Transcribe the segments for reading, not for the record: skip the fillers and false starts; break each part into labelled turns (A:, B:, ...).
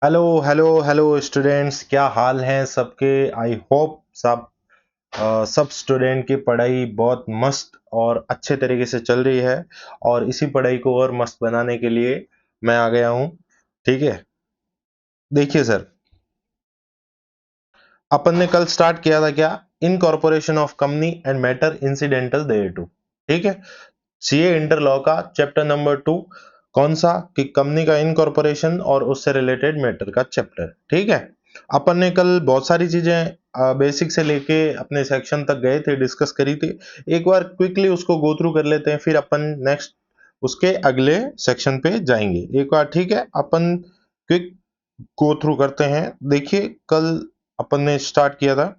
A: Hello hello hello students, क्या हाल हैं सबके। आई होप सब स्टूडेंट की पढ़ाई बहुत मस्त और अच्छे तरीके से चल रही है। और इसी पढ़ाई को और मस्त बनाने के लिए मैं आ गया हूँ। ठीक है, देखिए सर, अपन ने कल स्टार्ट किया था क्या, incorporation of company and matter incidental there to. ठीक है, सीए इंटर लॉ का चैप्टर नंबर 2। कौन सा कि कंपनी का इनकॉर्पोरेशन और उससे रिलेटेड मैटर का चैप्टर। ठीक है, अपन ने कल बहुत सारी चीजें बेसिक से लेके अपने सेक्शन तक गए थे, डिस्कस करी थी। एक बार क्विकली उसको गो थ्रू कर लेते हैं, फिर अपन नेक्स्ट उसके अगले सेक्शन पे जाएंगे एक बार। ठीक है, अपन क्विक गो थ्रू करते हैं। देखिए, कल अपन ने स्टार्ट किया था,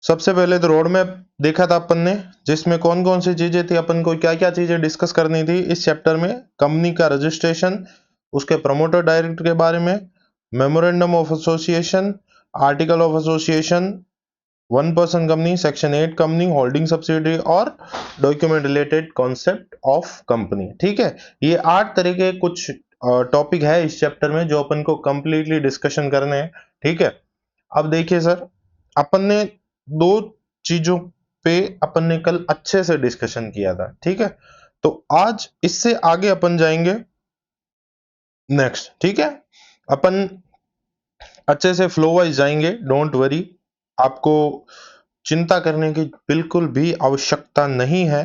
A: सबसे पहले तो रोड मैप देखा था अपन ने, जिसमें कौन कौन सी चीजें थी, अपन को क्या क्या चीजें डिस्कस करनी थी इस चैप्टर में। कंपनी का रजिस्ट्रेशन, उसके प्रमोटर डायरेक्टर के बारे में, memorandum of association, article of association, one person company, section 8 company, holding subsidiary और document related concept of company. ठीक है, ये 8 तरह के कुछ टॉपिक है इस चैप्टर में जो अपन को कंप्लीटली डिस्कशन करने हैं। ठीक है, अब देखिए सर, अपन ने दो चीजों पे अपन ने कल अच्छे से डिस्कशन किया था। ठीक है, तो आज इससे आगे अपन जाएंगे नेक्स्ट। ठीक है, अपन अच्छे से फ्लो वाइज जाएंगे, डोंट वरी। आपको चिंता करने की बिल्कुल भी आवश्यकता नहीं है।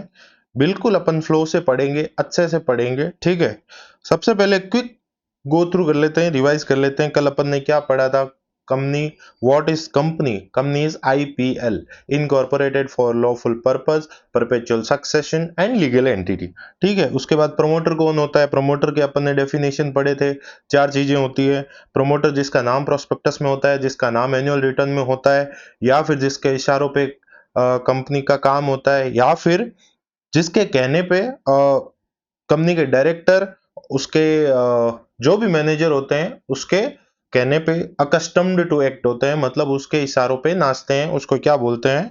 A: बिल्कुल अपन फ्लो से पढ़ेंगे, अच्छे से पढ़ेंगे। ठीक है, सबसे पहले क्विक गो थ्रू कर लेते हैं, रिवाइज कर लेते हैं। कल अपन ने क्या पढ़ा था, company, what is company. Company is IPL, incorporated for lawful purpose, perpetual succession and legal entity. ठीक है, उसके बाद प्रमोटर कौन होता है, प्रमोटर के अपन ने डेफिनेशन पढ़े थे। 4 चीजें होती है, प्रमोटर जिसका नाम प्रोस्पेक्टस में होता है, जिसका नाम एनुअल रिटर्न में होता है, या फिर जिसके इशारों पे कंपनी का काम होता है, या फिर जिसके कहने पे कंपनी के डायरेक्टर, उसके जो भी मैनेजर होते हैं, उसके कहने पे अकस्टम्ड टू एक्ट होते हैं, मतलब उसके इशारों पे नाचते हैं, उसको क्या बोलते हैं,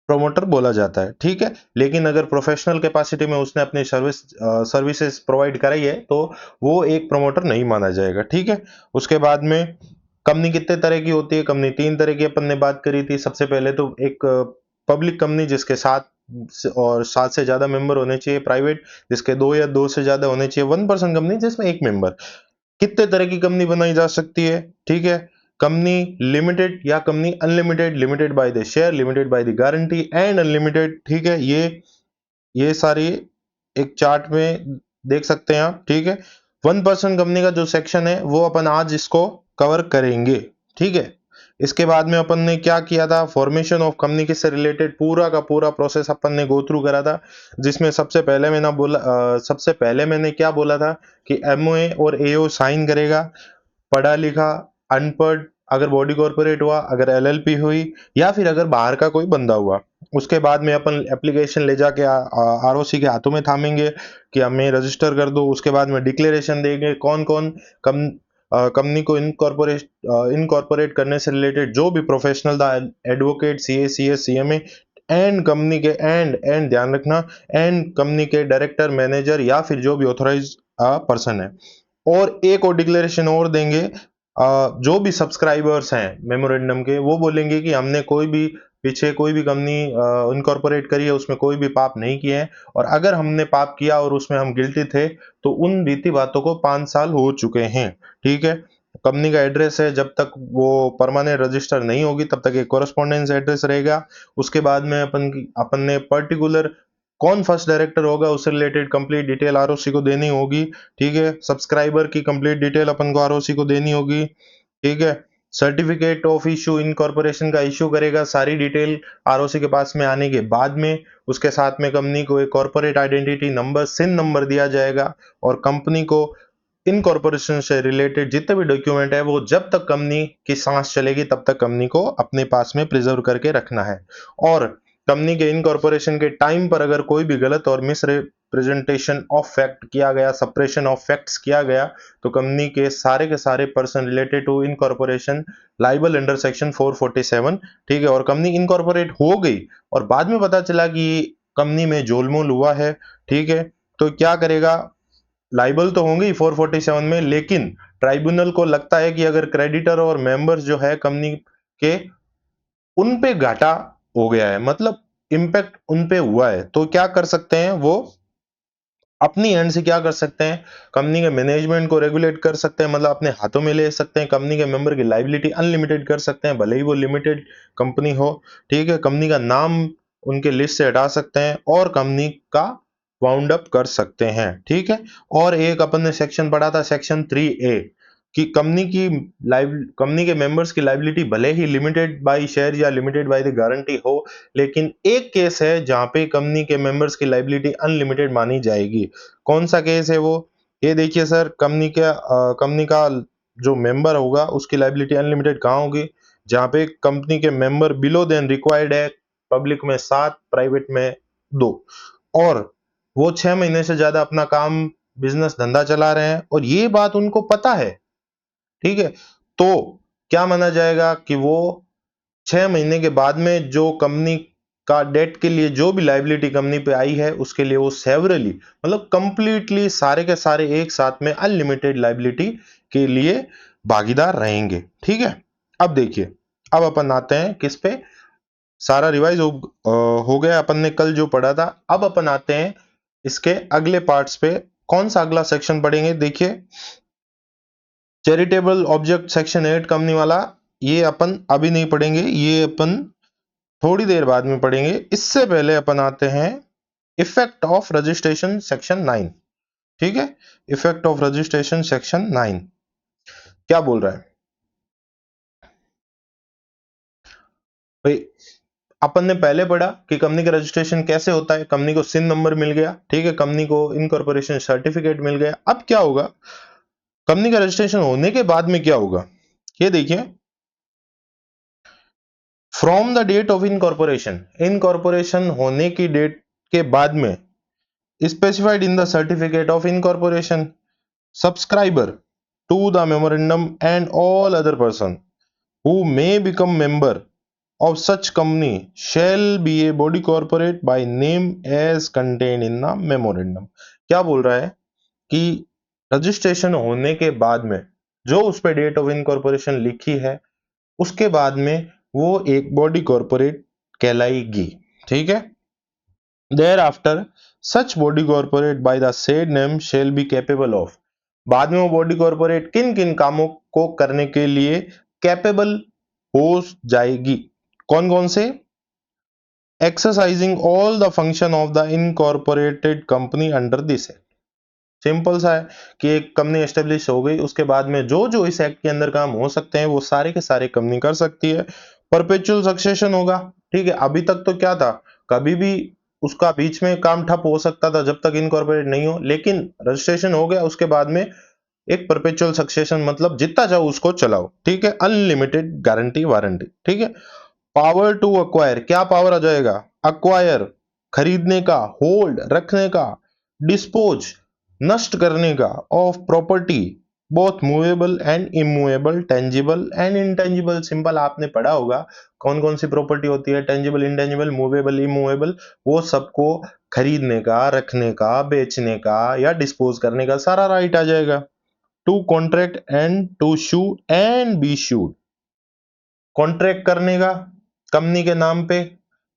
A: प्रमोटर बोला जाता है। ठीक है, लेकिन अगर प्रोफेशनल कैपेसिटी में उसने अपनी सर्विसेज प्रोवाइड कराई है तो वो एक प्रमोटर नहीं माना जाएगा। ठीक है, उसके बाद में कंपनी कितने तरह की होती है, कंपनी 3 तरह की अपन ने बात करी थी। सबसे पहले तो एक पब्लिक कंपनी जिसके 7 से ज्यादा मेंबर होने चाहिए, प्राइवेट जिसके 2 या 2 से ज्यादा होने चाहिए, वन पर्सन कंपनी जिसमें एक मेंबर। कितने तरह की कंपनी बनाई जा सकती है। ठीक है, कंपनी लिमिटेड या company unlimited, limited by the share, limited by the guarantee and unlimited. ठीक है, ये सारी एक चार्ट में देख सकते हैं आप। ठीक है, वन पर्सन कंपनी का जो सेक्शन है वो अपन आज इसको कवर करेंगे। ठीक है, इसके बाद में अपन ने क्या किया था, फॉर्मेशन ऑफ कंपनी से रिलेटेड पूरा का पूरा प्रोसेस अपन ने गो थ्रू करा था, जिसमें सबसे पहले मैंने क्या बोला था कि एमओए और एओ साइन करेगा पढ़ा लिखा, अनपढ़, अगर बॉडी कॉर्पोरेट हुआ, अगर एलएलपी हुई, या फिर अगर बाहर का कोई बंदा हुआ। उसके बाद में अपन एप्लीकेशन ले जाके आरओसी के हाथों में थामेंगे कि हमें रजिस्टर कर दो। उसके बाद में डिक्लेरेशन देंगे कौन कौन कंपनी को इनकॉर्पोरेट करने से रिलेटेड जो भी प्रोफेशनल था, advocate, CA, CS, CMA, and company के एंड ध्यान रखना, एंड कंपनी के डायरेक्टर, मैनेजर या फिर जो भी ऑथोराइज पर्सन है। और एक और डिक्लेरेशन और देंगे, जो भी सब्सक्राइबर्स हैं मेमोरेंडम के, वो बोलेंगे कि हमने कोई भी पीछे कोई भी कंपनी इनकॉर्पोरेट करी है, उसमें कोई भी पाप नहीं किए हैं, और अगर हमने पाप किया और उसमें हम गिल्टी थे तो उन बीती बातों को 5 साल हो चुके हैं। ठीक है, कंपनी का एड्रेस है, जब तक वो परमानेंट रजिस्टर नहीं होगी तब तक एक कोरस्पॉन्डेंस एड्रेस रहेगा। उसके बाद में अपन ने पर्टिकुलर कौन फर्स्ट डायरेक्टर होगा उससे रिलेटेड कंप्लीट डिटेल आरओसी को देनी होगी। ठीक है, सब्सक्राइबर की कंप्लीट डिटेल अपन को आरओसी को देनी होगी। ठीक है, सर्टिफिकेट ऑफ इशू इनकॉर्पोरेशन का इशू करेगा, सारी डिटेल आरओसी के पास में आने के बाद में उसके साथ में कंपनी को एक कॉर्पोरेट आइडेंटिटी नंबर, सिन नंबर दिया जाएगा, और कंपनी को इनकॉर्पोरेशन से रिलेटेड जितने भी डॉक्यूमेंट है वो जब तक कंपनी की सांस चलेगी तब तक कंपनी को अपने पास में प्रिजर्व करके रखना है। और कंपनी के इनकॉर्पोरेशन के टाइम पर अगर कोई भी गलत और मिस रिप्रेजेंटेशन ऑफ फैक्ट किया गया, सप्रेशन ऑफ फैक्ट्स किया गया, तो कंपनी के सारे person related to incorporation liable under section 447। ठीक है, और कंपनी इनकॉर्पोरेट हो गई और बाद में पता चला कि कंपनी में जोलमोल हुआ है, ठीक है, तो क्या करेगा, लाइबल तो होंगे ही 447 में, लेकिन ट्राइब्यूनल को लगता है कि अगर क्रेडिटर और मेंबर्स जो है कंपनी के, उन पे घाटा हो गया है, मतलब इम्पैक्ट उन पे हुआ है, तो क्या कर सकते हैं वो अपनी एंड से क्या कर सकते हैं, कंपनी के मैनेजमेंट को रेगुलेट कर सकते हैं, मतलब अपने हाथों में ले सकते हैं, कंपनी के मेंबर की लाइबिलिटी अनलिमिटेड कर सकते हैं, भले ही वो लिमिटेड कंपनी हो। ठीक है, कंपनी का नाम उनके लिस्ट से हटा सकते हैं और कंपनी का वाउंड अप कर सकते हैं। ठीक है, और एक अपन ने सेक्शन पढ़ा था, सेक्शन 3A, कि कंपनी के मेंबर्स की लाइबिलिटी भले ही लिमिटेड बाय शेयर या लिमिटेड बाय द गारंटी हो, लेकिन एक केस है जहां पे कंपनी के मेंबर्स की लाइबिलिटी अनलिमिटेड मानी जाएगी। कौन सा केस है वो? ये देखिए सर, कंपनी का जो मेंबर होगा उसकी लाइबिलिटी अनलिमिटेड कहाँ होगी? जहां पे कंपनी के मेंबर बिलो देन रिक्वायर्ड है, पब्लिक में 7, प्राइवेट में 2, और वो 6 महीने से ज्यादा अपना काम बिजनेस धंधा चला रहे हैं और ये बात उनको पता है। ठीक है, तो क्या माना जाएगा कि वो 6 महीने के बाद में जो कंपनी का डेट के लिए जो भी लाइबिलिटी कंपनी पे आई है उसके लिए वो सेवरली, मतलब कंप्लीटली सारे के सारे एक साथ में अनलिमिटेड लाइबिलिटी के लिए भागीदार रहेंगे। ठीक है, अब देखिए, अब अपन आते हैं किस पे, सारा रिवाइज हो गया अपन ने कल जो पढ़ा था। अब अपन आते हैं इसके अगले पार्ट्स पे। कौन सा अगला सेक्शन पढ़ेंगे? देखिए, चैरिटेबल ऑब्जेक्ट सेक्शन 8 कंपनी वाला, ये अपन अभी नहीं पढ़ेंगे, ये अपन थोड़ी देर बाद में पढ़ेंगे। इससे पहले अपन आते हैं इफेक्ट ऑफ रजिस्ट्रेशन सेक्शन 9। ठीक है, इफेक्ट ऑफ रजिस्ट्रेशन सेक्शन 9 क्या बोल रहा है भाई? अपन ने पहले पढ़ा कि कंपनी का रजिस्ट्रेशन कैसे होता है, कंपनी को सिन नंबर मिल गया, ठीक है, कंपनी को इनकॉर्पोरेशन सर्टिफिकेट मिल गया। अब क्या होगा, कंपनी का रजिस्ट्रेशन होने के बाद में क्या होगा? ये देखिए, from the date of incorporation, incorporation होने की डेट के बाद में, specified in the certificate of incorporation, subscriber to the memorandum and all other person who may become member of such company shall be a body corporate by name as contained in the memorandum। क्या बोल रहा है कि registration होने के बाद में जो उस पे डेट ऑफ इनकॉर्पोरेशन लिखी है उसके बाद में वो एक बॉडी कॉर्पोरेट कहलाएगी। ठीक है, thereafter such body corporate by the said name shall be capable of, बाद में वो बॉडी कॉर्पोरेट किन किन कामों को करने के लिए कैपेबल हो जाएगी? कौन कौन से? Exercising all the function of the incorporated company under this act. Simple सा है कि एक कंपनी एस्टेब्लिश हो गई, उसके बाद में जो जो इस एक्ट के अंदर काम हो सकते हैं वो सारे के सारे कंपनी कर सकती है। परपेचुअल सक्सेशन होगा। ठीक है, अभी तक तो क्या था, कभी भी उसका बीच में काम ठप हो सकता था जब तक इनकॉर्पोरेट नहीं हो, लेकिन रजिस्ट्रेशन हो गया उसके बाद में एक परपेचुअल सक्सेशन, मतलब जितना चाहो उसको चलाओ। ठीक है, अनलिमिटेड गारंटी वारंटी। ठीक है, पावर टू अक्वायर, क्या पावर आ जाएगा? अक्वायर खरीदने का, होल्ड रखने का, डिस्पोज नष्ट करने का, of property both movable and immovable, tangible and intangible. Simple आपने पढ़ा होगा कौन कौन सी प्रॉपर्टी होती है, टेंजिबल, इंटेंजिबल, मूवेबल, इमूवेबल। वो सबको खरीदने का, रखने का, बेचने का या डिस्पोज करने का सारा राइट आ जाएगा। To contract and to sue and be sued, contract करने का कंपनी के नाम पे,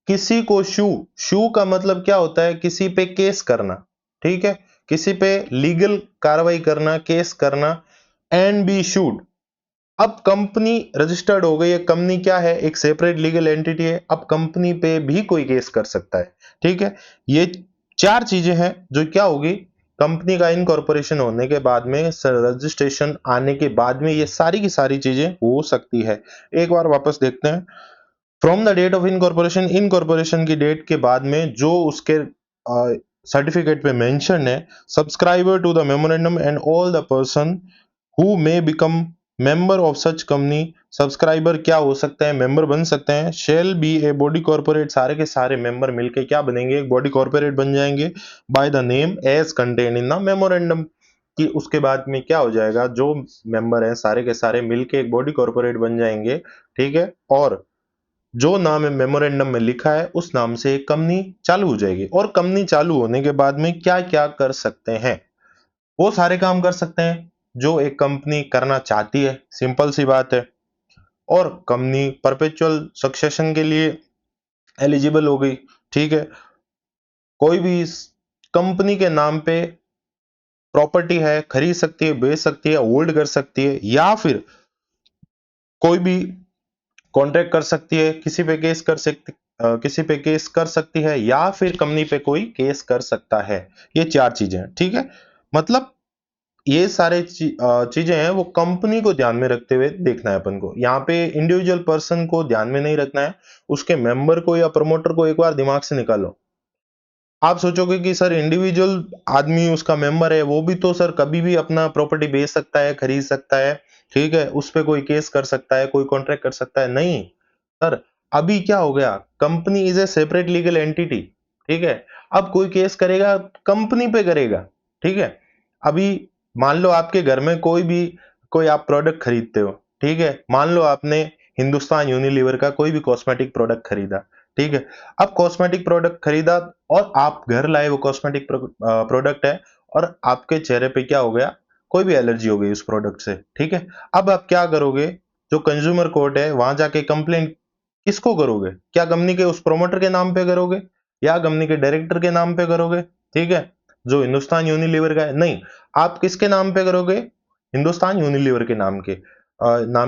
A: किसी को शू का मतलब क्या होता है? किसी पे केस करना। ठीक है, किसी पे लीगल कार्रवाई करना, केस करना। एंड बी शूड, अब कंपनी रजिस्टर्ड हो गई है, कंपनी क्या है? एक सेपरेट लीगल एंटिटी है, अब कंपनी पे भी कोई केस कर सकता है। ठीक है, ये 4 चीजें हैं जो क्या होगी, कंपनी का इनकॉर्पोरेशन होने के बाद में, रजिस्ट्रेशन आने के बाद में ये सारी की सारी चीजें हो सकती है। एक बार वापस देखते हैं। From the date of incorporation, incorporation की डेट के बाद में जो उसके सर्टिफिकेट पे मेंशन है, subscriber to the memorandum and all the person who may become member of such company, subscriber क्या हो सकते हैं? मेंबर बन सकते हैं। Shall be a body corporate, सारे के सारे मेंबर मिलके क्या बनेंगे? एक बॉडी कॉर्पोरेट बन जाएंगे। By the name as contain in the memorandum, कि उसके बाद में क्या हो जाएगा, जो मेंबर हैं सारे के सारे मिलके एक बॉडी कॉर्पोरेट बन जाएंगे। ठीक है, और जो नाम है मेमोरेंडम में लिखा है उस नाम से एक कंपनी चालू हो जाएगी। और कंपनी चालू होने के बाद में क्या क्या कर सकते हैं? वो सारे काम कर सकते हैं। जो एक कंपनी करना चाहती है, सिंपल सी बात है। और कंपनी परपेचुअल सक्सेशन के लिए एलिजिबल हो गई, ठीक है। कोई भी कंपनी के नाम पे प्रॉपर्टी है, खरीद सकती है, बेच सकती है, होल्ड कर सकती है, या फिर कोई भी कॉन्ट्रैक्ट कर सकती है, किसी पे केस कर सकती है, या फिर कंपनी पे कोई केस कर सकता है। ये चार चीजें हैं, ठीक है। मतलब ये सारे चीजें हैं, वो कंपनी को ध्यान में रखते हुए देखना है अपन को। यहाँ पे इंडिविजुअल पर्सन को ध्यान में नहीं रखना है, उसके मेंबर को या प्रमोटर को एक बार दिमाग से निकालो। आप सोचोगे कि सर इंडिविजुअल आदमी उसका मेंबर है, वो भी तो सर कभी भी अपना प्रॉपर्टी बेच सकता है, खरीद सकता है, ठीक है, उस पे कोई केस कर सकता है, कोई कॉन्ट्रैक्ट कर सकता है। नहीं सर, अभी क्या हो गया, company is a separate legal entity, ठीक है। अब कोई केस करेगा कंपनी पे करेगा, ठीक है। अभी मान लो आपके घर में कोई आप प्रोडक्ट खरीदते हो, ठीक है। मान लो आपने हिंदुस्तान यूनिलीवर का कोई भी कॉस्मेटिक प्रोडक्ट खरीदा, ठीक है। अब कॉस्मेटिक प्रोडक्ट खरीदा और आप घर लाए, वो कॉस्मेटिक प्रोडक्ट है, और आपके चेहरे पे क्या हो गया, कोई भी एलर्जी हो गई उस प्रोडक्ट से, ठीक है। अब आप क्या करोगे, जो कंज्यूमर कोर्ट है वहां जाके कंप्लेंट किसको करोगे? क्या कंपनी के उस प्रोमोटर के नाम पे करोगे, या कंपनी के डायरेक्टर के नाम पे करोगे, ठीक है, जो हिंदुस्तान यूनिलीवर का है? नहीं, आप किसके नाम पे करोगे? हिंदुस्तान यूनिलीवर के नाम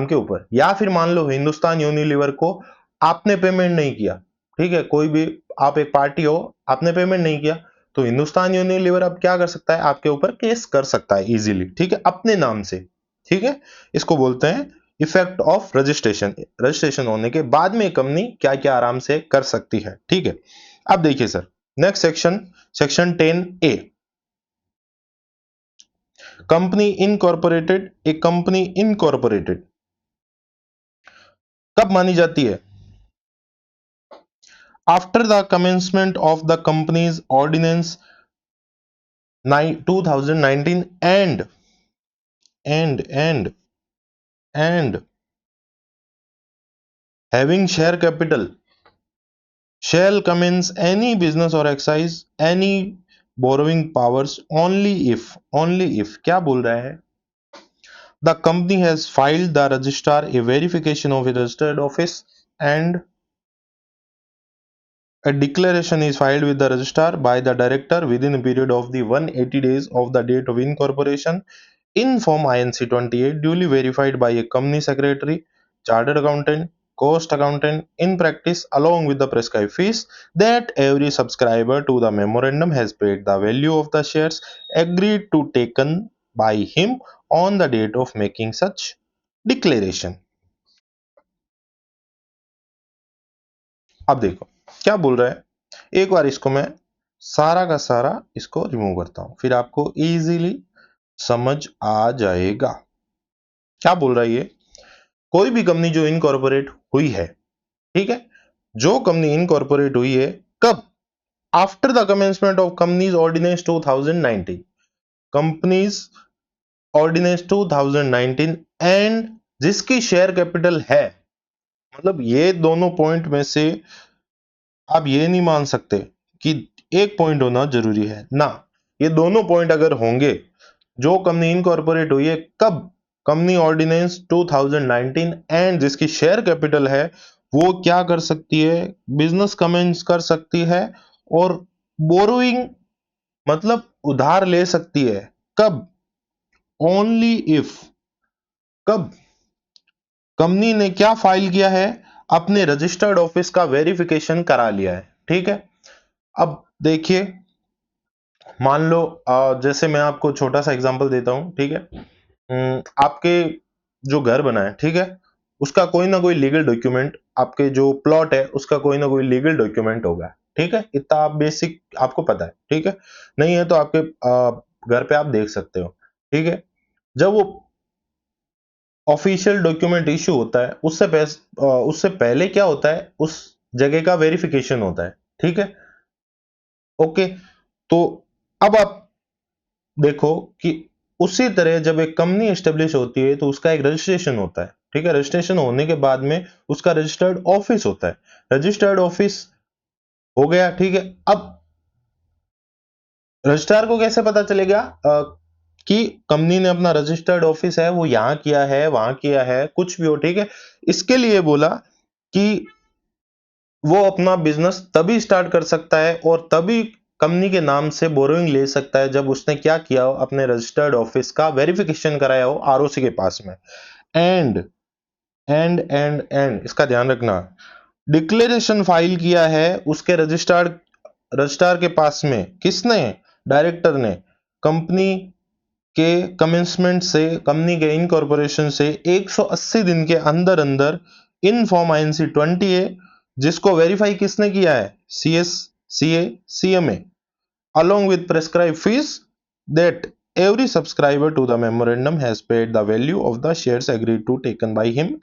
A: के ऊपर। या फिर मान लो हिंदुस्तान यूनिलीवर को आपने पेमेंट नहीं किया, ठीक है, कोई भी आप एक पार्टी हो, आपने पेमेंट नहीं किया, तो हिंदुस्तान यूनिलीवर अब क्या कर सकता है, आपके ऊपर केस कर सकता है इजीली, ठीक है, अपने नाम से, ठीक है। इसको बोलते हैं इफेक्ट ऑफ रजिस्ट्रेशन। रजिस्ट्रेशन होने के बाद में कंपनी क्या क्या आराम से कर सकती है, ठीक है। अब देखिए sir, next section, section 10A, company incorporated. एक कंपनी इनकॉर्पोरेटेड कब मानी जाती है? After the commencement of the companies ordinance 2019 and having share capital shall commence any business or exercise any borrowing powers only if क्या बोल रहा है, the company has filed the registrar a verification of a registered office, and a declaration is filed with the registrar by the director within a period of the 180 days of the date of incorporation in Form INC 28, duly verified by a company secretary, chartered accountant, cost accountant in practice, along with the prescribed fees, that every subscriber to the memorandum has paid the value of the shares agreed to taken by him on the date of making such declaration. अब देखो क्या बोल रहा है, एक बार इसको मैं सारा का सारा इसको रिमूव करता हूं, फिर आपको इजीली समझ आ जाएगा। क्या बोल रहा है ये, कोई भी कंपनी जो इनकॉर्पोरेट हुई है, ठीक है, जो कंपनी इनकॉर्पोरेट हुई है कब? After the commencement of companies ordinance 2019, companies ordinance 2019, and जिसकी शेयर कैपिटल है, मतलब ये दोनों पॉइंट में से आप ये नहीं मान सकते कि एक पॉइंट होना जरूरी है ना, ये दोनों पॉइंट अगर होंगे, जो कंपनी इनकॉर्पोरेट हुई है कब? कंपनी ऑर्डिनेंस 2019, एंड जिसकी शेयर कैपिटल है, वो क्या कर सकती है, बिजनेस कमेंस कर सकती है, और बोरोइंग मतलब उधार ले सकती है। कब? ओनली इफ, कब? कंपनी ने क्या फाइल किया है, अपने रजिस्टर्ड ऑफिस का वेरिफिकेशन करा लिया है, ठीक है। अब देखिए, मान लो जैसे मैं आपको छोटा सा एग्जांपल देता हूं, ठीक है। आपके जो घर बना है, ठीक है, उसका कोई ना कोई लीगल डॉक्यूमेंट, आपके जो प्लॉट है उसका कोई ना कोई लीगल डॉक्यूमेंट होगा, ठीक है, इतना आप बेसिक आपको पता है, ठीक है। नहीं है तो आपके घर पे आप देख सकते हो, ठीक है। जब वो ऑफिशियल डॉक्यूमेंट इश्यू होता है, उससे पहले क्या होता है, उस जगह का वेरिफिकेशन होता है, ठीक है, ओके। तो अब आप देखो कि उसी तरह जब एक कंपनी एस्टेब्लिश होती है तो उसका एक रजिस्ट्रेशन होता है, ठीक है। रजिस्ट्रेशन होने के बाद में उसका रजिस्टर्ड ऑफिस होता है, रजिस्टर्ड ऑफिस हो गया, ठीक है। अब रजिस्ट्रार को कैसे पता चलेगा कि कंपनी ने अपना रजिस्टर्ड ऑफिस है वो यहाँ किया है, वहां किया है, कुछ भी हो, ठीक है। इसके लिए बोला कि वो अपना बिजनेस तभी स्टार्ट कर सकता है और तभी कंपनी के नाम से बोरोइंग ले सकता है जब उसने क्या किया हो, अपने रजिस्टर्ड ऑफिस का वेरिफिकेशन कराया हो आरओसी के पास में। एंड एंड इसका ध्यान रखना, डिक्लेरेशन फाइल किया है उसके रजिस्ट्रार के पास में, किसने? डायरेक्टर ने। कंपनी के कमेंसमेंट से, कंपनी के इनकॉर्पोरेशन से 180 दिन के अंदर अंदर इन फॉर्म आईएनसी 20A, जिसको वेरीफाई किसने किया है? CS, CA, CMA, along with prescribed fees that every subscriber to the memorandum has paid the value of the shares agreed to taken by him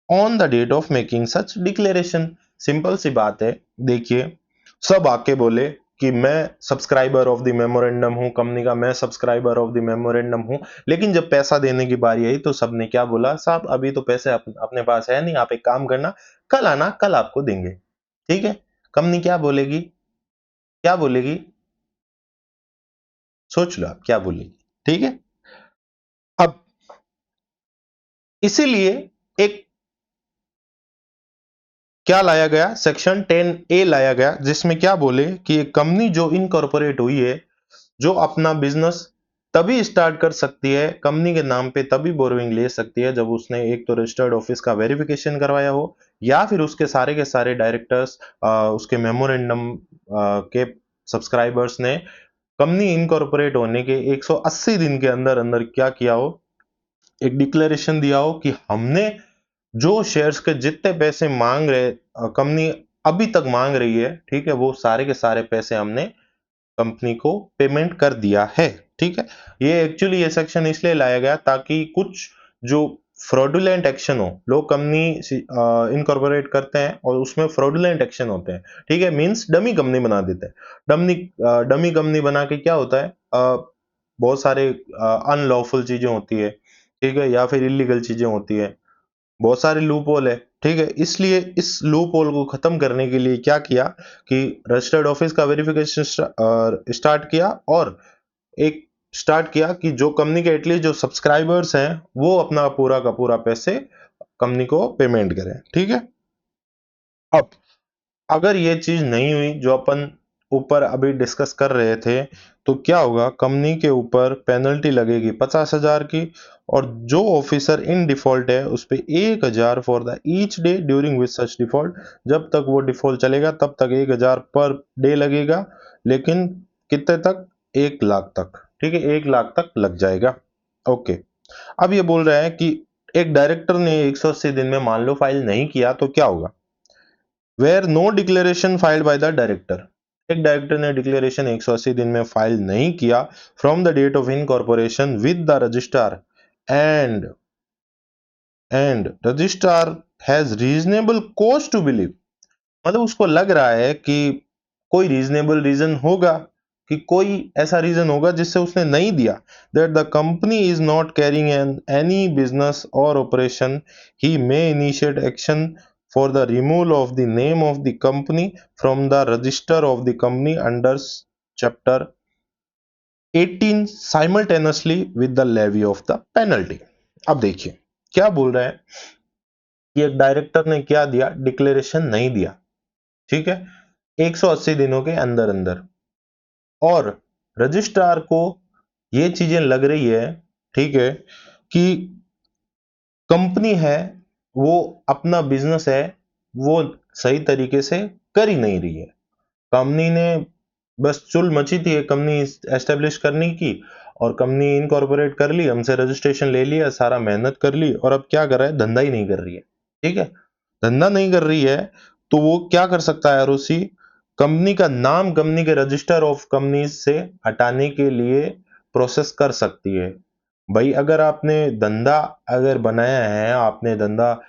A: on the date of making such declaration। Simple सी बात है। देखिए, सब आके बोले कि मैं subscriber of the memorandum हूं, कंपनी का मैं सब्सक्राइबर ऑफ द मेमोरेंडम हूं, लेकिन जब पैसा देने की बारी आई तो सबने क्या बोला? साहब अभी तो पैसे अपने पास है नहीं, आप एक काम करना, कल आना, कल आपको देंगे। ठीक है। कंपनी क्या बोलेगी? क्या बोलेगी? सोच लो आप क्या बोलेगी। ठीक है। अब इसीलिए एक क्या लाया गया, सेक्शन 10A लाया गया, जिसमें क्या बोले कि एक कंपनी जो इनकॉर्पोरेट हुई है, जो अपना बिजनेस तभी स्टार्ट कर सकती है, कंपनी के नाम पे तभी बोरोइंग ले सकती है जब उसने एक तो रजिस्टर्ड ऑफिस का वेरिफिकेशन करवाया हो, या फिर उसके सारे के सारे डायरेक्टर्स, उसके मेमोरेंडम के सब्सक्राइबर्स ने कंपनी इनकॉर्पोरेट होने के 180 दिन के अंदर अंदर क्या किया हो, एक डिक्लेरेशन दिया हो कि हमने जो शेयर्स के जितने पैसे मांग रहे कंपनी अभी तक मांग रही है, ठीक है, वो सारे के सारे पैसे हमने कंपनी को पेमेंट कर दिया है। ठीक है। ये एक्चुअली ये सेक्शन इसलिए लाया गया ताकि कुछ जो फ्रॉडुलेंट एक्शन हो, लोग कंपनी इनकॉर्पोरेट करते हैं और उसमें फ्रॉडुलेंट एक्शन होते हैं, ठीक है, मींस डमी कंपनी बना देते हैं। डमी डमी कंपनी बना के क्या होता है, बहुत सारे अनलॉफुल चीजें होती है, ठीक है, या फिर इलीगल चीजें होती है, बहुत सारे लूप होल है। ठीक है। इसलिए इस लूप होल को खत्म करने के लिए क्या किया कि रजिस्टर्ड ऑफिस का वेरिफिकेशन स्टार्ट किया, और एक स्टार्ट किया कि जो कंपनी के एटलीस्ट जो सब्सक्राइबर्स हैं वो अपना पूरा का पूरा पैसे कंपनी को पेमेंट करें। ठीक है। अब अगर ये चीज नहीं हुई जो अपन ऊपर अभी डिस्कस कर रहे थे, तो क्या होगा? कंपनी के ऊपर पेनल्टी लगेगी 50,000 की, और जो ऑफिसर इन डिफॉल्ट है उस पे 1,000 for the each day during which such default. जब तक वो डिफॉल्ट चलेगा तब तक 1,000 पर डे लगेगा, लेकिन कितने तक? 1 लाख तक। ठीक है, 1 लाख तक लग जाएगा। ओके। अब ये बोल रहा है कि एक डायरेक्टर ने 180 दिन में मान लो फाइल नहीं किया तो क्या होगा? Where no declaration filed by the director, एक डायरेक्टर ने डिक्लेरेशन 180 दिन में फाइल नहीं किया from the date of incorporation with the registrar, and registrar has reasonable cause to believe, मतलब उसको लग रहा है कि कोई रीजनेबल रीजन होगा, कि कोई ऐसा रीजन होगा जिससे उसने नहीं दिया, that the company is not carrying an any business और operation, he may initiate action for the removal of the name of the company from the register of the company under chapter 18 simultaneously with the levy of the penalty. अब देखिए क्या बोल रहा है कि एक director ने क्या दिया? डिक्लेरेशन नहीं दिया, ठीक है, 180 दिनों के अंदर अंदर, और रजिस्ट्रार को ये चीजें लग रही है, ठीक है, कि कंपनी है वो अपना बिजनेस है वो सही तरीके से कर ही नहीं रही है। कंपनी ने बस चुल मची थी कंपनी एस्टेब्लिश करने की, और कंपनी इनकॉर्पोरेट कर ली, हमसे रजिस्ट्रेशन ले लिया, सारा मेहनत कर ली, और अब क्या कर रहा है? धंधा ही नहीं कर रही है। ठीक है। धंधा नहीं कर रही है तो वो क्या कर सकता है? आरओसी कंपनी का नाम कंपनी के रजिस्टर ऑफ कंपनी से हटाने के लिए प्रोसेस कर सकती है। भाई अगर आपने धंधा अगर बनाया है, आपने धंधा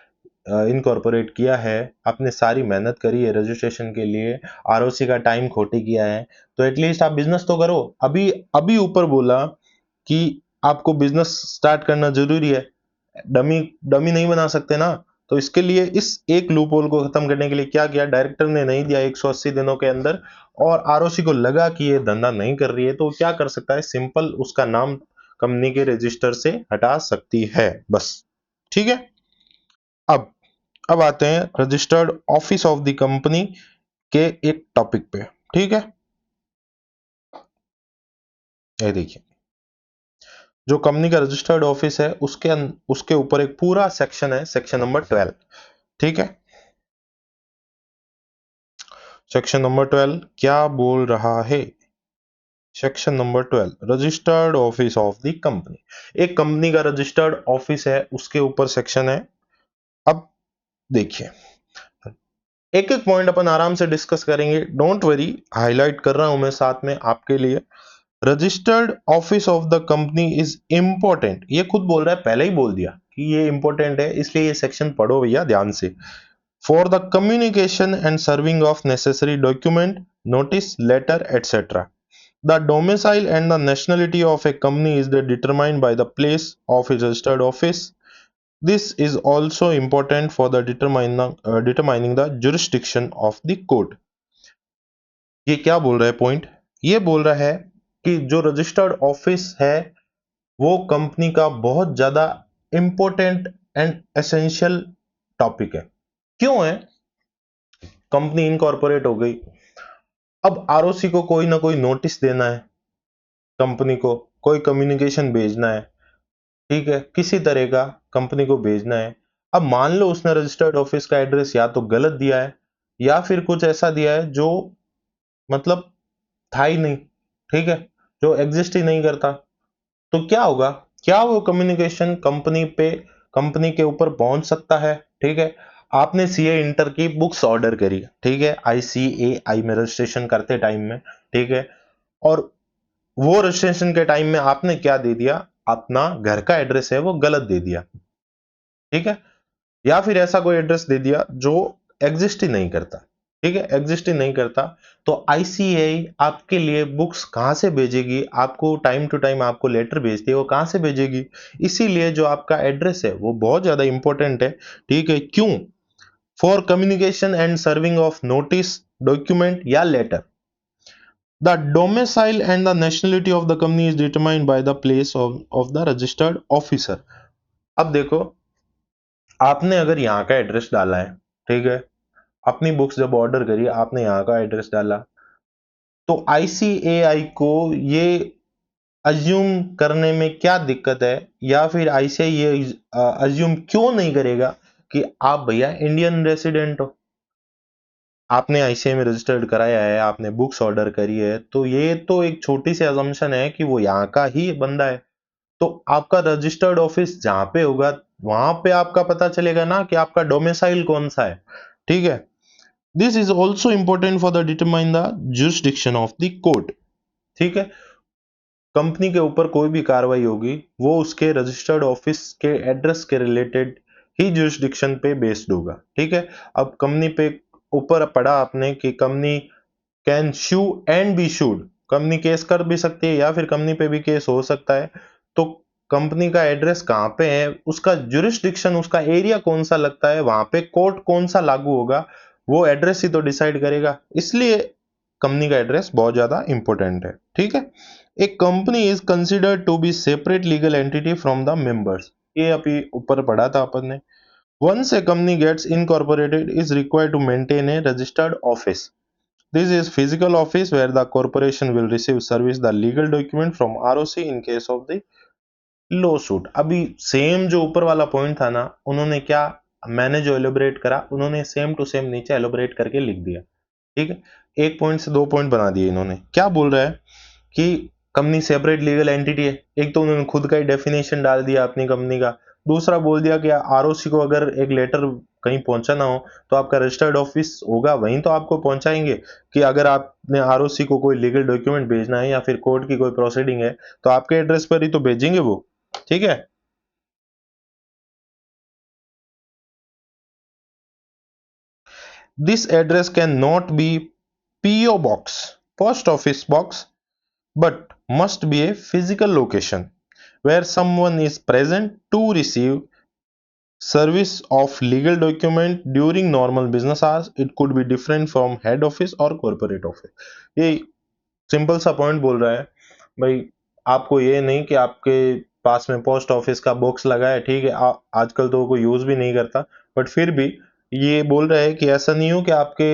A: इनकॉर्पोरेट किया है, आपने सारी मेहनत करी है रजिस्ट्रेशन के लिए, आरओसी का टाइम खोटी किया है, तो एटलीस्ट आप बिजनेस तो करो। अभी अभी ऊपर बोला कि आपको बिजनेस स्टार्ट करना जरूरी है, डमी डमी नहीं बना सकते ना। तो इसके लिए इस एक लूप होल को खत्म करने के लिए क्या किया? डायरेक्टर ने नहीं दिया 180 दिनों के अंदर, और आरओसी को लगा कि ये धंधा नहीं कर रही है, तो क्या कर सकता है? सिंपल उसका नाम कंपनी के रजिस्टर से हटा सकती है, बस। ठीक है। अब अब आते हैं registered office of the company के एक टॉपिक पे। ठीक है, ये देखिए, जो कंपनी का रजिस्टर्ड ऑफिस है उसके ऊपर एक पूरा सेक्शन है, सेक्शन नंबर 12। ठीक है, सेक्शन नंबर 12 क्या बोल रहा है? Section number 12, registered office of the company. एक कंपनी का रजिस्टर्ड ऑफिस है, उसके ऊपर सेक्शन है। अब देखिए, एक एक पॉइंट अपन आराम से डिस्कस करेंगे, डोंट वरी, हाईलाइट कर रहा हूं मैं साथ में आपके लिए। Registered office of the company is important, ये खुद बोल रहा है, पहले ही बोल दिया कि ये इंपॉर्टेंट है, इसलिए ये सेक्शन पढ़ो भैया ध्यान से। For the communication and serving of necessary document, notice, letter etcetera, the domicile and the nationality of a company is determined by the place of its registered office. This is also important for the determining the jurisdiction of the court. ये क्या बोल रहा है point? ये बोल रहा है कि जो रजिस्टर्ड ऑफिस है वो कंपनी का बहुत ज्यादा इंपॉर्टेंट एंड एसेंशियल टॉपिक है। क्यों है? कंपनी इनकॉर्पोरेट हो गई, अब आरओसी को कोई ना कोई नोटिस देना है, कंपनी को कोई कम्युनिकेशन भेजना है, ठीक है, किसी तरह का कंपनी को भेजना है। अब मान लो उसने रजिस्टर्ड ऑफिस का एड्रेस या तो गलत दिया है या फिर कुछ ऐसा दिया है जो मतलब था ही नहीं, ठीक है, जो एग्जिस्ट ही नहीं करता, तो क्या होगा? क्या वो कम्युनिकेशन कंपनी के ऊपर पहुंच सकता है? ठीक है, आपने सीए इंटर की बुक्स ऑर्डर करी, ठीक है, आईसीएआई में रजिस्ट्रेशन करते टाइम में, ठीक है, और वो रजिस्ट्रेशन के टाइम में आपने क्या दे दिया? अपना घर का एड्रेस है वो गलत दे दिया, ठीक है, या फिर ऐसा कोई एड्रेस दे दिया जो एग्जिस्ट ही नहीं करता, ठीक है, एग्जिस्ट ही नहीं करता, तो आईसीएआई आपके लिए बुक्स कहां से भेजेगी? आपको टाइम टू टाइम आपको लेटर भेजती है, वो कहां से भेजेगी? इसीलिए जो आपका एड्रेस है वो बहुत ज्यादा इंपॉर्टेंट है, ठीक है। क्यों? For communication and serving of notice, document या letter, the domicile and the nationality of the company is determined by the place of the registered officer. अब देखो, आपने अगर यहाँ का एड्रेस डाला है, ठीक है, अपनी बुक्स जब ऑर्डर करी आपने यहाँ का एड्रेस डाला, तो आईसीएआई को ये अज्यूम करने में क्या दिक्कत है, या फिर आईसीआई ये अज्यूम क्यों नहीं करेगा कि आप भैया इंडियन रेसिडेंट हो, आपने आईसीआई में रजिस्टर्ड कराया है, आपने बुक्स ऑर्डर करी है, तो ये तो एक छोटी सी अजम्पशन है कि वो यहाँ का ही बंदा है। तो आपका रजिस्टर्ड ऑफिस जहां पे होगा वहां पे आपका पता चलेगा ना कि आपका डोमिसाइल कौन सा है, ठीक है। This is also important for the determine the jurisdiction of the court, ठीक है। कंपनी के ऊपर कोई भी कार्रवाई होगी वो उसके रजिस्टर्ड ऑफिस के एड्रेस के रिलेटेड ही जुरिस्डिक्शन पे बेस्ड होगा, ठीक है। अब कंपनी पे ऊपर पढ़ा आपने कि company can sue and be sued, company case कर भी सकती है या फिर कंपनी पे भी केस हो सकता है। तो कंपनी का एड्रेस कहाँ पे है, उसका जुरिस्डिक्शन, उसका एरिया कौन सा लगता है, वहां पे कोर्ट कौन सा लागू होगा, वो एड्रेस ही तो डिसाइड करेगा। इसलिए कंपनी का एड्रेस बहुत ज्यादा इंपॉर्टेंट है, ठीक है। एक company is considered to be separate legal entity from the members, ये अभी ऊपर पढ़ा था अपन ने। Once a company gets incorporated is required to maintain a registered office. This is physical office where the corporation will receive service the legal document from ROC in case of the lawsuit। अभी same जो ऊपर वाला point था ना, उन्होंने क्या, मैंने जो एलोबरेट करा उन्होंने सेम टू सेम नीचे एलोबरेट करके लिख दिया, ठीक है। एक पॉइंट से दो पॉइंट बना दिए इन्होंने। क्या बोल रहा है कि कंपनी सेपरेट लीगल एंटिटी है, एक तो उन्होंने खुद का ही डेफिनेशन डाल दिया अपनी कंपनी का, दूसरा बोल दिया कि आरओसी को अगर एक लेटर कहीं पहुंचाना हो तो आपका रजिस्टर्ड ऑफिस होगा, वहीं तो आपको पहुंचाएंगे। कि अगर आपने आरओसी को कोई लीगल डॉक्यूमेंट भेजना है या फिर कोर्ट की कोई प्रोसीडिंग है तो आपके एड्रेस पर ही तो भेजेंगे वो, ठीक है। This address can not be PO box, post office box, but must be a physical location where someone is present to receive service of legal document during normal business hours. It could be different from head office or corporate office। ये simple सा point बोल रहा है भाई, आपको ये नहीं कि आपके पास में पोस्ट ऑफिस का बॉक्स लगा है, ठीक है, आजकल तो कोई यूज भी नहीं करता, बट फिर भी ये बोल रहा है कि ऐसा नहीं हो कि आपके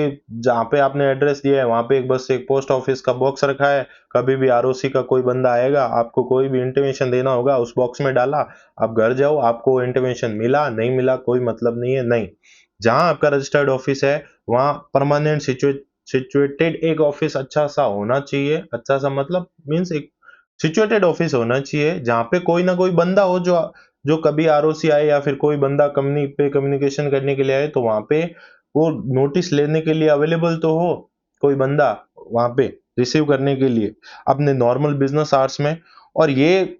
A: जहाँ पे आपने एड्रेस दिया है वहां पे एक बस एक पोस्ट ऑफिस का बॉक्स रखा है, कभी भी आरओसी का कोई बंदा आएगा, आपको कोई भी इंटीमेशन देना होगा, उस बॉक्स में डाला, आप घर जाओ, आपको इंटीमेशन मिला नहीं मिला कोई मतलब नहीं है, नहीं। जहां आपका रजिस्टर्ड ऑफिस है वहां परमानेंट सिचुएटेड एक ऑफिस अच्छा सा होना चाहिए, अच्छा सा मतलब मीन्स एक सिचुएटेड ऑफिस होना चाहिए जहाँ पे कोई ना कोई बंदा हो जो जो कभी आरओसी आए या फिर कोई बंदा कंपनी पे कम्युनिकेशन करने के लिए आए तो वहां पे वो नोटिस लेने के लिए अवेलेबल तो हो, कोई बंदा वहां पे रिसीव करने के लिए अपने नॉर्मल बिजनेस आवर्स में। और ये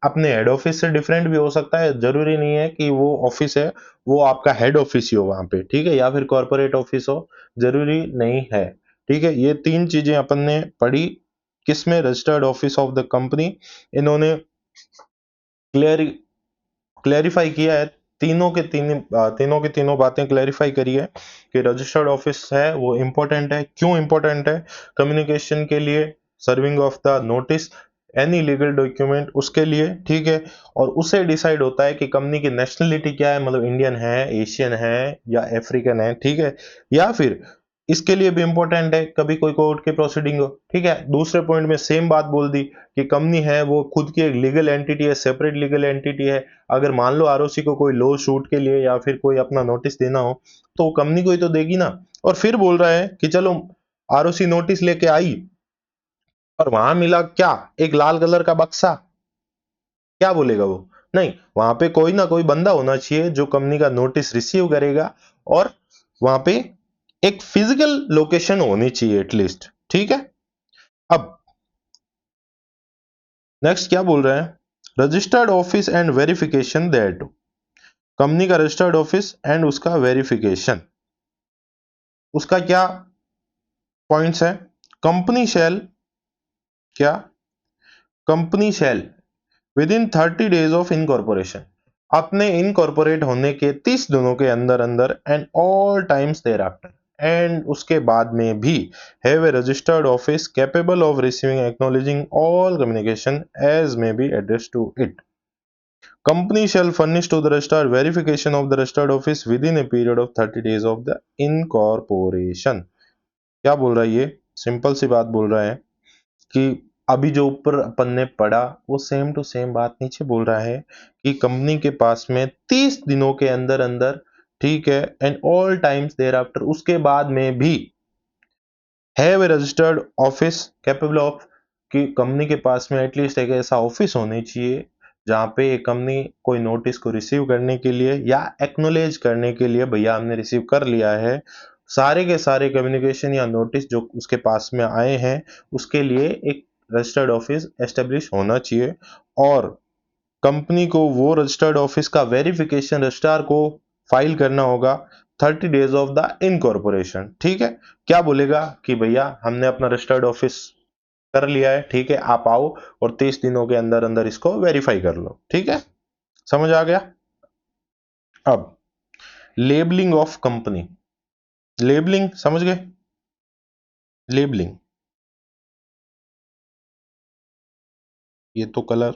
A: अपने हेड ऑफिस से डिफरेंट भी हो सकता है, जरूरी नहीं है कि वो ऑफिस है वो आपका हेड ऑफिस ही हो वहां पे, ठीक है, या फिर कॉर्पोरेट ऑफिस हो, जरूरी नहीं है। ठीक है, ये तीन चीजें अपन ने पढ़ी किसमें, registered office of the company. इन्होंने क्लियर क्लेरिफाई किया है, तीनों की तीनों बातें क्लेरिफाई करी है कि रजिस्टर्ड ऑफिस है वो इम्पोर्टेंट है, क्यों इम्पोर्टेंट है, कम्युनिकेशन के लिए, serving of the notice, any legal document उसके लिए, ठीक है। और उससे डिसाइड होता है कि कंपनी की नेशनलिटी क्या है, मतलब इंडियन है, एशियन है या अफ्रीकन है, ठीक है। या फिर इसके लिए भी इंपॉर्टेंट है कभी कोई कोर्ट की प्रोसीडिंग हो, ठीक है। दूसरे पॉइंट में सेम बात बोल दी कि कंपनी है वो खुद की एक लीगल एंटिटी है, सेपरेट लीगल एंटिटी है। अगर मान लो आरओसी को कोई लो शूट के लिए या फिर कोई अपना नोटिस देना हो तो कंपनी को ही तो देगी ना। और फिर बोल रहा है कि चलो आरओसी नोटिस लेके आई और वहां मिला क्या, एक लाल कलर का बक्सा, क्या बोलेगा वो, नहीं, वहां पे कोई ना कोई बंदा होना चाहिए जो कंपनी का नोटिस रिसीव करेगा और वहां पे एक फिजिकल लोकेशन होनी चाहिए एटलीस्ट, ठीक है। अब नेक्स्ट क्या बोल रहे हैं, registered office and verification thereto, company का रजिस्टर्ड ऑफिस एंड उसका वेरिफिकेशन, उसका क्या पॉइंट्स है, कंपनी शेल, क्या, company shall within 30 days of incorporation, अपने इनकॉर्पोरेट होने के 30 दिनों के अंदर अंदर and all times thereafter, and उसके बाद में भी have a registered office capable of receiving acknowledging all communication as may be address to it, company shall furnish to the registrar verification of the registered office within a period of 30 days of the incorporation। क्या बोल रहा है ये, simple सी बात बोल रहा है कि अभी जो ऊपर अपन ने पढ़ा वो सेम टू सेम बात नीचे बोल रहा है कि कंपनी के पास में 30 दिनों के अंदर अंदर, ठीक है, and all times thereafter उसके बाद में भी have a registered office capable of, कि कंपनी के पास में एटलीस्ट एक ऐसा ऑफिस होनी चाहिए जहाँ पे एक कंपनी कोई नोटिस को रिसीव करने के लिए या एक्नोलेज करने के लिए, भैया हमने रिसीव कर लिया है, सारे के सारे कम्युनिकेशन या नोटिस जो उसके पास में आए हैं उसके लिए एक रजिस्टर्ड ऑफिस एस्टेब्लिश होना चाहिए। और कंपनी को वो रजिस्टर्ड ऑफिस का वेरिफिकेशन रजिस्ट्रार को फाइल करना होगा 30 days ऑफ द इनकॉर्पोरेशन, ठीक है। क्या बोलेगा कि भैया हमने अपना रजिस्टर्ड ऑफिस कर लिया है, ठीक है, आप आओ और 30 दिनों के अंदर अंदर इसको वेरीफाई कर लो, ठीक है, समझ आ गया। अब लेबलिंग ऑफ कंपनी, लेबलिंग समझ गए, लेबलिंग, ये तो कलर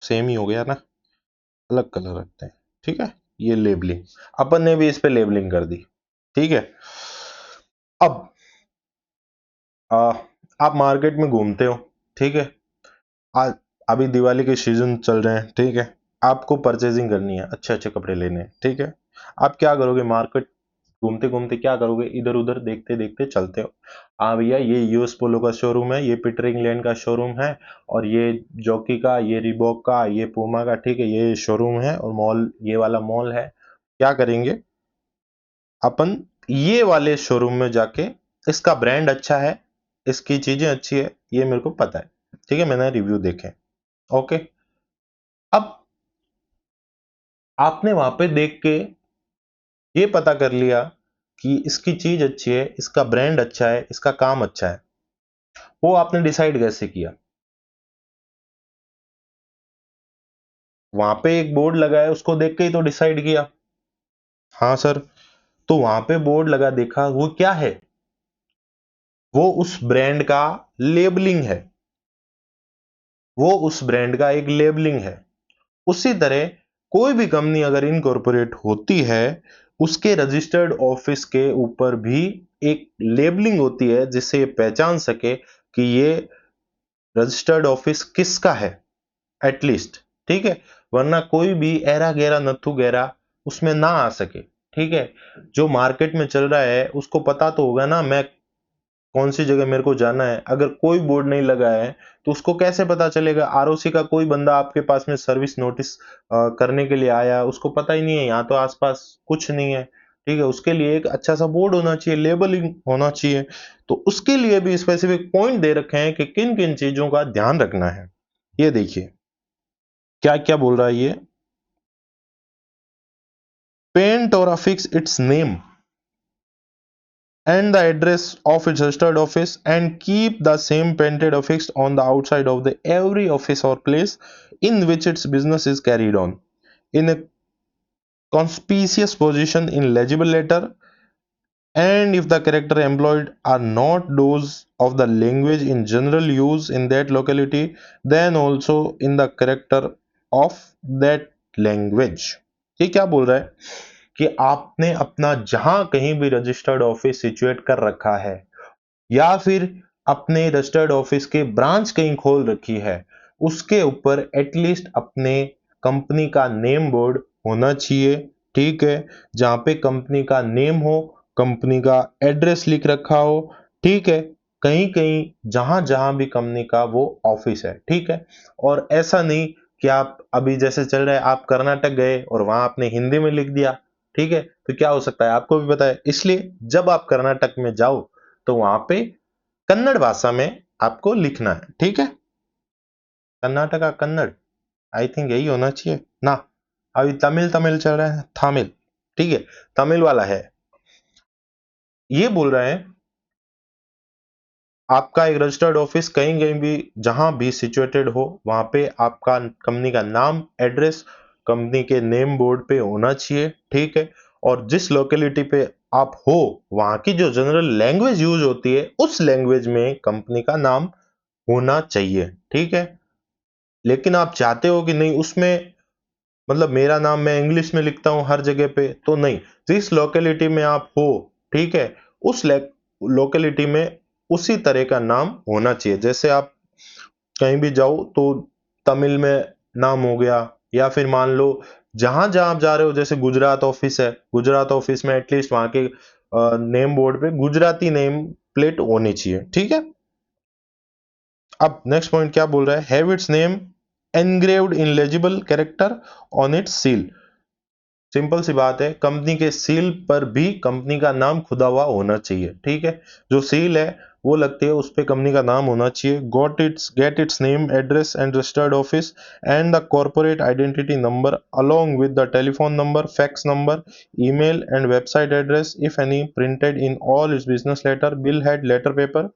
A: सेम ही हो गया ना, अलग कलर रखते हैं, ठीक है। ये लेबलिंग, अपन ने भी इस पे लेबलिंग कर दी, ठीक है। अब आ, आप मार्केट में घूमते हो, ठीक है, आज अभी दिवाली के सीजन चल रहे हैं, ठीक है, आपको परचेजिंग करनी है, अच्छे अच्छे कपड़े लेने हैं, ठीक है। आप क्या करोगे, मार्केट घूमते घूमते क्या करोगे, इधर उधर देखते देखते चलते हो, हाँ भैया ये यूएस पोलो का शोरूम है, ये पीटर इंग्लैंड का शोरूम है, और ये जॉकी का, ये रिबॉक का, ये पूमा का, ठीक है, ये शोरूम है और मॉल ये वाला मॉल है। क्या करेंगे अपन, ये वाले शोरूम में जाके, इसका ब्रांड अच्छा है, इसकी चीजें अच्छी है, ये मेरे को पता है, ठीक है, मैंने रिव्यू देखे, ओके। अब आपने वहां पे देख के ये पता कर लिया कि इसकी चीज अच्छी है, इसका ब्रांड अच्छा है, इसका काम अच्छा है, वो आपने डिसाइड कैसे किया, वहां पे एक बोर्ड लगा है उसको देख के ही तो डिसाइड किया। हाँ सर, तो वहां पे बोर्ड लगा देखा, वो क्या है, वो उस ब्रांड का लेबलिंग है, वो उस ब्रांड का एक लेबलिंग है। उसी तरह कोई भी कंपनी अगर इनकॉर्पोरेट होती है, उसके रजिस्टर्ड ऑफिस के ऊपर भी एक लेबलिंग होती है जिससे ये पहचान सके कि ये रजिस्टर्ड ऑफिस किसका है, एटलीस्ट। ठीक है, वरना कोई भी एरा गैरा नथु गैरा उसमें ना आ सके। ठीक है, जो मार्केट में चल रहा है उसको पता तो होगा ना मैं कौन सी जगह मेरे को जाना है। अगर कोई बोर्ड नहीं लगा है तो उसको कैसे पता चलेगा? आरओसी का कोई बंदा आपके पास में सर्विस नोटिस करने के लिए आया, उसको पता ही नहीं है, यहाँ तो आसपास कुछ नहीं है। ठीक है, उसके लिए एक अच्छा सा बोर्ड होना चाहिए, लेबलिंग होना चाहिए। तो उसके लिए भी स्पेसिफिक पॉइंट दे रखे हैं कि किन किन चीजों का ध्यान रखना है। ये देखिए क्या क्या बोल रहा है ये। Paint or affix it's name and the address of its registered office and keep the same painted affixed on the outside of the every office or place in which its business is carried on in a conspicuous position in legible letter, and if the character employed are not those of the language in general use in that locality, then also in the character of that language। ये क्या बोल रहा है कि आपने अपना जहां कहीं भी रजिस्टर्ड ऑफिस सिचुएट कर रखा है या फिर अपने रजिस्टर्ड ऑफिस के ब्रांच कहीं खोल रखी है, उसके ऊपर एटलीस्ट अपने कंपनी का नेम बोर्ड होना चाहिए। ठीक है, जहां पे कंपनी का नेम हो, कंपनी का एड्रेस लिख रखा हो। ठीक है, कहीं कहीं जहां जहां भी कंपनी का वो ऑफिस है। ठीक है, और ऐसा नहीं कि आप अभी जैसे चल रहा है, आप कर्नाटक गए और वहां आपने हिंदी में लिख दिया। ठीक है, तो क्या हो सकता है आपको भी पता है। इसलिए जब आप कर्नाटक में जाओ तो वहां पे कन्नड़ भाषा में आपको लिखना है। ठीक है, कर्नाटका कन्नड़, आई थिंक यही होना चाहिए ना। अभी तमिल तमिल चल रहा है, तमिल। ठीक है, तमिल वाला है। ये बोल रहे हैं आपका एक रजिस्टर्ड ऑफिस कहीं कहीं भी जहां भी सिचुएटेड हो, वहां पे आपका कंपनी का नाम, एड्रेस कंपनी के नेम बोर्ड पे होना चाहिए। ठीक है, और जिस लोकेलिटी पे आप हो वहां की जो जनरल लैंग्वेज यूज होती है उस लैंग्वेज में कंपनी का नाम होना चाहिए। ठीक है, लेकिन आप चाहते हो कि नहीं उसमें, मतलब मेरा नाम मैं इंग्लिश में लिखता हूं हर जगह पे, तो नहीं। जिस लोकेलिटी में आप हो, ठीक है, उस लोकेलिटी में उसी तरह का नाम होना चाहिए। जैसे आप कहीं भी जाओ तो तमिल में नाम हो गया, या फिर मान लो जहां जहां आप जा रहे हो, जैसे गुजरात ऑफिस है, गुजरात ऑफिस में एटलीस्ट वहां के नेम बोर्ड पे गुजराती नेम प्लेट होनी चाहिए। ठीक है, अब नेक्स्ट पॉइंट क्या बोल रहा है, have its name engraved in legible character on its seal. Simple सी बात है, कंपनी के सील पर भी कंपनी का नाम खुदा हुआ होना चाहिए। ठीक है, जो सील है वो लगती है उस पे कंपनी का नाम होना चाहिए। Get its name, address and registered office and the corporate identity number along with the telephone number, fax number, email and website address if any, printed in all its business letter, bill head, letter paper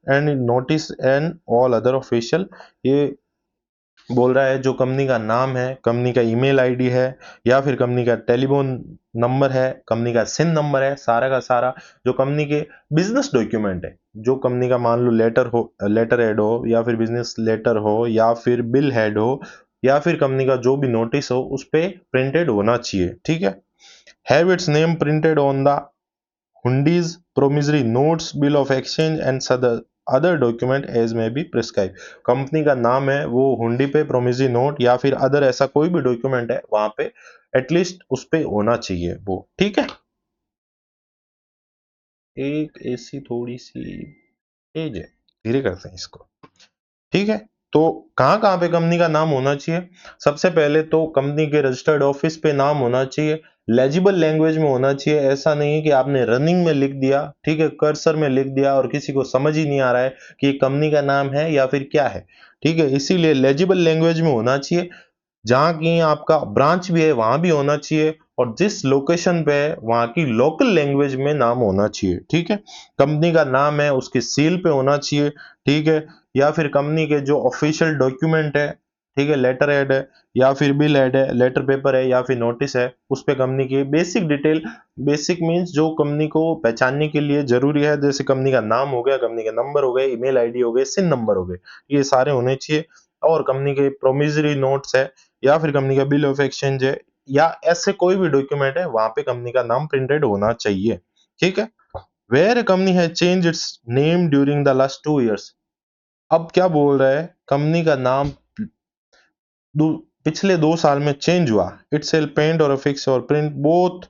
A: and notice and all other official. ये बोल रहा है जो company का नाम है, company का email ID है, या फिर कंपनी का टेलीफोन नंबर है, कंपनी का सिन नंबर है, सारा का सारा जो कंपनी के बिजनेस डॉक्यूमेंट है, जो कंपनी का मान लो लेटर हो, लेटर हेड हो, या फिर बिजनेस लेटर हो, या फिर बिल हेड हो, या फिर कंपनी का जो भी नोटिस हो उस पे प्रिंटेड होना चाहिए। ठीक है, have its name printed on the hundis, promissory notes, bill of exchange and other document as may be prescribe. Company का नाम है वो हुंडी पे, प्रोमिसरी नोट या फिर अदर ऐसा कोई भी डॉक्यूमेंट है वहां पे एटलीस्ट उस पे होना चाहिए वो। ठीक है, एक ऐसी थोड़ी सी एज है, धीरे करते हैं इसको। ठीक है, तो कहाँ कहाँ पे कंपनी का नाम होना चाहिए? सबसे पहले तो कंपनी के रजिस्टर्ड ऑफिस पे नाम होना चाहिए, लेजिबल लैंग्वेज में होना चाहिए। ऐसा नहीं है कि आपने रनिंग में लिख दिया, ठीक है, कर्सर में लिख दिया और किसी को समझ ही नहीं आ रहा है कि ये कंपनी का नाम है या फिर क्या है। ठीक है, इसीलिए लेजिबल लैंग्वेज में होना चाहिए। जहाँ की आपका ब्रांच भी है वहां भी होना चाहिए, और जिस लोकेशन पे है वहां की लोकल लैंग्वेज में नाम होना चाहिए। ठीक है, कंपनी का नाम है उसकी सील पे होना चाहिए। ठीक है, या फिर कंपनी के जो ऑफिशियल डॉक्यूमेंट है, ठीक है, लेटर हेड है या फिर बिल हेड है, लेटर पेपर है या फिर नोटिस है, उस पे कंपनी की बेसिक डिटेल, बेसिक मींस जो कंपनी को पहचानने के लिए जरूरी है, जैसे कंपनी का नाम हो गया, कंपनी के नंबर हो गए, ईमेल आईडी हो गए, सिन नंबर हो गए, ये सारे होने चाहिए। और कंपनी के प्रोमिसरी नोट्स है या फिर कंपनी का बिल ऑफ एक्सचेंज है या ऐसे कोई भी डॉक्यूमेंट है, वहां पे कंपनी का नाम प्रिंटेड होना चाहिए। ठीक है। Where a company has change its name during the last 2 years। अब क्या बोल रहा है, कंपनी का नाम पिछले 2 साल में चेंज हुआ, it shall paint or affix or print both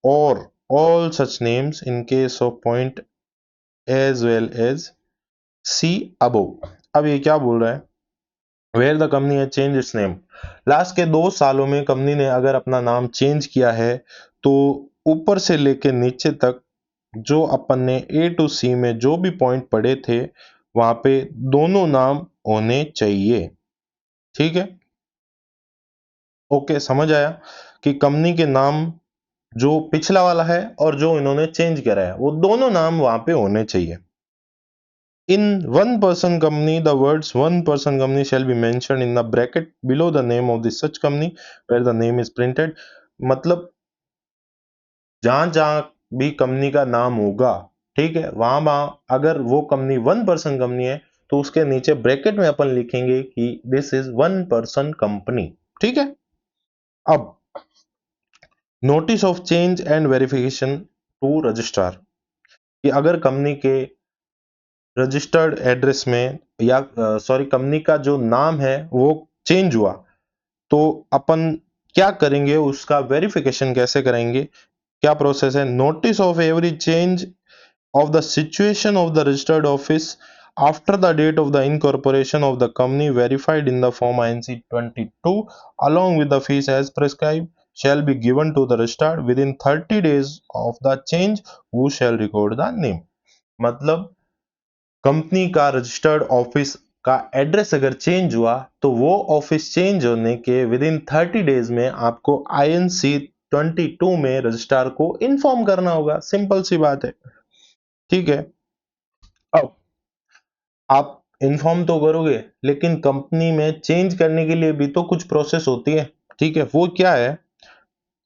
A: or all such names in case of point as well as see above. अब ये क्या बोल रहा है, where the company has change its name, last के 2 सालों में कंपनी ने अगर अपना नाम चेंज किया है तो ऊपर से लेके नीचे तक जो अपन ने ए टू सी में जो भी पॉइंट पढ़े थे वहां पे दोनों नाम होने चाहिए। ठीक है। ओके, समझ आया कि कंपनी के नाम जो पिछला वाला है और जो इन्होंने चेंज करा है वो दोनों नाम वहां पे होने चाहिए। In one person company the words one person company shall be mentioned in the bracket below the name of the such company where the name is printed. मतलब जहां जहां भी कंपनी का नाम होगा, ठीक है, वहां वहां अगर वो कंपनी वन पर्सन कंपनी है तो उसके नीचे ब्रैकेट में अपन लिखेंगे कि this is one person company. ठीक है। अब notice of change and verification to registrar, कि अगर कंपनी के रजिस्टर्ड एड्रेस में या सॉरी कंपनी का जो नाम है वो चेंज हुआ तो अपन क्या करेंगे, उसका वेरिफिकेशन कैसे करेंगे, क्या प्रोसेस है। Notice of every change of the situation of the registered office after the date of the incorporation of the company verified in the form INC 22 along with the fees as prescribed shall be given to the registrar within 30 days of the change who shall record the name। मतलब company का registered office का address अगर change हुआ तो वो office change होने के with in 30 days में आपको INC 22 में रजिस्ट्रार को इन्फॉर्म करना होगा। सिंपल सी बात है। ठीक है। अब आप इन्फॉर्म तो करोगे लेकिन कंपनी में चेंज करने के लिए भी तो कुछ प्रोसेस होती है। ठीक है। वो क्या है,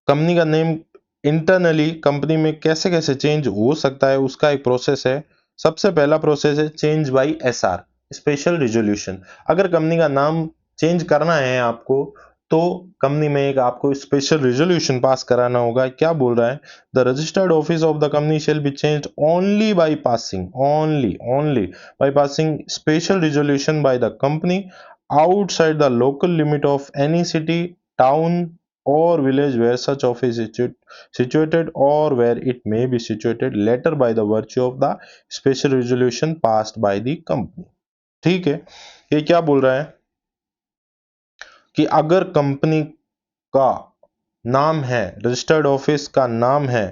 A: कंपनी का नेम इंटरनली कंपनी में कैसे कैसे चेंज हो सकता है उसका एक प्रोसेस है। सबसे पहला प्रोसेस है change bye SR, special resolution. अगर कंपनी का नाम चेंज करना है आपको तो कंपनी में एक आपको स्पेशल रिजोल्यूशन पास कराना होगा। क्या बोल रहा है, the registered office of the company shall be changed only by passing special resolution bye the company outside the local limit of any city town or village where such office is situated or where it may be situated later by the virtue of the special resolution passed by the company। ठीक है। ये क्या बोल रहा है कि अगर company का नाम है, रजिस्टर्ड ऑफिस का नाम है,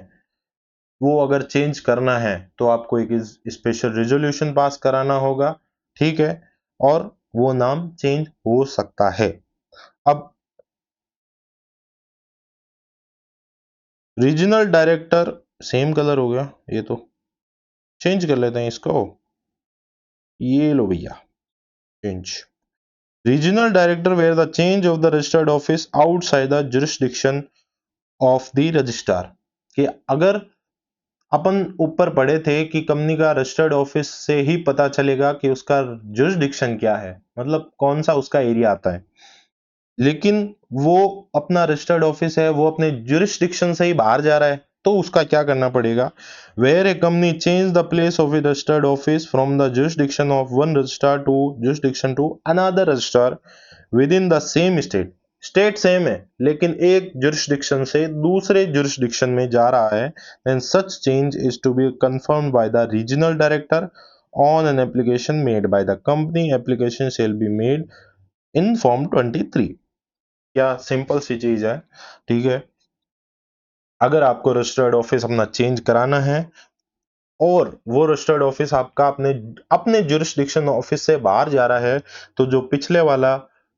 A: वो अगर चेंज करना है तो आपको एक स्पेशल रिजोल्यूशन पास कराना होगा। ठीक है। और वो नाम चेंज हो सकता है। अब रीजनल डायरेक्टर, सेम कलर हो गया, ये तो चेंज कर लेते हैं इसको। ये लो भैया, change regional director where the change of the registered office outside the jurisdiction of the registrar. कि अगर अपन ऊपर पढ़े थे कि कंपनी का रजिस्टर्ड ऑफिस से ही पता चलेगा कि उसका जुरिस्डिक्शन क्या है, मतलब कौन सा उसका एरिया आता है, लेकिन वो अपना रजिस्टर्ड ऑफिस है वो अपने जुरिस्डिक्शन से ही बाहर जा रहा है तो उसका क्या करना पड़ेगा। Where a company change the place of a registered office from the jurisdiction of one registrar to jurisdiction to another registrar within the same state, state same है लेकिन एक जुरिस्डिक्शन से दूसरे जुरिस्डिक्शन में जा रहा है, then such change is to be confirmed by the regional director on an application made by the company. Application shall be made in form 23। क्या सिंपल सी चीज है। ठीक है। अगर आपको रजिस्टर्ड ऑफिस अपना चेंज कराना है और वो रजिस्टर्ड ऑफिस आपका अपने अपने जुरिस्डिक्शन ऑफिस से बाहर जा रहा है तो जो पिछले वाला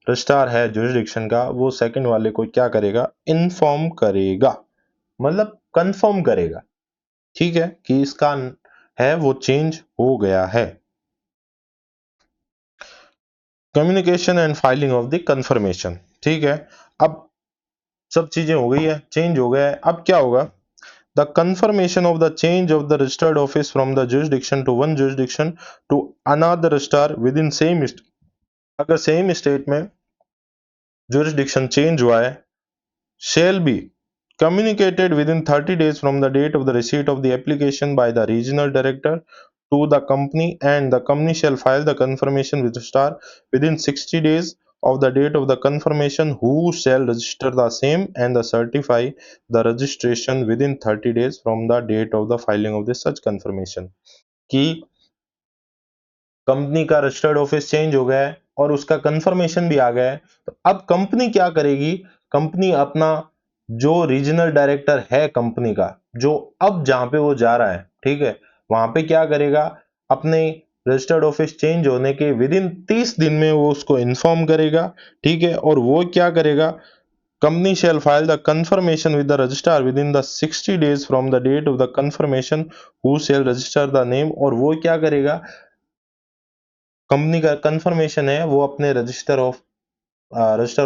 A: रजिस्ट्रार है जुरिस्डिक्शन का वो सेकंड वाले को क्या करेगा, इन्फॉर्म करेगा, मतलब कंफर्म करेगा। ठीक है, कि इसका है वो चेंज हो गया है। Communication and filing of the confirmation. ठीक है। अब सब चीजें हो गई है, चेंज हो गया है, अब क्या होगा, the confirmation of the change of the registered office from the jurisdiction to one jurisdiction to another registrar within same state। अगर सेम स्टेट में जुरिस्डिक्शन चेंज हुआ है, shall be communicated within 30 days from the date of the receipt of the application by the regional director to the company, and the company shall file the confirmation with star within 60 days of the date of the confirmation, who shall register the same and the certify the registration within 30 days from the date of the filing of the such confirmation। कि company का registered office change हो गया है और उसका confirmation भी आ गया है, तो अब कंपनी क्या करेगी, कंपनी अपना जो रीजनल डायरेक्टर है कंपनी का, जो अब जहां पे वो जा रहा है, ठीक है, वहां पे क्या करेगा, अपने रजिस्टर्ड ऑफिस चेंज होने के विद इन 30 दिन में वो उसको इन्फॉर्म करेगा, ठीक है, और वो क्या करेगा, company shall file the confirmation with the registrar within the 60 days from the date of the confirmation, who shall register the name, और वो क्या करेगा, कंपनी का कंफर्मेशन है वो अपने रजिस्टर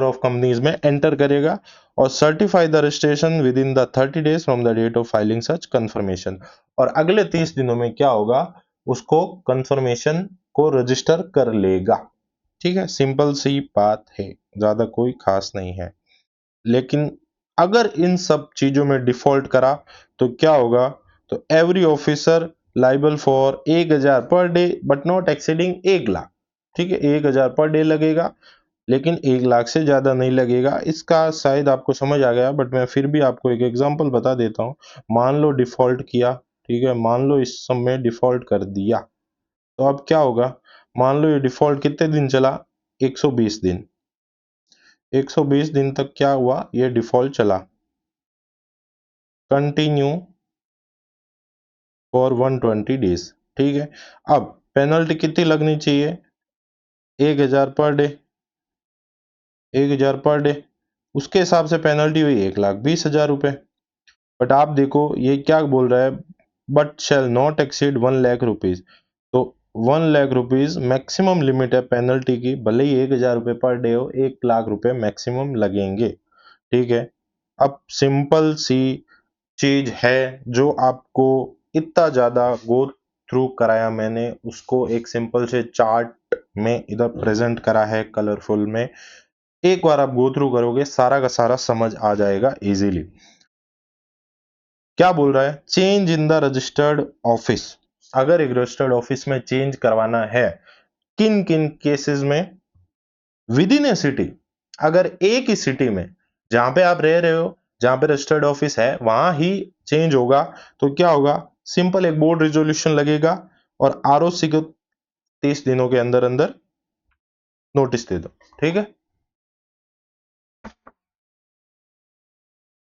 A: ऑफ कंपनीज में एंटर करेगा और certify the registration within the 30 days from the date of filing such confirmation, और अगले 30 दिनों में क्या होगा, उसको कंफर्मेशन को रजिस्टर कर लेगा। ठीक है, सिंपल सी बात है, ज्यादा कोई खास नहीं है। लेकिन अगर इन सब चीजों में डिफॉल्ट करा तो क्या होगा, तो every officer liable for 1000 per day but not exceeding 1 lakh. ठीक है, 1000 पर डे लगेगा, लेकिन 1 लाख से ज्यादा नहीं लगेगा। इसका शायद आपको समझ आ गया, बट मैं फिर भी आपको एक एग्जांपल बता देता हूं। मान लो डिफॉल्ट किया, ठीक है, मान लो इस सब में डिफॉल्ट कर दिया, तो अब क्या होगा, मान लो ये डिफॉल्ट कितने दिन चला, 120 दिन। 120 दिन तक क्या हुआ, ये डिफॉल्ट चला, कंटिन्यू फॉर 120 डेज। ठीक है, अब पेनल्टी कितनी लगनी चाहिए, 1000 पर डे, 1000 पर डे, उसके हिसाब से पेनल्टी हुई 1,20,000 रुपए। बट आप देखो ये क्या बोल रहा है, but shall not exceed 1 lakh rupees, तो 1 लाख रुपीज मैक्सिमम लिमिट है पेनल्टी की, भले ही 1000 रुपए पर डे हो, 1 लाख रुपए मैक्सिमम लगेंगे। ठीक है, अब सिंपल सी चीज है जो आपको इतना ज्यादा गो थ्रू कराया मैंने, उसको एक सिंपल से चार्ट में इधर प्रेजेंट करा है कलरफुल में। एक बार आप गो थ्रू करोगे सारा का सारा समझ आ जाएगा इजीली। क्या बोल रहा है, change in the registered office, अगर एक रजिस्टर्ड ऑफिस में चेंज करवाना है, किन किन केसेस में, विद इन ए सिटी, अगर एक ही सिटी में जहां पे आप रह रहे हो, जहां पे रजिस्टर्ड ऑफिस है वहां ही चेंज होगा, तो क्या होगा, सिंपल एक बोर्ड रिजोल्यूशन लगेगा और आरओसी को 30 दिनों के अंदर अंदर नोटिस दे दो। ठीक है,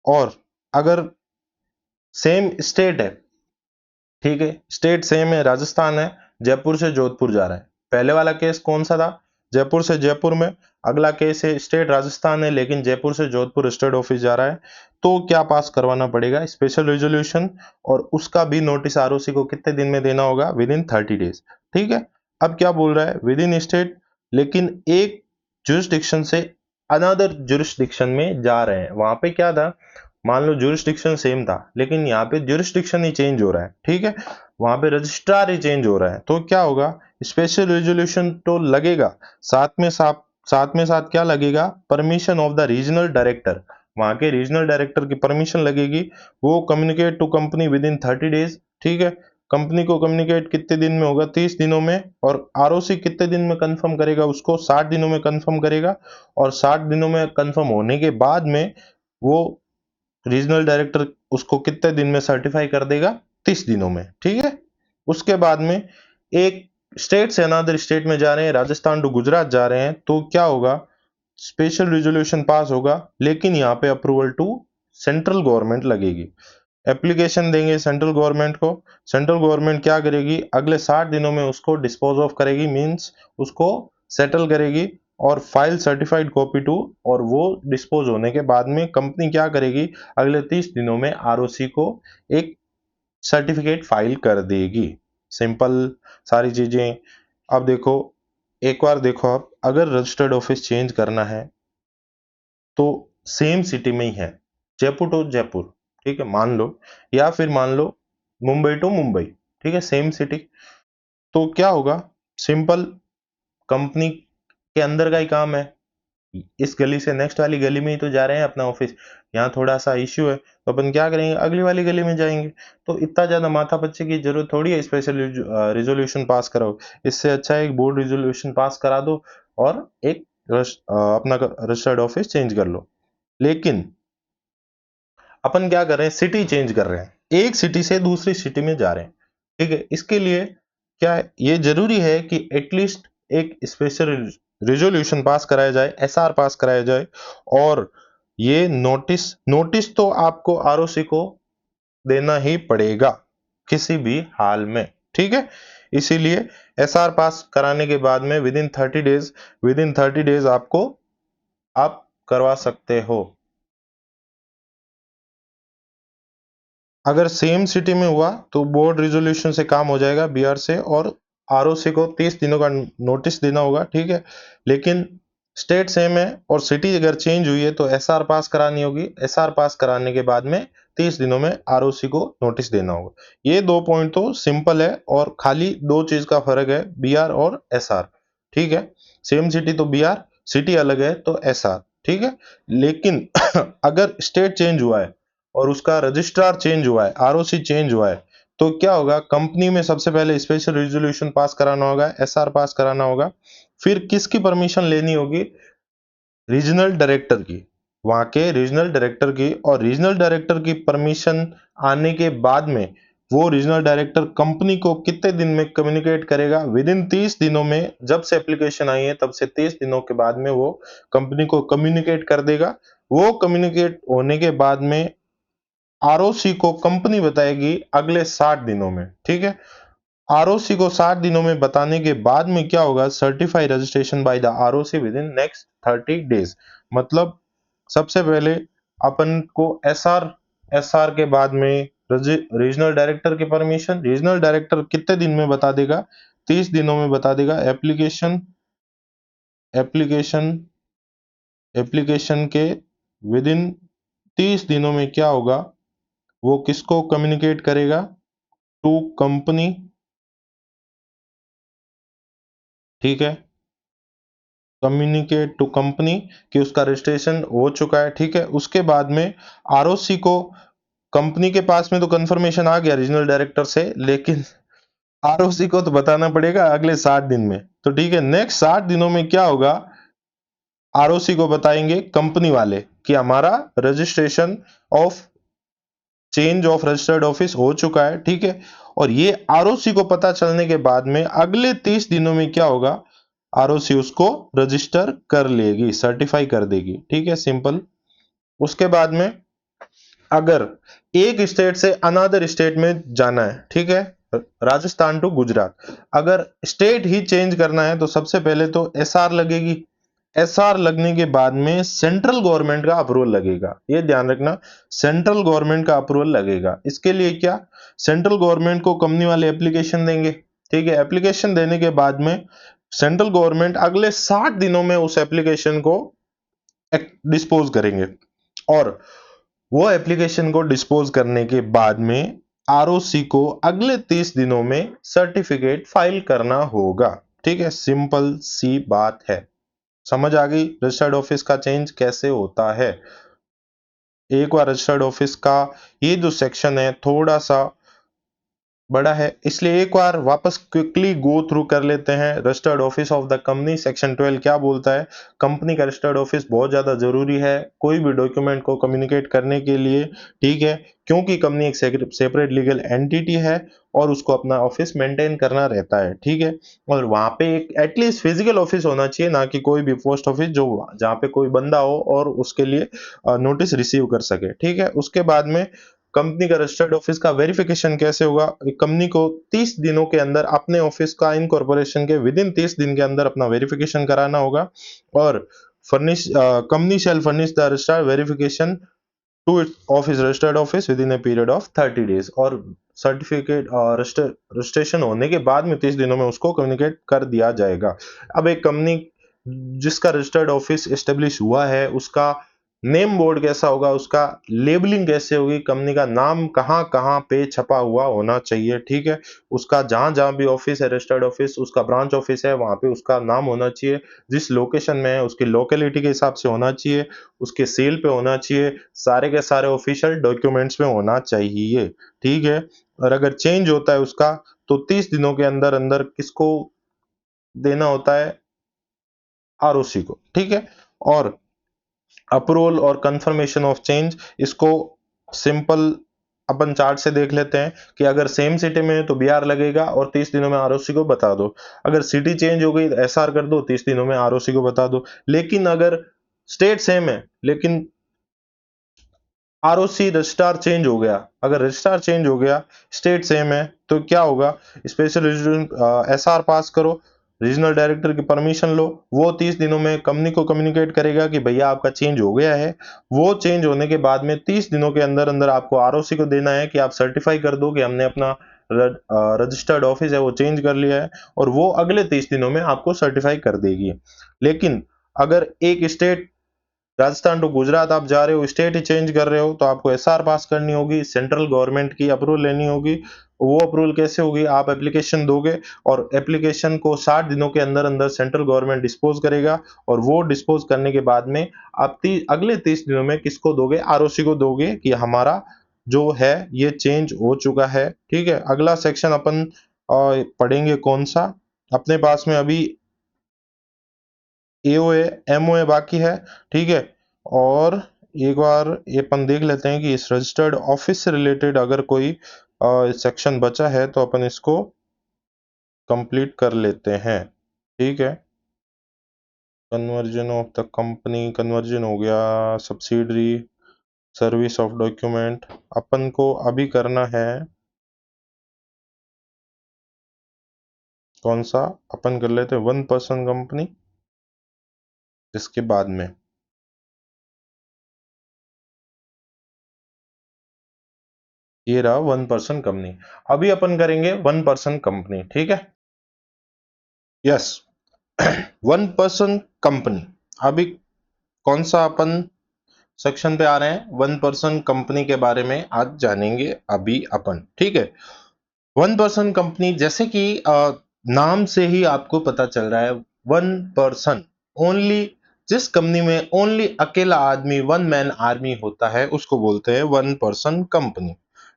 A: और अगर सेम स्टेट है, ठीक है, स्टेट सेम है, राजस्थान है, जयपुर से जोधपुर जा रहा है, पहले वाला केस कौन सा था, जयपुर से जयपुर में, अगला केस है स्टेट राजस्थान है लेकिन जयपुर से जोधपुर स्टेट ऑफिस जा रहा है, तो क्या पास करवाना पड़ेगा, स्पेशल रेजोल्यूशन, और उसका भी नोटिस आरओसी को कितने दिन में देना होगा, विद इन 30 डेज। ठीक है, अब क्या बोल रहा है, विद इन स्टेट, लेकिन एक जुरिस्डिक्शन से अनदर जुरिस्डिक्शन में जा रहे हैं, वहां पे क्या था, मान लो जुरिस्डिक्शन सेम था लेकिन यहाँ पे जुरिस्डिक्शन ही चेंज हो रहा है, ठीक है, वहां पे रजिस्ट्रार ही चेंज हो रहा है, तो क्या होगा, स्पेशल रेजोल्यूशन तो लगेगा, साथ में साथ क्या लगेगा, permission of the regional director, वहां के रीजनल डायरेक्टर की परमिशन लगेगी, वो communicate to company within 30 days. ठीक है, कंपनी को कम्युनिकेट कितने दिन में होगा, 30 दिनों में, और आरओसी कितने दिन में कंफर्म करेगा, उसको 60 दिनों में कंफर्म करेगा, और 60 दिनों में कंफर्म होने के बाद में वो रीजनल डायरेक्टर उसको कितने दिन में सर्टिफाई कर देगा, 30 दिनों में। ठीक है, उसके बाद में एक स्टेट से अनदर स्टेट में जा रहे हैं, राजस्थान टू गुजरात जा रहे हैं, तो क्या होगा, स्पेशल रिजोल्यूशन पास होगा, लेकिन यहाँ पे अप्रूवल टू सेंट्रल गवर्नमेंट लगेगी, एप्लीकेशन देंगे सेंट्रल गवर्नमेंट को, सेंट्रल गवर्नमेंट क्या करेगी, अगले 60 दिनों में उसको डिस्पोज ऑफ करेगी, मींस उसको सेटल करेगी, और फाइल सर्टिफाइड कॉपी टू, और वो डिस्पोज होने के बाद में कंपनी क्या करेगी, अगले 30 दिनों में आरओसी को एक सर्टिफिकेट फाइल कर देगी। सिंपल सारी चीजें। अब देखो, एक बार देखो, आप अगर रजिस्टर्ड ऑफिस चेंज करना है तो सेम सिटी में ही है, जयपुर टू जयपुर, ठीक है, मान लो, या फिर मान लो मुंबई टू मुंबई, ठीक है, सेम सिटी, तो क्या होगा, सिंपल, कंपनी के अंदर का ही काम है, इस गली से नेक्स्ट वाली गली में ही तो जा रहे हैं अपना ऑफिस, यहाँ थोड़ा सा इश्यू है तो अपन क्या करेंगे, अगली वाली गली में जाएंगे। तो इतना ज्यादा माथा पच्ची की जरूरत थोड़ी है स्पेशल रिजोल्यूशन पास कराओ, इससे अच्छा है एक बोर्ड रिजोल्यूशन पास करा दो और एक अपना रजिस्टर्ड ऑफिस चेंज कर लो। लेकिन अपन क्या कर रहे हैं, सिटी चेंज कर रहे हैं, एक सिटी से दूसरी सिटी में जा रहे हैं, ठीक है। इसके लिए क्या है, ये जरूरी है कि एटलीस्ट एक स्पेशल रिजोल्यूशन पास कराया जाए, एसआर पास कराया जाए, और ये नोटिस नोटिस तो आपको आरओसी को देना ही पड़ेगा किसी भी हाल में, ठीक है। इसीलिए एसआर पास कराने के बाद में विद इन 30 डेज आपको आप करवा सकते हो। अगर सेम सिटी में हुआ तो बोर्ड रिजोल्यूशन से काम हो जाएगा बीआर से, और आरओसी को 30 दिनों का नोटिस देना होगा, ठीक है। लेकिन स्टेट सेम है और सिटी अगर चेंज हुई है तो एसआर पास करानी होगी, एसआर पास कराने के बाद में 30 दिनों में आरओसी को नोटिस देना होगा। ये दो पॉइंट तो सिंपल है और खाली दो चीज का फर्क है, बीआर और एसआर, ठीक है। सेम सिटी तो बीआर, सिटी अलग है तो एसआर, ठीक है। लेकिन अगर स्टेट चेंज हुआ है और उसका रजिस्ट्रार चेंज हुआ है, आरओसी चेंज हुआ है, तो क्या होगा, कंपनी में सबसे पहले स्पेशल रिजोल्यूशन पास कराना होगा, एसआर पास कराना होगा। फिर किसकी परमिशन लेनी होगी, रीजनल डायरेक्टर की, वहां के रीजनल डायरेक्टर की, और रीजनल डायरेक्टर की परमिशन आने के बाद में वो रीजनल डायरेक्टर कंपनी को कितने दिन में कम्युनिकेट करेगा, विद इन 30 दिनों में, जब से एप्लीकेशन आई है तब से 30 दिनों के बाद में वो कंपनी को कम्युनिकेट कर देगा। वो कम्युनिकेट होने के बाद में आरओसी को कंपनी बताएगी अगले 60 दिनों में, ठीक है। आरओसी को 60 दिनों में बताने के बाद में क्या होगा, certify registration by the ROC with in next 30 days. मतलब सबसे पहले अपन को एसआर, एसआर के बाद में रीजनल डायरेक्टर की परमिशन, रीजनल डायरेक्टर कितने दिन में बता देगा, 30 दिनों में बता देगा। एप्लीकेशन एप्लीकेशन एप्लीकेशन के विद इन 30 दिनों में क्या होगा, वो किसको कम्युनिकेट करेगा, टू कंपनी, ठीक है। कम्युनिकेट टू कंपनी कि उसका रजिस्ट्रेशन हो चुका है, ठीक है। उसके बाद में आरओसी को, कंपनी के पास में तो कंफर्मेशन आ गया रीजनल डायरेक्टर से, लेकिन आरओसी को तो बताना पड़ेगा अगले 60 दिन में, तो ठीक है। नेक्स्ट 60 दिनों में क्या होगा, आरओसी को बताएंगे कंपनी वाले कि हमारा registration of change of registered office हो चुका है, ठीक है। और ये आरओसी को पता चलने के बाद में अगले 30 दिनों में क्या होगा, आरओसी उसको रजिस्टर कर लेगी, सर्टिफाई कर देगी, ठीक है, सिंपल। उसके बाद में अगर एक स्टेट से अनदर स्टेट में जाना है, ठीक है, राजस्थान टू गुजरात, अगर स्टेट ही चेंज करना है तो सबसे पहले तो एसआर लगेगी। एसआर लगने के बाद में सेंट्रल गवर्नमेंट का अप्रूवल लगेगा, ये ध्यान रखना, सेंट्रल गवर्नमेंट का अप्रूवल लगेगा। इसके लिए क्या, सेंट्रल गवर्नमेंट को कंपनी वाले एप्लीकेशन देंगे, ठीक है। एप्लीकेशन देने के बाद में सेंट्रल गवर्नमेंट अगले 60 दिनों में उस एप्लीकेशन को डिस्पोज करेंगे, और वो एप्लीकेशन को डिस्पोज करने के बाद में आरओसी को अगले 30 दिनों में सर्टिफिकेट फाइल करना होगा, ठीक है। सिंपल सी बात है, समझ आ गई रजिस्टर्ड ऑफिस का चेंज कैसे होता है। एक बार रजिस्टर्ड ऑफिस का ये जो सेक्शन है थोड़ा सा बड़ा है, इसलिए एक बार वापस क्विकली गो थ्रू कर लेते हैं। Registered office of the company section 12 क्या बोलता है, कंपनी का रजिस्टर्ड ऑफिस बहुत ज्यादा जरूरी है कोई भी डॉक्यूमेंट को कम्युनिकेट करने के लिए, ठीक है, क्योंकि कंपनी एक सेपरेट लीगल एंटिटी है और उसको अपना ऑफिस मेंटेन करना रहता है, ठीक है। और वहां पे एक एटलीस्ट फिजिकल ऑफिस होना चाहिए, ना कि कोई भी पोस्ट ऑफिस जो जहाँ पे कोई बंदा हो और उसके लिए नोटिस रिसीव कर सके, ठीक है। उसके बाद में कंपनी का रजिस्टर्ड ऑफिस का वेरिफिकेशन कैसे होगा, कंपनी को 30 दिनों के अंदर अपने ऑफिस का इनकॉर्पोरेशन के विद इन 30 दिन के अंदर अपना वेरिफिकेशन कराना होगा, और furnish company shall furnish the registered verification to its office registered office within a period of 30 days, और सर्टिफिकेट रजिस्ट्रेशन होने के बाद में 30 दिनों में उसको कम्युनिकेट कर दिया जाएगा। अब एक कंपनी जिसका रजिस्टर्ड ऑफिस एस्टेब्लिश हुआ है उसका नेम बोर्ड कैसा होगा, उसका लेबलिंग कैसे होगी, कंपनी का नाम कहाँ कहाँ पे छपा हुआ होना चाहिए, ठीक है। उसका जहां जहां भी ऑफिस है, रजिस्टर्ड ऑफिस, उसका ब्रांच ऑफिस है, वहां पे उसका नाम होना चाहिए। जिस लोकेशन में है उसकी लोकेलिटी के हिसाब से होना चाहिए, उसके सेल पे होना चाहिए, सारे के सारे ऑफिशियल डॉक्यूमेंट्स में होना चाहिए, ठीक है। और अगर चेंज होता है उसका, तो 30 दिनों के अंदर अंदर किसको देना होता है, आरओसी को, ठीक है। और अप्रूवल और कंफर्मेशन ऑफ चेंज, इसको सिंपल अपन चार्ट से देख लेते हैं कि अगर सेम सिटी में है तो बीआर लगेगा और 30 दिनों में आरओसी को बता दो। अगर सिटी चेंज हो गई तो एसआर कर दो, 30 दिनों में आरओसी को बता दो। लेकिन अगर स्टेट सेम है लेकिन आरओसी रजिस्ट्रार चेंज हो गया, अगर रजिस्ट्रार चेंज हो गया, स्टेट सेम है, तो क्या होगा, स्पेशल एसआर पास करो, रीजनल डायरेक्टर की परमिशन लो, वो 30 दिनों में कंपनी को कम्युनिकेट करेगा कि भैया आपका चेंज हो गया है। वो चेंज होने के बाद में 30 दिनों के अंदर अंदर आपको आरओसी को देना है कि आप सर्टिफाई कर दो कि हमने अपना रजिस्टर्ड ऑफिस है वो चेंज कर लिया है, और वो अगले 30 दिनों में आपको सर्टिफाई कर देगी। लेकिन अगर एक स्टेट, राजस्थान टू गुजरात आप जा रहे हो, स्टेट ही चेंज कर रहे हो, तो आपको एसआर पास करनी होगी, सेंट्रल गवर्नमेंट की अप्रूवल लेनी होगी। वो अप्रूवल कैसे होगी, आप एप्लीकेशन दोगे और एप्लीकेशन को 60 दिनों के अंदर अंदर सेंट्रल गवर्नमेंट डिस्पोज करेगा, और वो डिस्पोज करने के बाद में आप अगले 30 दिनों में किसको दोगे, आरओसी को दोगे कि हमारा जो है ये चेंज हो चुका है, ठीक है। अगला सेक्शन अपन पढ़ेंगे कौन सा, अपने पास में अभी एओए एमओए बाकी है, ठीक है। और एक बार ये अपन देख लेते हैं कि इस रजिस्टर्ड ऑफिस से रिलेटेड अगर कोई सेक्शन बचा है तो अपन इसको कंप्लीट कर लेते हैं, ठीक है। Conversion of the company, conversion हो गया, सब्सिडरी, सर्विस ऑफ डॉक्यूमेंट, अपन को अभी करना है कौन सा, अपन कर लेते हैं 1% कंपनी, इसके बाद में ये रहा 1% कंपनी। अभी अपन करेंगे 1% कंपनी, ठीक है। Yes, 1% company. अभी कौन सा अपन सेक्शन पे आ रहे हैं, 1% कंपनी के बारे में आज जानेंगे अभी अपन, ठीक है। 1% कंपनी, जैसे कि नाम से ही आपको पता चल रहा है, 1% ओनली, जिस कंपनी में ओनली अकेला आदमी, वन मैन आर्मी होता है उसको बोलते हैं 1% कंपनी,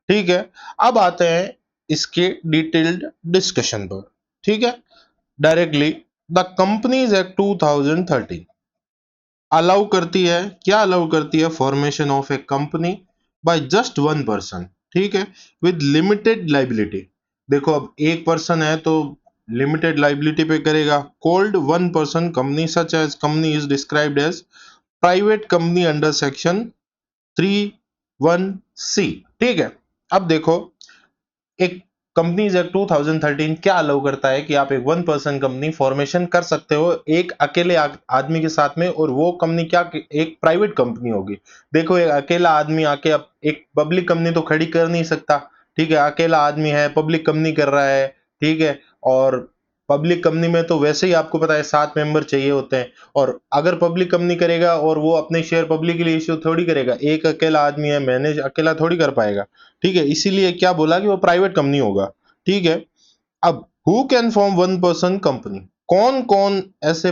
A: ठीक है। अब आते हैं इसके डिटेल्ड डिस्कशन पर, ठीक है। Directly, the companies act 2013 allow करती है, क्या अलाउ करती है, formation of a company by just 1%, ठीक है, विद लिमिटेड लाइबिलिटी। देखो अब एक पर्सन है तो लिमिटेड लाइबिलिटी पे करेगा। Called 1% company such as company is described as private company under section 31C, ठीक है। अब देखो, एक कंपनीज एक्ट 2013 क्या अलाउ करता है कि आप एक 1% कंपनी फॉर्मेशन कर सकते हो एक अकेले आदमी के साथ में, और वो कंपनी क्या, एक प्राइवेट कंपनी होगी। देखो एक अकेला आदमी आके अब एक पब्लिक कंपनी तो खड़ी कर नहीं सकता, ठीक है। अकेला आदमी है, पब्लिक कंपनी कर रहा है, ठीक है। और पब्लिक कंपनी में तो वैसे ही आपको पता है 7 मेंबर चाहिए होते हैं, और अगर पब्लिक कंपनी करेगा और वो अपने शेयर पब्लिक के लिए इश्यू थोड़ी करेगा, एक अकेला आदमी है, मैनेज अकेला थोड़ी कर पाएगा, ठीक है। इसीलिए क्या बोला कि वो प्राइवेट कंपनी होगा, ठीक है। अब हु कैन फॉर्म 1% कंपनी, कौन कौन ऐसे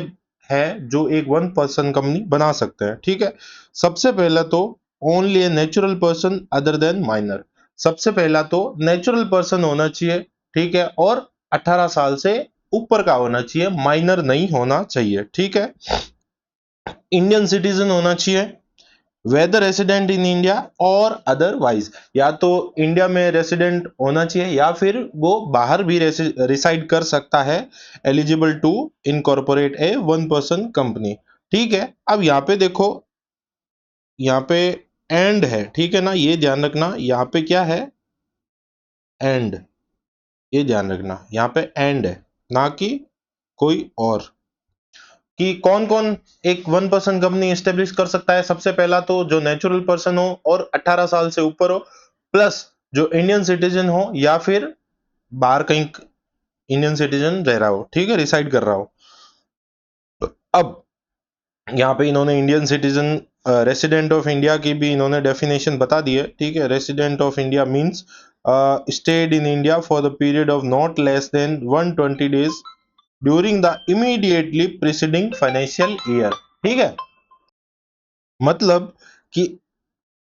A: है जो एक 1% कंपनी बना सकते हैं, ठीक है। सबसे पहला तो ओनली ए natural person other than minor, सबसे पहला तो नेचुरल पर्सन होना चाहिए, ठीक है, और 18 साल से ऊपर का होना चाहिए, माइनर नहीं होना चाहिए, ठीक है। इंडियन सिटीजन होना चाहिए, वेदर रेसिडेंट इन इंडिया और अदरवाइज, या तो इंडिया में रेसिडेंट होना चाहिए या फिर वो बाहर भी रिसाइड कर सकता है, eligible to incorporate a 1% company, ठीक है। अब यहाँ पे देखो, यहाँ पे एंड है, ठीक है ना, ये ध्यान रखना, यहाँ पे क्या है, एंड, ये ध्यान रखना, यहाँ पे एंड है, ना कि कोई और, कि कौन कौन एक 1% कंपनी एस्टेब्लिश कर सकता है। सबसे पहला तो जो नेचुरल पर्सन हो और 18 साल से ऊपर हो, प्लस जो इंडियन सिटीजन हो या फिर बाहर कहीं इंडियन सिटीजन रह रहा हो, ठीक है, रिसाइड कर रहा हो। अब यहाँ पे इन्होंने Indian citizen resident of India की भी इन्होंने डेफिनेशन बता दी है, ठीक है। Resident of India means stayed in India for the period of not less than 120 days during the immediately preceding financial year, ठीक है। मतलब कि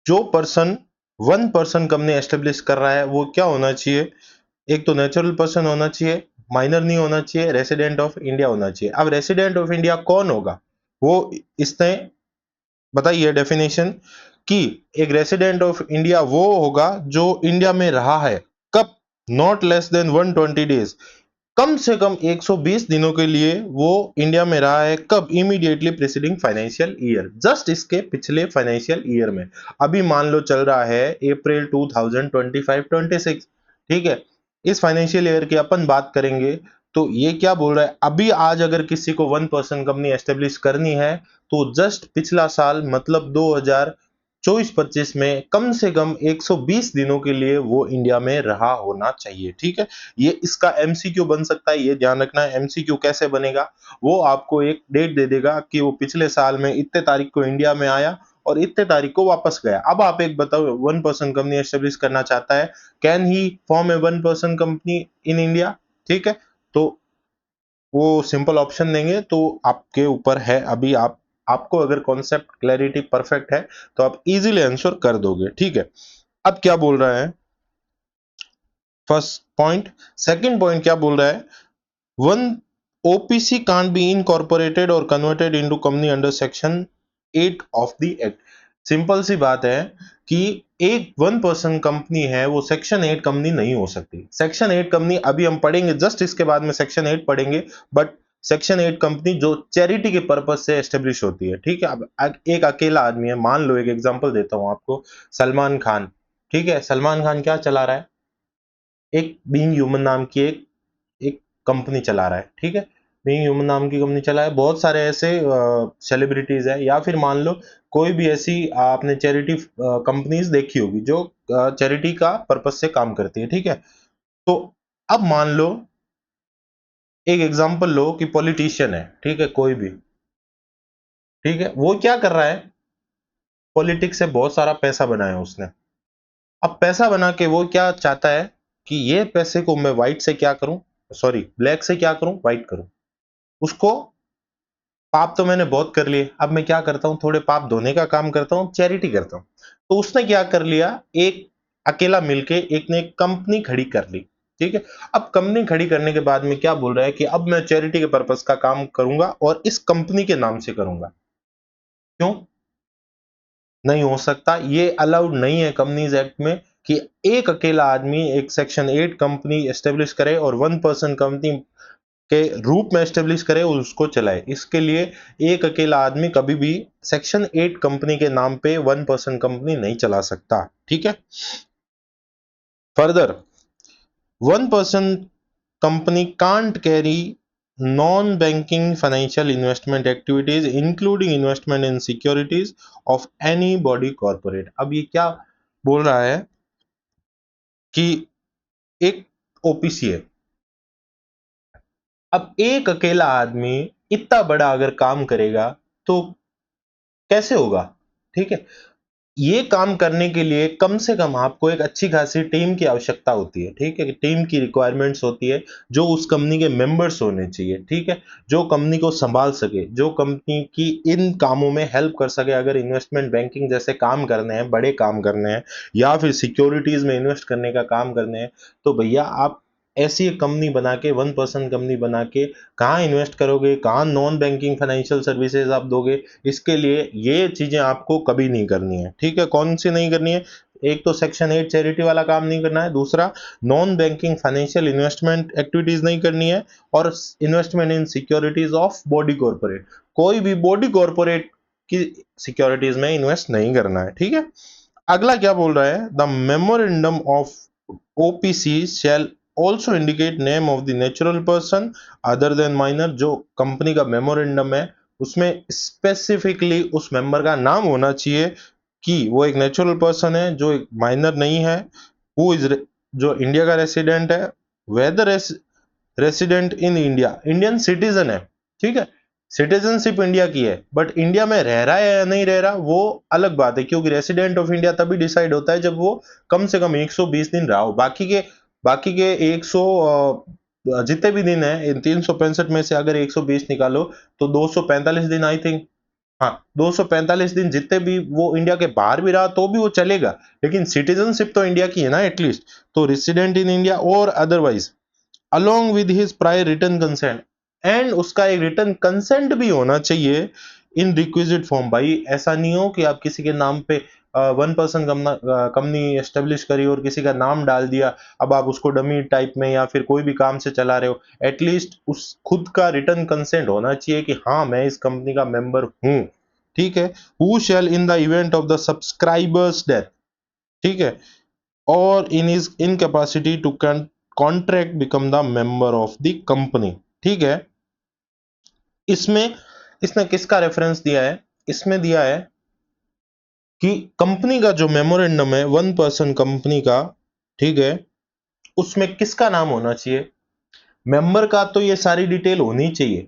A: जो person one person company establish कर रहा है वो क्या होना चाहिए, एक तो नेचुरल पर्सन होना चाहिए, माइनर नहीं होना चाहिए, रेसिडेंट ऑफ इंडिया होना चाहिए। अब रेसिडेंट ऑफ इंडिया कौन होगा, वो इसने बताइए डेफिनेशन कि एक रेसिडेंट ऑफ इंडिया वो होगा जो इंडिया में रहा है, कब, नॉट लेस देन 120 डेज, कम से कम 120 दिनों के लिए वो इंडिया में रहा है, कब, immediately preceding financial year, just इसके पिछले फाइनेंशियल ईयर में। अभी मान लो चल रहा है अप्रैल 2025-26, ठीक है। इस फाइनेंशियल ईयर की अपन बात करेंगे तो ये क्या बोल रहा है, अभी आज अगर किसी को वन पर्सन कंपनी एस्टेब्लिश करनी है तो जस्ट पिछला साल मतलब 2024-25 में कम से कम 120 दिनों के लिए वो इंडिया में रहा होना चाहिए, ठीक है। ये इसका एमसीक्यू बन सकता है, ये ध्यान रखना है। एमसीक्यू कैसे बनेगा, वो आपको एक डेट दे देगा कि वो पिछले साल में इतने तारीख को इंडिया में आया और इतने तारीख को वापस गया। अब आप एक बताओ, वन पर्सन कंपनी एस्टेब्लिश करना चाहता है, can he form A one person company in India, ठीक है। तो वो सिंपल ऑप्शन देंगे, तो आपके ऊपर है। अभी आपको अगर कॉन्सेप्ट क्लैरिटी परफेक्ट है तो आप इजीली आंसर कर दोगे, ठीक है। अब क्या बोल रहा है फर्स्ट पॉइंट, सेकंड पॉइंट क्या बोल रहा है, one OPC can't be incorporated और converted into company under section 8 of the act. Simple सी बात है कि एक वन पर्सन कंपनी है वो सेक्शन 8 कंपनी नहीं हो सकती। सेक्शन 8 कंपनी अभी हम पढ़ेंगे, जस्ट इसके बाद में सेक्शन 8 पढ़ेंगे, बट सेक्शन 8 कंपनी जो चैरिटी के पर्पज से एस्टेब्लिश होती है, ठीक है। अब एक अकेला आदमी है, मान लो एक एग्जांपल देता हूं आपको, सलमान खान, ठीक है। सलमान खान क्या चला रहा है, एक बीइंग ह्यूमन नाम की एक एक कंपनी चला रहा है, ठीक है। बीइंग ह्यूमन नाम की कंपनी चला है, बहुत सारे ऐसे सेलिब्रिटीज है, या फिर मान लो कोई भी ऐसी आपने चैरिटी कंपनीज देखी होगी जो चैरिटी का पर्पज से काम करती है, ठीक है। तो अब मान लो एक एग्जांपल लो कि पॉलिटिशियन है, ठीक है, कोई भी, ठीक है, वो क्या कर रहा है, पॉलिटिक्स से बहुत सारा पैसा बनाया उसने। अब पैसा बना के वो क्या चाहता है कि ये पैसे को मैं व्हाइट से क्या करूं, सॉरी ब्लैक से क्या करूं, व्हाइट करूं। उसको पाप तो मैंने बहुत कर लिए, अब मैं क्या करता हूँ, थोड़े पाप धोने का काम करता हूँ, चैरिटी करता हूँ। तो उसने क्या कर लिया, एक अकेला मिलके एक ने एक कंपनी खड़ी कर ली, ठीक है। अब कंपनी खड़ी करने के बाद में क्या बोल रहा है कि अब मैं चैरिटी के पर्पस का काम करूंगा और इस कंपनी के नाम से करूंगा। क्यों नहीं हो सकता, ये अलाउड नहीं है कंपनीज एक्ट में कि एक अकेला आदमी एक सेक्शन 8 कंपनी एस्टेब्लिश करे और वन पर्सन कंपनी के रूप में एस्टेब्लिश करे और उसको चलाए। इसके लिए एक अकेला आदमी कभी भी सेक्शन 8 कंपनी के नाम पे वन पर्सन कंपनी नहीं चला सकता, ठीक है। Further, one person company can't carry non banking financial investment activities including investment in securities of any body corporate. अब ये क्या बोल रहा है कि एक ओपीसी है, अब एक अकेला आदमी इतना बड़ा अगर काम करेगा तो कैसे होगा, ठीक है। ये काम करने के लिए कम से कम आपको एक अच्छी खासी टीम की आवश्यकता होती है, ठीक है। टीम की रिक्वायरमेंट्स होती है, जो उस कंपनी के मेंबर्स होने चाहिए, ठीक है, जो कंपनी को संभाल सके, जो कंपनी की इन कामों में हेल्प कर सके। अगर इन्वेस्टमेंट बैंकिंग जैसे काम करने हैं, बड़े काम करने हैं, या फिर सिक्योरिटीज में इन्वेस्ट करने का काम करने हैं, तो भैया आप ऐसी एक कंपनी बना के, वन पर्सन कंपनी बना के कहाँ इन्वेस्ट करोगे, कहाँ नॉन बैंकिंग फाइनेंशियल सर्विसेज आप दोगे। इसके लिए ये चीजें आपको कभी नहीं करनी है, ठीक है। कौन सी नहीं करनी है, एक तो सेक्शन 8 चैरिटी वाला काम नहीं करना है, दूसरा non banking financial investment activities नहीं करनी है, और investment in securities of body corporate, कोई भी बॉडी कॉर्पोरेट की सिक्योरिटीज में इन्वेस्ट नहीं करना है, ठीक है। अगला क्या बोल रहा है, the memorandum of OPC shall also indicate name of the natural person other than minor. जो कंपनी का मेमोरेंडम है उसमें स्पेसिफिकली उस मेंबर का नाम होना चाहिए कि वो एक नेचुरल पर्सन है, जो एक माइनर नहीं है, हु इज, जो इंडिया का रेसिडेंट है, whether resident in India, Indian citizen है, ठीक है। सिटीजनशिप इंडिया की है, बट इंडिया में रह रहा है या नहीं रह रहा वो अलग बात है, क्योंकि रेसिडेंट ऑफ इंडिया तभी डिसाइड होता है जब वो कम से कम 120 दिन रहा हो। बाकी के 100 जितने भी दिन है इन 365 में से अगर 120 निकालो तो 245 दिन आई थिंक। हाँ, 245 दिन जितने भी वो इंडिया के बाहर भी रहा तो भी वो चलेगा, लेकिन सिटीजनशिप तो इंडिया की है ना एटलीस्ट। तो रेसिडेंट इन इंडिया और otherwise along with his prior return consent, and उसका एक रिटर्न कंसेंट भी होना चाहिए इन रिक्विजिट फॉर्म। भाई ऐसा नहीं हो कि आप किसी के नाम पे वन पर्सन कंपनी एस्टेब्लिश करी और किसी का नाम डाल दिया, अब आप उसको डमी टाइप में या फिर कोई भी काम से चला रहे हो। एटलीस्ट उस खुद का रिटर्न कंसेंट होना चाहिए कि हाँ मैं इस कंपनी का मेंबर हूं। ठीक है, who shell in the event of the subscribers death, ठीक है, और इन his incapacity to contract become the member of the company। ठीक है, इसमें इसने किसका रेफरेंस दिया है? इसमें दिया है कि कंपनी का जो मेमोरेंडम है वन पर्सन कंपनी का, ठीक है, उसमें किसका नाम होना चाहिए? मेंबर का तो ये सारी डिटेल होनी चाहिए,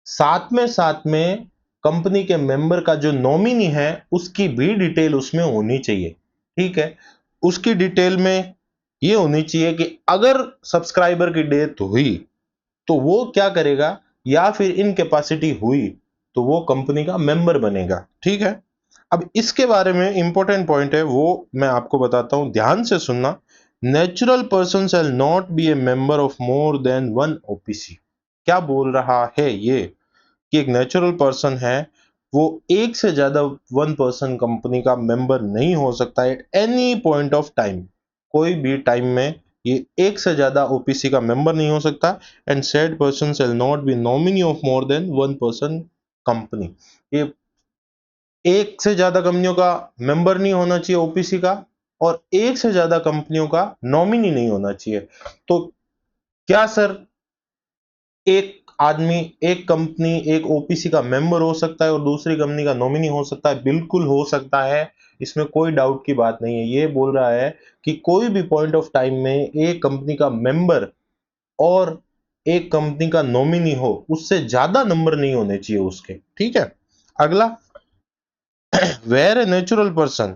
A: साथ में कंपनी के मेंबर का जो नॉमिनी है उसकी भी डिटेल उसमें होनी चाहिए। ठीक है, उसकी डिटेल में ये होनी चाहिए कि अगर सब्सक्राइबर की डेथ हुई तो वो क्या करेगा, या फिर इनकेपेसिटी हुई तो वो कंपनी का मेंबर बनेगा। ठीक है, अब इसके बारे में इंपॉर्टेंट पॉइंट है वो मैं आपको बताता हूं, ध्यान से सुनना। Natural person shall not be A member of more than one OPC. क्या बोल रहा है ये कि एक नेचुरल पर्सन है वो एक से ज्यादा वन पर्सन कंपनी का मेंबर नहीं हो सकता at any point of time. कोई भी टाइम में ये एक से ज्यादा ओपीसी का मेंबर नहीं हो सकता। And said person shall not be nominee of more than one person company. ये एक से ज्यादा कंपनियों का मेंबर नहीं होना चाहिए ओपीसी का, और एक से ज्यादा कंपनियों का नॉमिनी नहीं होना चाहिए। तो क्या सर एक आदमी, एक कंपनी, एक ओपीसी का मेंबर हो सकता है और दूसरी कंपनी का नॉमिनी हो सकता है? बिल्कुल हो सकता है, इसमें कोई डाउट की बात नहीं है। ये बोल रहा है कि कोई भी पॉइंट ऑफ टाइम में एक कंपनी का मेंबर और एक कंपनी का नॉमिनी हो, उससे ज्यादा नंबर नहीं होने चाहिए उसके। ठीक है, अगला, where a natural person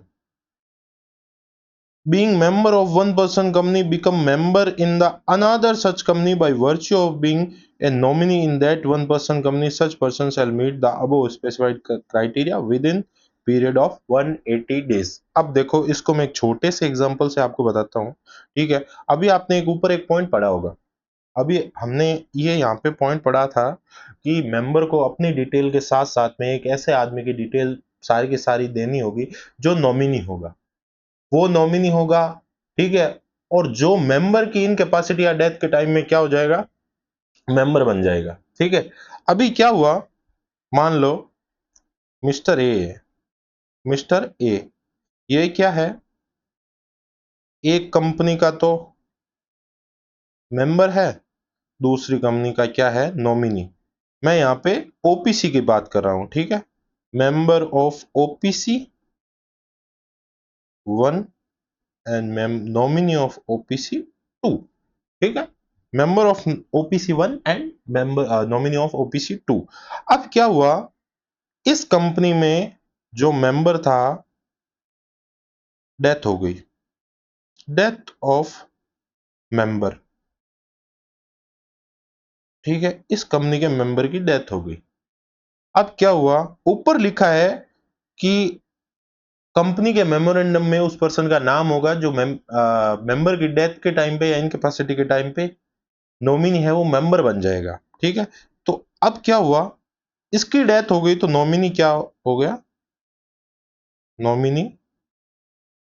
A: being member of one person company become member in the another such company by virtue of being a nominee in that one person company, such person shall meet the above specified criteria within period of 180 days. अब देखो इसको मैं एक छोटे से example से आपको बताता हूँ। ठीक है, अभी आपने एक ऊपर एक पॉइंट पढ़ा होगा, अभी हमने ये यहाँ पे पॉइंट पढ़ा था कि मेंबर को अपनी डिटेल के साथ साथ में एक ऐसे आदमी की डिटेल सारी की सारी देनी होगी जो नॉमिनी होगा, वो नॉमिनी होगा। ठीक है, और जो मेंबर की इनकैपेसिटी या डेथ के टाइम में क्या हो जाएगा, मेंबर बन जाएगा। ठीक है, अभी क्या हुआ, मान लो मिस्टर ए, मिस्टर ए ये क्या है, एक कंपनी का तो मेंबर है, दूसरी कंपनी का क्या है, नॉमिनी। मैं यहाँ पे ओपीसी की बात कर रहा हूं। ठीक है, member of OPC one and nominee of OPC two. ठीक है, member of OPC one and member nominee of OPC two. अब क्या हुआ, इस कंपनी में जो मेंबर था डेथ हो गई, डेथ ऑफ मेंबर। ठीक है, इस कंपनी के मेंबर की डेथ हो गई। अब क्या हुआ, ऊपर लिखा है कि कंपनी के मेमोरेंडम में उस पर्सन का नाम होगा जो मेंबर की डेथ के टाइम पे या इनकैपेसिटी के टाइम पे नॉमिनी है वो मेंबर बन जाएगा। ठीक है, तो अब क्या हुआ, इसकी डेथ हो गई तो नॉमिनी क्या हो गया, नॉमिनी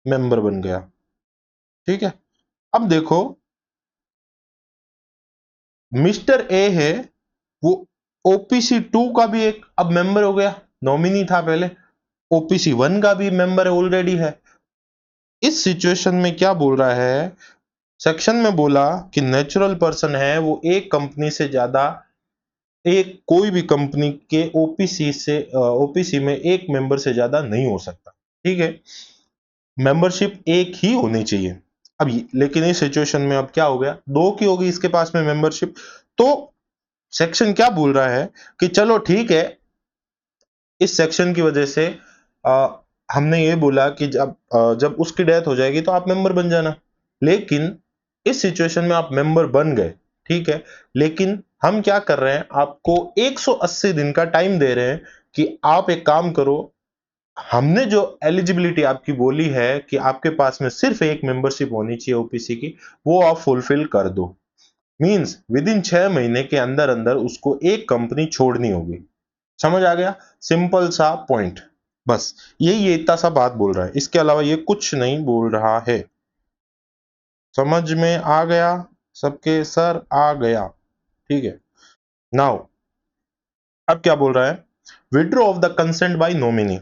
A: मेंबर बन गया। ठीक है, अब देखो मिस्टर ए है वो ओपीसी टू का भी एक अब मेंबर हो गया, नॉमिनी था पहले, ओपीसी वन का भी मेंबर ऑलरेडी है। इस सिचुएशन में क्या बोल रहा है, सेक्शन में बोला कि नेचुरल पर्सन है वो एक कंपनी से ज्यादा, एक कोई भी कंपनी के ओपीसी से ओपीसी में एक मेंबर से ज्यादा नहीं हो सकता। ठीक है, मेंबरशिप एक ही होनी चाहिए। अब लेकिन इस सिचुएशन में अब क्या हो गया, दो की होगी इसके पास में मेंबरशिप। तो सेक्शन क्या बोल रहा है कि चलो ठीक है, इस सेक्शन की वजह से हमने ये बोला कि जब उसकी डेथ हो जाएगी तो आप मेंबर बन जाना, लेकिन इस सिचुएशन में आप मेंबर बन गए, ठीक है, लेकिन हम क्या कर रहे हैं, आपको 180 दिन का टाइम दे रहे हैं कि आप एक काम करो, हमने जो एलिजिबिलिटी आपकी बोली है कि आपके पास में सिर्फ एक मेंबरशिप होनी चाहिए ओपीसी की, वो आप फुलफिल कर दो। मींस विद इन 6 महीने के अंदर अंदर उसको एक कंपनी छोड़नी होगी। समझ आ गया? सिंपल सा पॉइंट, बस यही ये इतना सा बात बोल रहा है, इसके अलावा ये कुछ नहीं बोल रहा है। समझ में आ गया सबके? सर आ गया, ठीक है। नाउ अब क्या बोल रहा है, withdraw of the consent by nominee.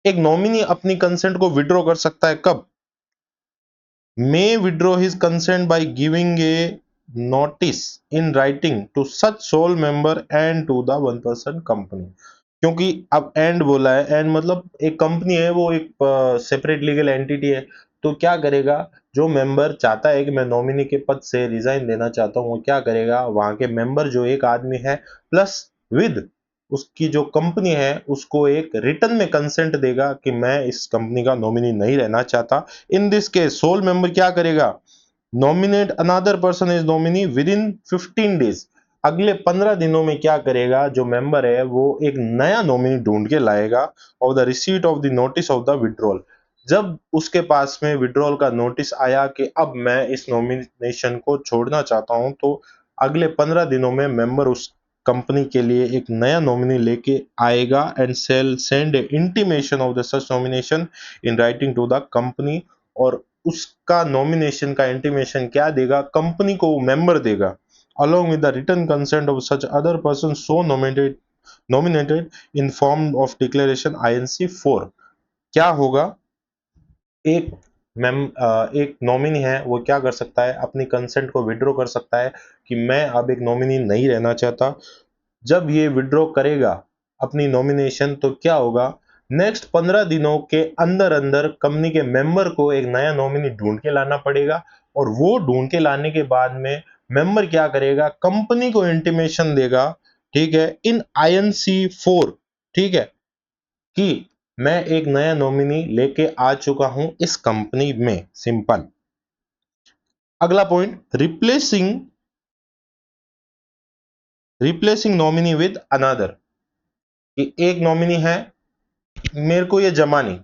A: एक नॉमिनी अपनी कंसेंट को विड्रॉ कर सकता है कब? May withdraw his consent by giving a notice in writing to such sole member and to the one person company. क्योंकि अब एंड बोला है, एंड मतलब एक कंपनी है, वो एक सेपरेट लीगल एंटिटी है, तो क्या करेगा, जो मेंबर चाहता है कि मैं नॉमिनी के पद से रिजाइन देना चाहता हूं, वो क्या करेगा, वहां के मेंबर जो एक आदमी है प्लस विद उसकी जो कंपनी है उसको एक रिटर्न में कंसेंट देगा कि मैं इस कंपनी का नॉमिनी नहीं रहना चाहता। In this case sole member क्या करेगा, nominate another person is nominee with in 15 days. अगले 15 दिनों में क्या करेगा, जो मेंबर है वो एक नया नॉमिनी ढूंढ के लाएगा और the receipt of the notice of the withdrawal. जब उसके पास में विड्रॉल का नोटिस आया कि अब मैं इस नॉमिनेशन को छोड़ना चाहता हूं, तो अगले 15 दिनों में मेंबर उस कंपनी के लिए एक नया नॉमिनी लेके आएगा and shall send a intimation of the such nomination in writing to the company. और उसका नॉमिनेशन का इंटीमेशन क्या देगा, कंपनी को मेंबर देगा along with the written consent of such other person so nominated in form of declaration INC 4। क्या होगा, एक एक नॉमिनी है वो क्या कर सकता है, अपनी कंसेंट को विड्रॉ कर सकता है कि मैं अब एक नॉमिनी नहीं रहना चाहता। जब ये विड्रॉ करेगा अपनी नॉमिनेशन, तो क्या होगा, नेक्स्ट 15 दिनों के अंदर अंदर कंपनी के मेंबर को एक नया नॉमिनी ढूंढ के लाना पड़ेगा, और वो ढूंढ के लाने के बाद में मेंबर क्या करेगा, कंपनी को इंटीमेशन देगा, ठीक है, इन आईएनसी 4, ठीक है, कि मैं एक नया नॉमिनी लेके आ चुका हूं इस कंपनी में। सिंपल। अगला point, replacing nominee with another. कि एक नॉमिनी है, मेरे को ये जमा नहीं,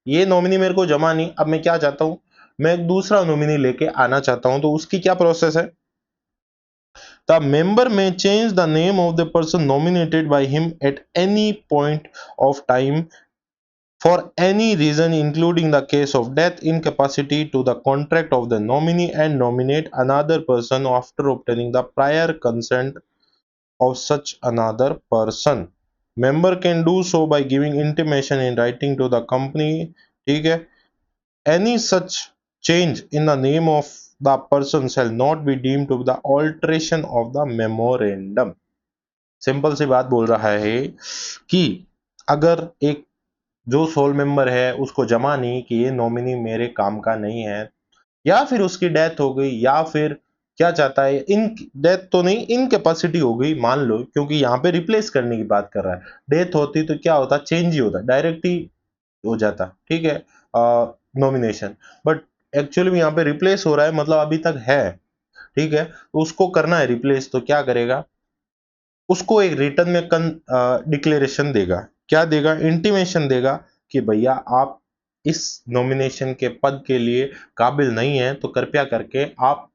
A: ये नॉमिनी मेरे को जमा नहीं, अब मैं क्या चाहता हूं, मैं एक दूसरा नॉमिनी लेके आना चाहता हूं, तो उसकी क्या प्रोसेस है, द मेंबर में change the name of the person nominated by him at any point of time for any reason including the case of death, incapacity to the contract of the nominee and nominate another person after obtaining the prior consent of such another person. Member can do so by giving intimation in writing to the company, ठीक है, any such change in the name of the person shall not be deemed to be the alteration of the memorandum। Simple सी बात बोल रहा है कि अगर एक जो सोल मेंबर है उसको जमा नहीं कि ये नॉमिनी मेरे काम का नहीं है, या फिर उसकी डेथ हो गई, या फिर क्या चाहता है, इन डेथ तो नहीं, इनकैपेसिटी हो गई मान लो, क्योंकि यहाँ पे रिप्लेस करने की बात कर रहा है। डेथ होती तो क्या होता, चेंज ही होता, डायरेक्ट ही हो जाता, ठीक है, नॉमिनेशन। बट एक्चुअली यहाँ पे रिप्लेस हो रहा है, मतलब अभी तक है, ठीक है, तो उसको करना है रिप्लेस, तो क्या करेगा, उसको एक रिटर्न में डिक्लेरेशन देगा, क्या देगा, इंटीमेशन देगा कि भैया आप इस नॉमिनेशन के पद के लिए काबिल नहीं है, तो कृपया करके आप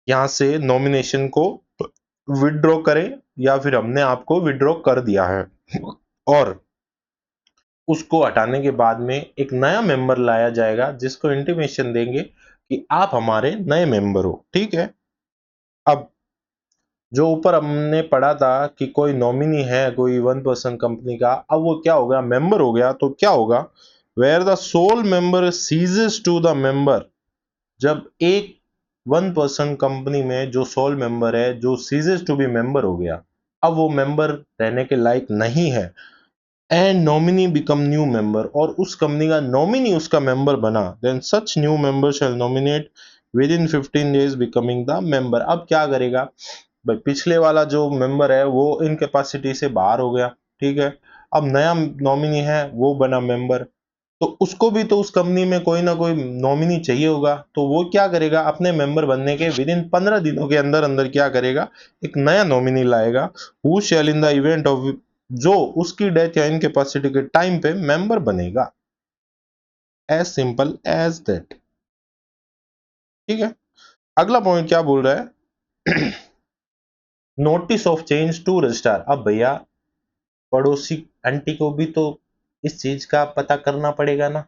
A: यहां से नॉमिनेशन को विड्रॉ करें, या फिर हमने आपको विड्रॉ कर दिया है। और उसको हटाने के बाद में एक नया मेंबर लाया जाएगा जिसको इंटीमेशन देंगे कि आप हमारे नए मेंबर हो, ठीक है। अब जो ऊपर हमने पढ़ा था कि कोई नॉमिनी है कोई वन पर्सन कंपनी का, अब वो क्या हो गया, मेंबर हो गया, तो क्या होगा, where the sole member ceases to the member. जब एक वन पर्सन कंपनी में जो सोल मेंबर है जो सीजेस टू बी मेंबर हो गया, अब वो मेंबर रहने के लायक नहीं है, and nominee become new member, और उस कंपनी का नॉमिनी उसका मेंबर बना, then such new member shall nominate within 15 days becoming the member. अब क्या करेगा, भाई पिछले वाला जो मेंबर है वो इनकैपेसिटी से बाहर हो गया, ठीक है, अब नया नॉमिनी है वो बना मेंबर, तो उसको भी तो उस कंपनी में कोई ना कोई नॉमिनी चाहिए होगा, तो वो क्या करेगा, अपने मेंबर बनने के विद इन 15 दिनों के अंदर अंदर क्या करेगा, एक नया नॉमिनी लाएगा, who shell in the event of, जो उसकी डेथ या इनकैपेसिटी के टाइम पे मेंबर बनेगा, एज सिंपल एज दैट। ठीक है, अगला पॉइंट क्या बोल रहा है, notice of change to registrar. अब भैया पड़ोसी आंटी को भी तो इस चीज का पता करना पड़ेगा ना,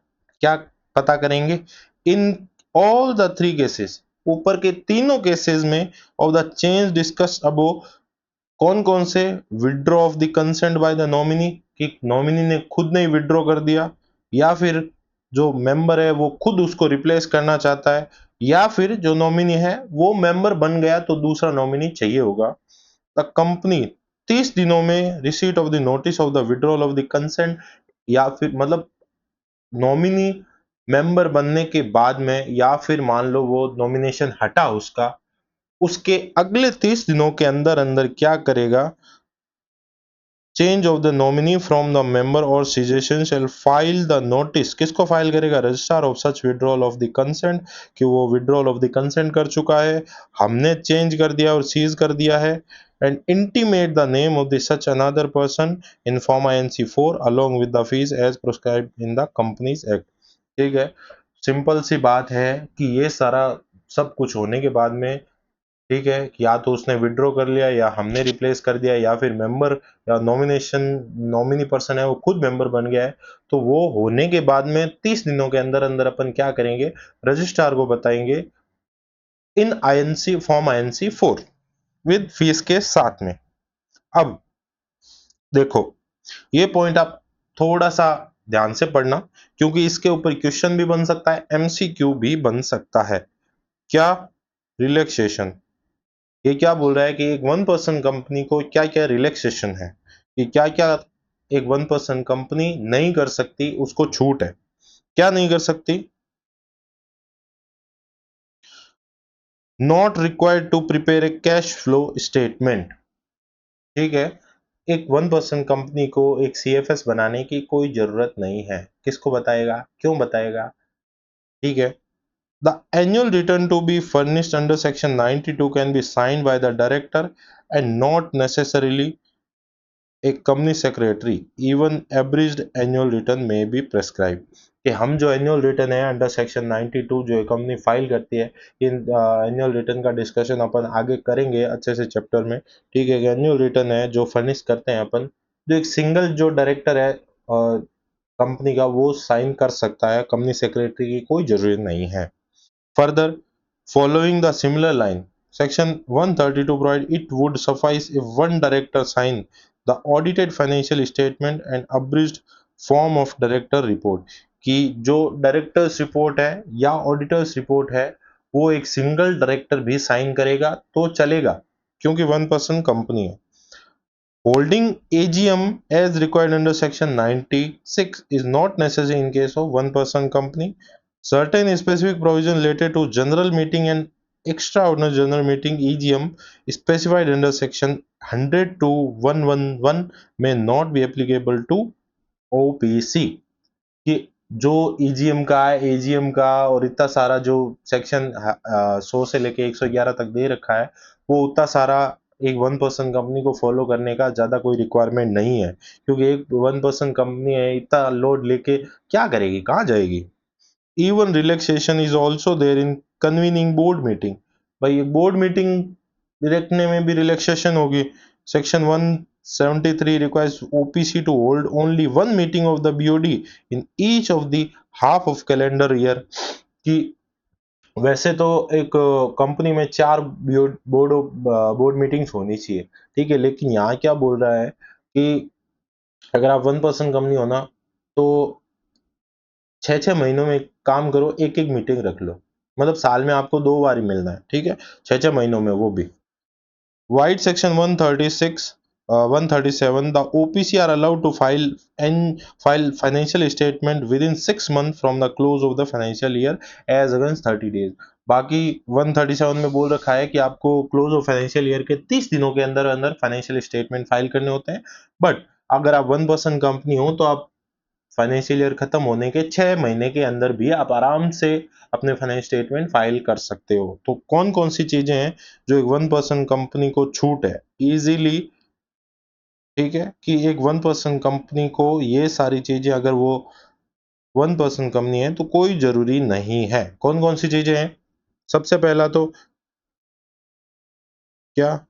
A: क्या पता करेंगे, in all the three cases, ऊपर के तीनों केसेस में ऑफ द चेंज डिस्कस अबो, कौन कौन से, withdraw of the consent by the nominee, कि नॉमिनी ने खुद नहीं विड्रॉ कर दिया, या फिर जो मेंबर है वो खुद उसको रिप्लेस करना चाहता है, या फिर जो नॉमिनी है वो मेंबर बन गया तो दूसरा नॉमिनी चाहिए होगा, द कंपनी 30 दिनों में receipt of the notice of the withdrawal of the consent, या फिर मतलब नॉमिनी मेंबर बनने के बाद में, या फिर मान लो वो नॉमिनेशन हटा उसका, उसके अगले 30 दिनों के अंदर अंदर क्या करेगा, change of the nominee from the member और cessation shall file the notice, किसको फाइल करेगा, registrar of such withdrawal of the consent, कि वो विड्रॉल ऑफ द कंसेंट कर चुका है, हमने चेंज कर दिया और सीज कर दिया है, and intimate the name of the such another person in form INC4 along with the fees as prescribe in the companies act. ठीक है, सिंपल सी बात है कि ये सारा सब कुछ होने के बाद में, ठीक है, कि या तो उसने विड्रॉ कर लिया या हमने रिप्लेस कर दिया, या फिर मेंबर या नॉमिनेशन नॉमिनी पर्सन है वो खुद मेंबर बन गया है, तो वो होने के बाद में 30 दिनों के अंदर अंदर अपन क्या करेंगे, रजिस्ट्रार को बताएंगे इन INC form INC4 with fees के साथ में। अब देखो, ये पॉइंट आप थोड़ा सा ध्यान से पढ़ना, क्योंकि इसके ऊपर क्वेश्चन भी बन सकता है, MCQ भी बन सकता है। क्या, रिलैक्सेशन, ये क्या बोल रहा है कि एक वन पर्सन कंपनी को क्या क्या रिलैक्सेशन है, कि क्या क्या एक वन पर्सन कंपनी नहीं कर सकती, उसको छूट है, क्या नहीं कर सकती, not required to prepare a cash flow statement. ठीक है, एक वन पर्सन कंपनी को एक CFS बनाने की कोई जरूरत नहीं है, किसको बताएगा, क्यों बताएगा, ठीक है, the annual return to be furnished under section 92 can be signed by the director and not necessarily एक company secretary, even abridged annual return may be prescribe, कि हम जो एनुअल रिटर्न है अंडर सेक्शन 92 जो कंपनी फाइल करती है, इन annual return का डिस्कशन अपन आगे करेंगे अच्छे से चैप्टर में। ठीक है, एनुअल रिटर्न है जो फर्निश करते हैं अपन, जो एक सिंगल जो डायरेक्टर है कंपनी का वो साइन कर सकता है, कंपनी सेक्रेटरी की कोई जरूरत नहीं है। Further, following the similar line, Section 132 provides it would suffice if one director sign the audited financial statement and abridged form of director report, कि जो डायरेक्टर्स रिपोर्ट है या ऑडिटर्स रिपोर्ट है वो एक सिंगल डायरेक्टर भी साइन करेगा तो चलेगा, क्योंकि वन पर्सन कंपनी है। Holding AGM as required under Section 96 is not necessary in case of one-person company. Certain specific provision related to general meeting and extraordinary general meeting EGM specified under Section 100 to 111 may not be applicable to OPC। कि जो EGM का है, AGM का और इतना सारा जो section 100 से लेके 111 तक दे रखा है, वो उतना सारा एक वन पर्सन कंपनी को फॉलो करने का ज्यादा कोई रिक्वायरमेंट नहीं है, क्योंकि एक वन पर्सन कंपनी है, इतना लोड लेके क्या करेगी, कहाँ जाएगी। Even relaxation is also there in convening board meeting, भाई बोर्ड मीटिंग रखने में भी रिलैक्सेशन होगी। Section 173 requires OPC to hold only one meeting of the BOD in each of the half of calendar year, कि वैसे तो एक company में 4 बोर्ड मीटिंग्स होनी चाहिए, ठीक है, लेकिन यहाँ क्या बोल रहा है कि अगर आप वन पर्सन कंपनी हो ना, तो 6-6 महीनों में काम करो, एक एक मीटिंग रख लो, मतलब साल में आपको 2 बार ही मिलना है, ठीक है, 6-6 महीनों में वो भी। Wide section 136 137, the OPC are allowed to file financial statement within 6 months from the close of the financial year as against 30 days. बाकी 137 में बोल रखा है कि आपको क्लोज ऑफ फाइनेंशियल ईयर के 30 दिनों के अंदर अंदर फाइनेंशियल स्टेटमेंट फाइल करने होते हैं, बट अगर आप 1% कंपनी हो तो आप फाइनेंशियल ईयर खत्म होने के 6 महीने के अंदर भी आप आराम से अपने फाइनेंशियल स्टेटमेंट फाइल कर सकते हो। तो कौन कौन सी चीजें हैं जो एक 1% कंपनी को छूट है इजीली, ठीक है, कि एक 1% कंपनी को ये सारी चीजें, अगर वो 1% कंपनी है तो कोई जरूरी नहीं है। कौन कौन सी चीजें हैं? सबसे पहला तो क्या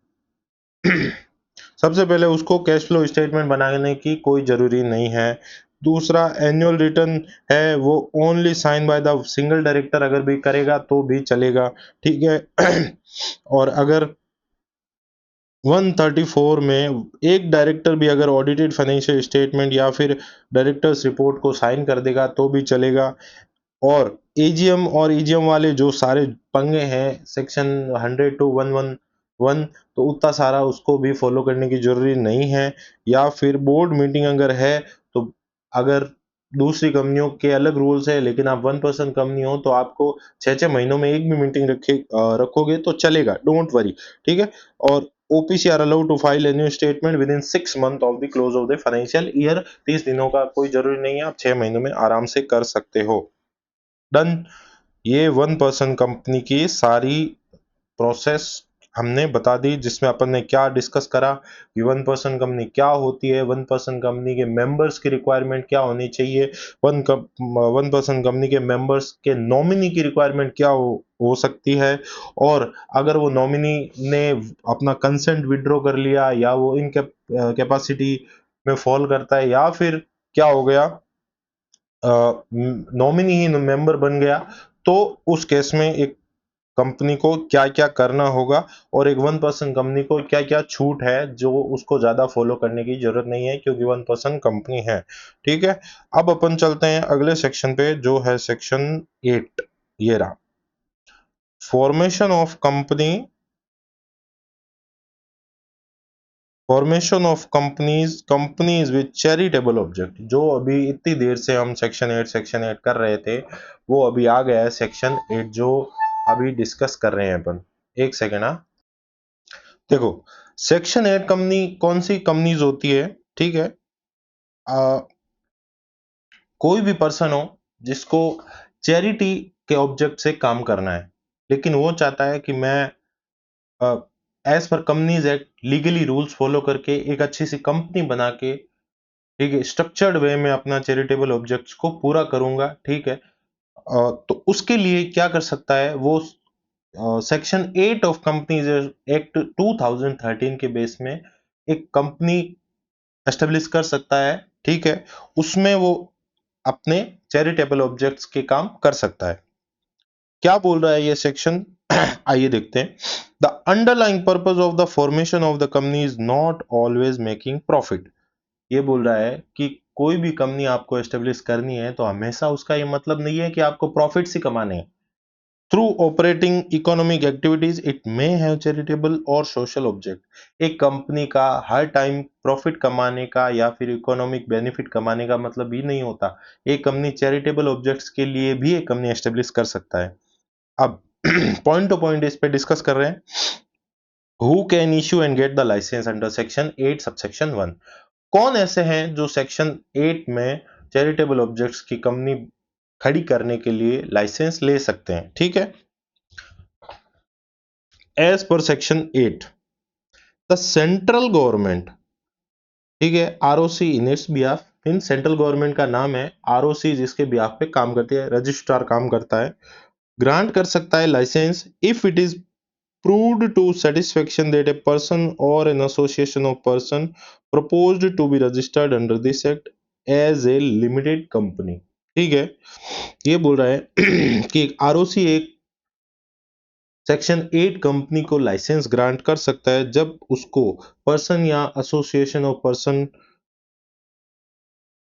A: सबसे पहले उसको कैश फ्लो स्टेटमेंट बनाने की कोई जरूरी नहीं है। दूसरा, एनुअल रिटर्न है वो only sign by the single director, अगर भी करेगा तो भी चलेगा, ठीक है। और अगर 134 में एक डायरेक्टर भी अगर ऑडिटेड फाइनेंशियल स्टेटमेंट या फिर डायरेक्टर्स रिपोर्ट को साइन कर देगा तो भी चलेगा। और एजीएम और ईजीएम वाले जो सारे पंगे हैं सेक्शन 100 टू 111, तो उतना सारा उसको भी फॉलो करने की जरूरी नहीं है। या फिर बोर्ड मीटिंग अगर है तो, अगर दूसरी कंपनियों के अलग रूल्स है लेकिन आप 1% कंपनी हो तो आपको 6 महीनों में एक भी मीटिंग रखोगे तो चलेगा, डोंट वरी, ठीक है। और OPC are allowed to file annual statement within 6 month of the close of the financial year. 30 दिनों का कोई जरूरी नहीं है, आप 6 महीनों में आराम से कर सकते हो। डन। ये 1% कंपनी की सारी प्रोसेस हमने बता दी, जिसमें अपन ने क्या डिस्कस करा कि 1% कंपनी क्या होती है, 1% कंपनी के मेंबर्स की रिक्वायरमेंट क्या होनी चाहिए, 1% कंपनी के मेंबर्स के नॉमिनी की रिक्वायरमेंट क्या हो सकती है, और अगर वो नॉमिनी ने अपना कंसेंट विड्रॉ कर लिया या वो इन कैपेसिटी में फॉल करता है या फिर क्या हो गया, नॉमिनी ही मेंबर बन गया, तो उस केस में एक कंपनी को क्या क्या करना होगा और एक 1% कंपनी को क्या क्या छूट है जो उसको ज्यादा फॉलो करने की जरूरत नहीं है क्योंकि 1% कंपनी है, ठीक है। अब अपन चलते हैं अगले सेक्शन पे जो है सेक्शन 8। ये रहा, formation of companies with charitable object. जो अभी इतनी देर से हम सेक्शन 8 कर रहे थे, वो अभी आ गया है सेक्शन 8 जो अभी डिस्कस कर रहे हैं अपन। एक सेकेंड, हाँ। देखो, सेक्शन 8 कंपनी कौन सी कंपनीज होती है, ठीक है। आ, कोई भी पर्सन हो जिसको चैरिटी के ऑब्जेक्ट से काम करना है, लेकिन वो चाहता है कि मैं as per companies act legally rules follow करके एक अच्छी सी कंपनी बना के, ठीक है, स्ट्रक्चर्ड वे में अपना चैरिटेबल ऑब्जेक्ट्स को पूरा करूंगा, ठीक है। तो उसके लिए क्या कर सकता है वो, सेक्शन 8 ऑफ कंपनीज एक्ट 2013 के बेस में एक कंपनी एस्टेब्लिश कर सकता है, ठीक है। उसमें वो अपने चैरिटेबल ऑब्जेक्ट्स के काम कर सकता है। क्या बोल रहा है ये सेक्शन? आइए देखते हैं। The underlying purpose of the formation of the company is not always making profit. ये बोल रहा है कि कोई भी कंपनी आपको एस्टेब्लिश करनी है तो हमेशा उसका ये मतलब नहीं है कि आपको प्रॉफिट ही कमाने हैं। Through operating economic activities it may have charitable और सोशल ऑब्जेक्ट। एक कंपनी का हर टाइम प्रॉफिट कमाने का या फिर इकोनॉमिक बेनिफिट कमाने का मतलब ही नहीं होता। एक कंपनी चैरिटेबल ऑब्जेक्ट्स के लिए भी एक कंपनी एस्टेब्लिश कर सकता है। अब पॉइंट टू पॉइंट इस पे डिस्कस कर रहे हैं। Who can issue and get the license under section 8 subsection 1। कौन ऐसे हैं जो सेक्शन 8 में चैरिटेबल ऑब्जेक्ट्स की कंपनी खड़ी करने के लिए लाइसेंस ले सकते हैं, ठीक है। As per section 8 the central government, ठीक है, ROC in its behalf, in central government का नाम है आरओसी जिसके बिहाफ पे काम करती है, रजिस्ट्रार काम करता है, ग्रांट कर सकता है license if it is proved to satisfaction that a person or an association of person proposed to be registered under this act as a limited company, ठीक है। ये बोल रहा है कि आरओसी एक सेक्शन 8 कंपनी को लाइसेंस ग्रांट कर सकता है जब उसको पर्सन या एसोसिएशन ऑफ पर्सन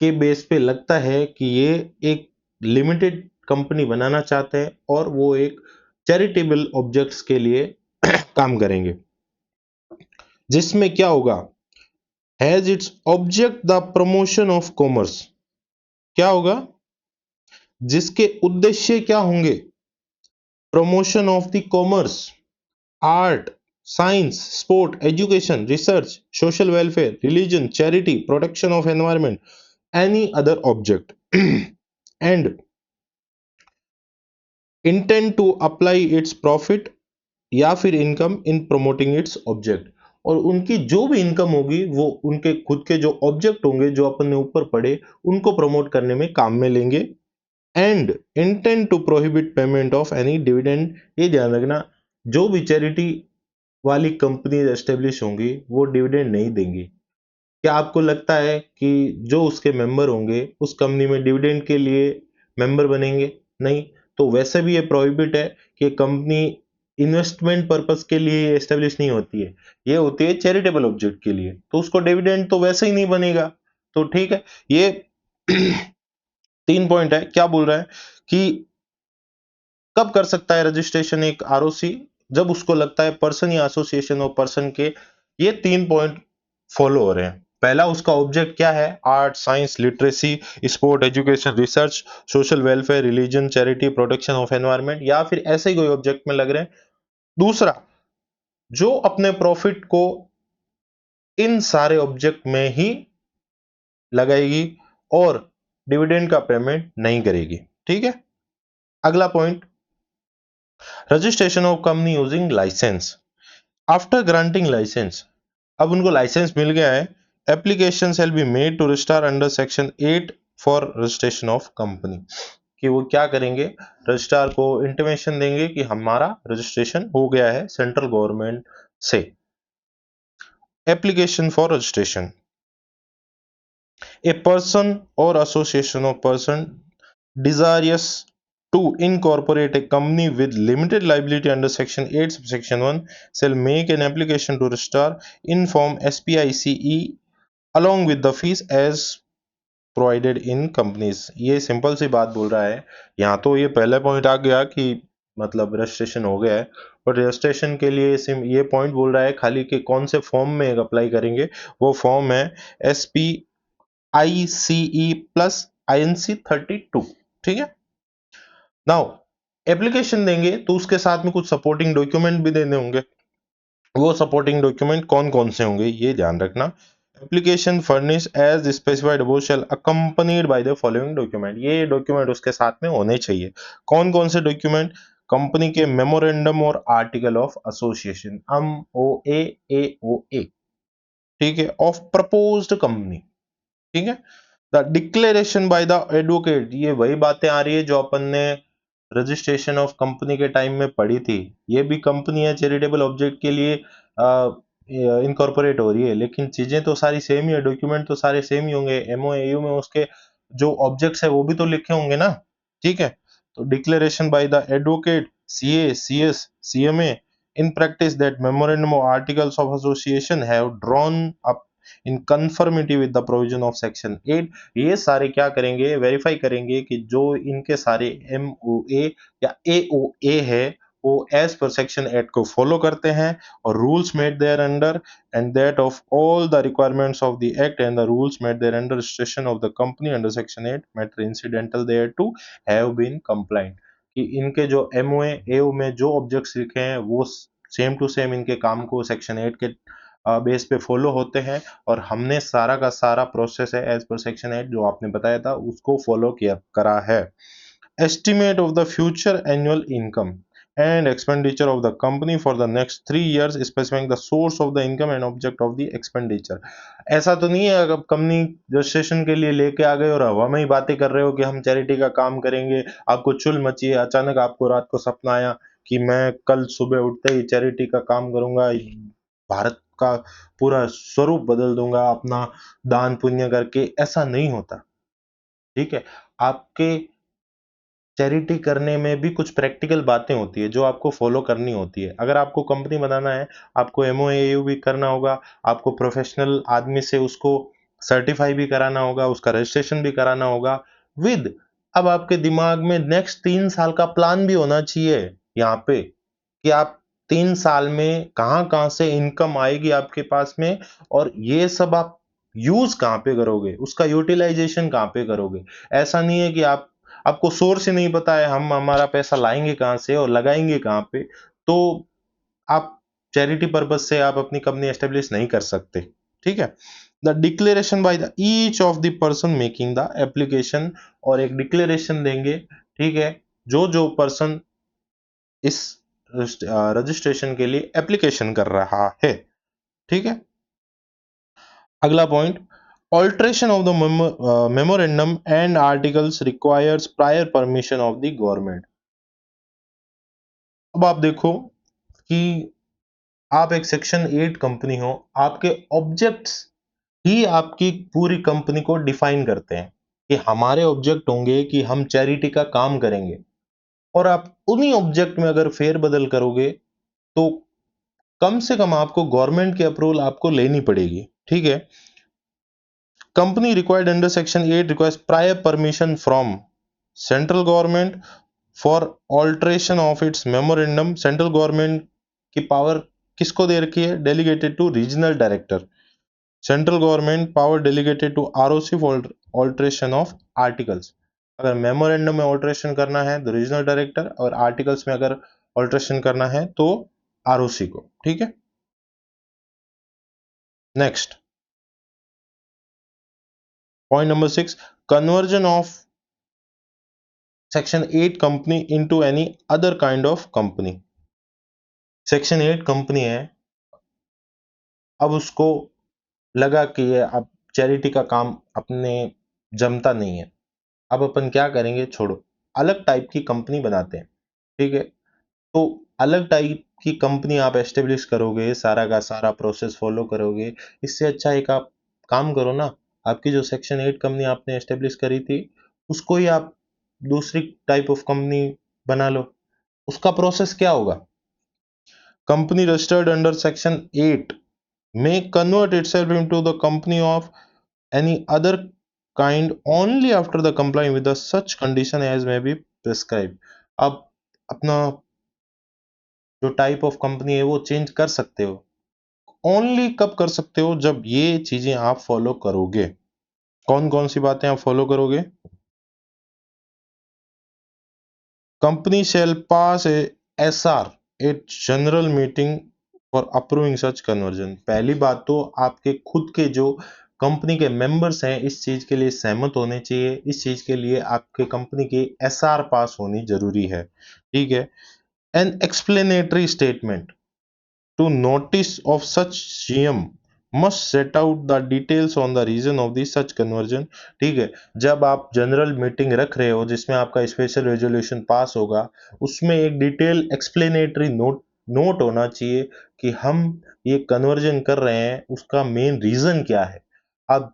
A: के बेस पे लगता है कि ये एक लिमिटेड कंपनी बनाना चाहते हैं और वो एक चैरिटेबल ऑब्जेक्ट्स के लिए काम करेंगे, जिसमें क्या होगा, has its object the promotion of commerce, क्या होगा, जिसके उद्देश्य क्या होंगे, promotion of the commerce, art, science, sport, education, research, social welfare, religion, charity, protection of environment, any other object and intend to apply its profit या फिर income in promoting its object, और उनकी जो भी इनकम होगी वो उनके खुद के जो ऑब्जेक्ट होंगे जो अपन ने ऊपर पढ़े उनको प्रमोट करने में काम में लेंगे। And intend to prohibit payment of any dividend, ये ध्यान रखना जो भी चैरिटी वाली कंपनी एस्टेब्लिश होंगी वो डिविडेंड नहीं देंगी। क्या आपको लगता है कि जो उसके मेंबर होंगे उस कंपनी में डिविडेंड के लिए मेंबर बनेंगे? नहीं। तो वैसे भी ये प्रोहिबिट है कि कंपनी इन्वेस्टमेंट पर्पस के लिए एस्टेब्लिश नहीं होती है, ये होती है चैरिटेबल ऑब्जेक्ट के लिए, तो उसको डिविडेंड तो वैसे ही नहीं बनेगा। तो ठीक है, ये 3 पॉइंट है। क्या बोल रहा है कि कब कर सकता है रजिस्ट्रेशन एक आरओसी, जब उसको लगता है पर्सन या एसोसिएशन ऑफ पर्सन के ये 3 पॉइंट फॉलो हो रहे हैं। पहला उसका ऑब्जेक्ट क्या है, art, science, literacy, sport, education, research, social welfare, religion, charity, protection of environment, या फिर ऐसे ही कोई ऑब्जेक्ट में लग रहे हैं। दूसरा, जो अपने प्रॉफिट को इन सारे ऑब्जेक्ट में ही लगाएगी और डिविडेंड का पेमेंट नहीं करेगी। ठीक है, अगला point, registration of company using license after granting license. अब उनको लाइसेंस मिल गया है, application shall be made to register under section 8 for registration of company, कि वो क्या करेंगे, रजिस्ट्रार को इंटीमेशन देंगे कि हमारा रजिस्ट्रेशन हो गया है सेंट्रल गवर्नमेंट से। Application for registration, a person और association of person desirous to incorporate a company with limited liability under section 8 subsection 1 shall make an application to register in form SPICE along with the fees as provided in companies। ये simple सी बात बोल रहा है, यहाँ तो ये पहले पॉइंट आ गया कि मतलब रजिस्ट्रेशन हो गया है, और रजिस्ट्रेशन के लिए ये पॉइंट बोल रहा है खाली कि कौन से फॉर्म में अप्लाई करेंगे। वो फॉर्म है SPICE प्लस INC 32। ठीक है, नाउ एप्लीकेशन देंगे तो उसके साथ में कुछ सपोर्टिंग डॉक्यूमेंट भी देने होंगे। वो सपोर्टिंग डॉक्यूमेंट कौन कौन से होंगे ये ध्यान रखना। Application furnish as specified above shall accompanied by the following document, ये डॉक्यूमेंट उसके साथ में होने चाहिए। कौन कौन से डॉक्यूमेंट, कंपनी के मेमोरेंडम और article of association, MOA AOA, ठीक है, ऑफ प्रपोज्ड कंपनी। ठीक है, the declaration by the advocate, ये वही बातें आ रही है जो अपन ने रजिस्ट्रेशन ऑफ कंपनी के टाइम में पढ़ी थी। ये भी कंपनी है चैरिटेबल ऑब्जेक्ट के लिए इनकॉर्पोरेट हो रही है, लेकिन चीजें तो सारी सेम ही है, डॉक्यूमेंट तो सारे सेम ही होंगे। MOAU में उसके जो ऑब्जेक्ट्स है वो भी तो लिखे होंगे ना। ठीक है, तो declaration by the advocate, CA, CS, CMA in practice that memorandum or articles of association have drawn up in conformity with the provision of section 8, ये सारे क्या करेंगे, वेरीफाई करेंगे कि जो इनके सारे MOA या AOA है वो एज पर सेक्शन 8 को फॉलो करते हैं, और rules made there under and that of all the requirements of the act and the rules made there under registration of the company under section 8 matter incidental there to have been compliant, कि इनके जो MOA AO में जो objects लिखे हैं वो same to same इनके काम को सेक्शन 8 के बेस पे फॉलो होते हैं, और हमने सारा का सारा प्रोसेस है एज पर सेक्शन 8 जो आपने बताया था उसको फॉलो किया करा है। Estimate of the future annual income and expenditure of the company for the next 3 years specifying the source of the income and object of the expenditure। ऐसा तो नहीं है अगर कंपनी रजिस्ट्रेशन के लिए लेके आ गए और हवा में ही बातें कर रहे हो कि हम चैरिटी का काम करेंगे, आपको चुल मची है, अचानक आपको रात को सपना आया कि मैं कल सुबह उठते ही चैरिटी का काम करूंगा, भारत का पूरा स्वरूप बदल दूंगा अपना दान पुण्य करके, ऐसा नहीं होता। ठीक है, आपके चैरिटी करने में भी कुछ प्रैक्टिकल बातें होती है जो आपको फॉलो करनी होती है। अगर आपको कंपनी बनाना है, आपको MOAU भी करना होगा, आपको प्रोफेशनल आदमी से उसको सर्टिफाई भी कराना होगा, उसका रजिस्ट्रेशन भी कराना होगा विद, अब आपके दिमाग में नेक्स्ट 3 साल का प्लान भी होना चाहिए यहाँ पे, कि आप 3 साल में कहाँ कहाँ से इनकम आएगी आपके पास में, और ये सब आप यूज कहाँ पे करोगे, उसका यूटिलाइजेशन कहाँ पे करोगे। ऐसा नहीं है कि आपको सोर्स ही नहीं पता है, हम हमारा पैसा लाएंगे कहाँ से और लगाएंगे कहाँ पे, तो आप चैरिटी पर्पज से आप अपनी कंपनी एस्टेब्लिश नहीं कर सकते। ठीक है। The declaration by the each of the person making the application, और एक डिक्लेरेशन देंगे, ठीक है, जो जो पर्सन इस रजिस्ट्रेशन के लिए एप्लीकेशन कर रहा है। ठीक है। अगला point, alteration of the memorandum and articles requires prior permission of the government. अब आप देखो कि आप एक सेक्शन 8 कंपनी हो, आपके ऑब्जेक्ट्स ही आपकी पूरी कंपनी को डिफाइन करते हैं कि हमारे ऑब्जेक्ट होंगे कि हम चैरिटी का काम करेंगे, और आप उन्हीं ऑब्जेक्ट में अगर फेरबदल करोगे तो कम से कम आपको गवर्नमेंट की अप्रूवल आपको लेनी पड़ेगी। ठीक है। Company required under section 8 requires prior permission from central government for alteration of its memorandum. Central government की पावर किसको दे रखी है? Delegated to regional director. Central government power delegated to ROC for alteration of articles. अगर memorandum में alteration करना है तो रीजनल डायरेक्टर, और आर्टिकल्स में अगर ऑल्ट्रेशन करना है तो आरओसी को। ठीक है। Next point number 6, conversion of section 8 company into any other kind of company. Section 8 company है, अब उसको लगा कि ये अब चैरिटी का काम अपने जमता नहीं है, अब अपन क्या करेंगे, छोड़ो, अलग टाइप की कंपनी बनाते हैं। ठीक है। तो अलग टाइप की कंपनी आप एस्टेब्लिश करोगे, सारा का सारा प्रोसेस फॉलो करोगे, इससे अच्छा एक आप काम करो ना, आपकी जो सेक्शन 8 कंपनी आपने एस्टेब्लिश करी थी उसको ही आप दूसरी टाइप ऑफ कंपनी बना लो। उसका प्रोसेस क्या होगा? Company registered under section 8 may convert itself into the company of any other kind only after the complying with the such condition as may be prescribed। अब अपना जो टाइप ऑफ कंपनी है वो change कर सकते हो, ओनली कब कर सकते हो? जब ये चीजें आप फॉलो करोगे। कौन कौन सी बातें आप फॉलो करोगे? Company shall pass a SR at general meeting for approving such conversion. पहली बात तो आपके खुद के जो कंपनी के मेंबर्स हैं इस चीज के लिए सहमत होने चाहिए, इस चीज के लिए आपके कंपनी की एसआर पास होनी जरूरी है। ठीक है। An explanatory statement to notice of such GM must set out the details on the reason of the such conversion। ठीक है। जब आप जनरल मीटिंग रख रहे हो जिसमें आपका स्पेशल रेजोल्यूशन पास होगा, उसमें एक डिटेल एक्सप्लेनेटरी नोट होना चाहिए कि हम ये कन्वर्जन कर रहे हैं उसका मेन रीजन क्या है। अब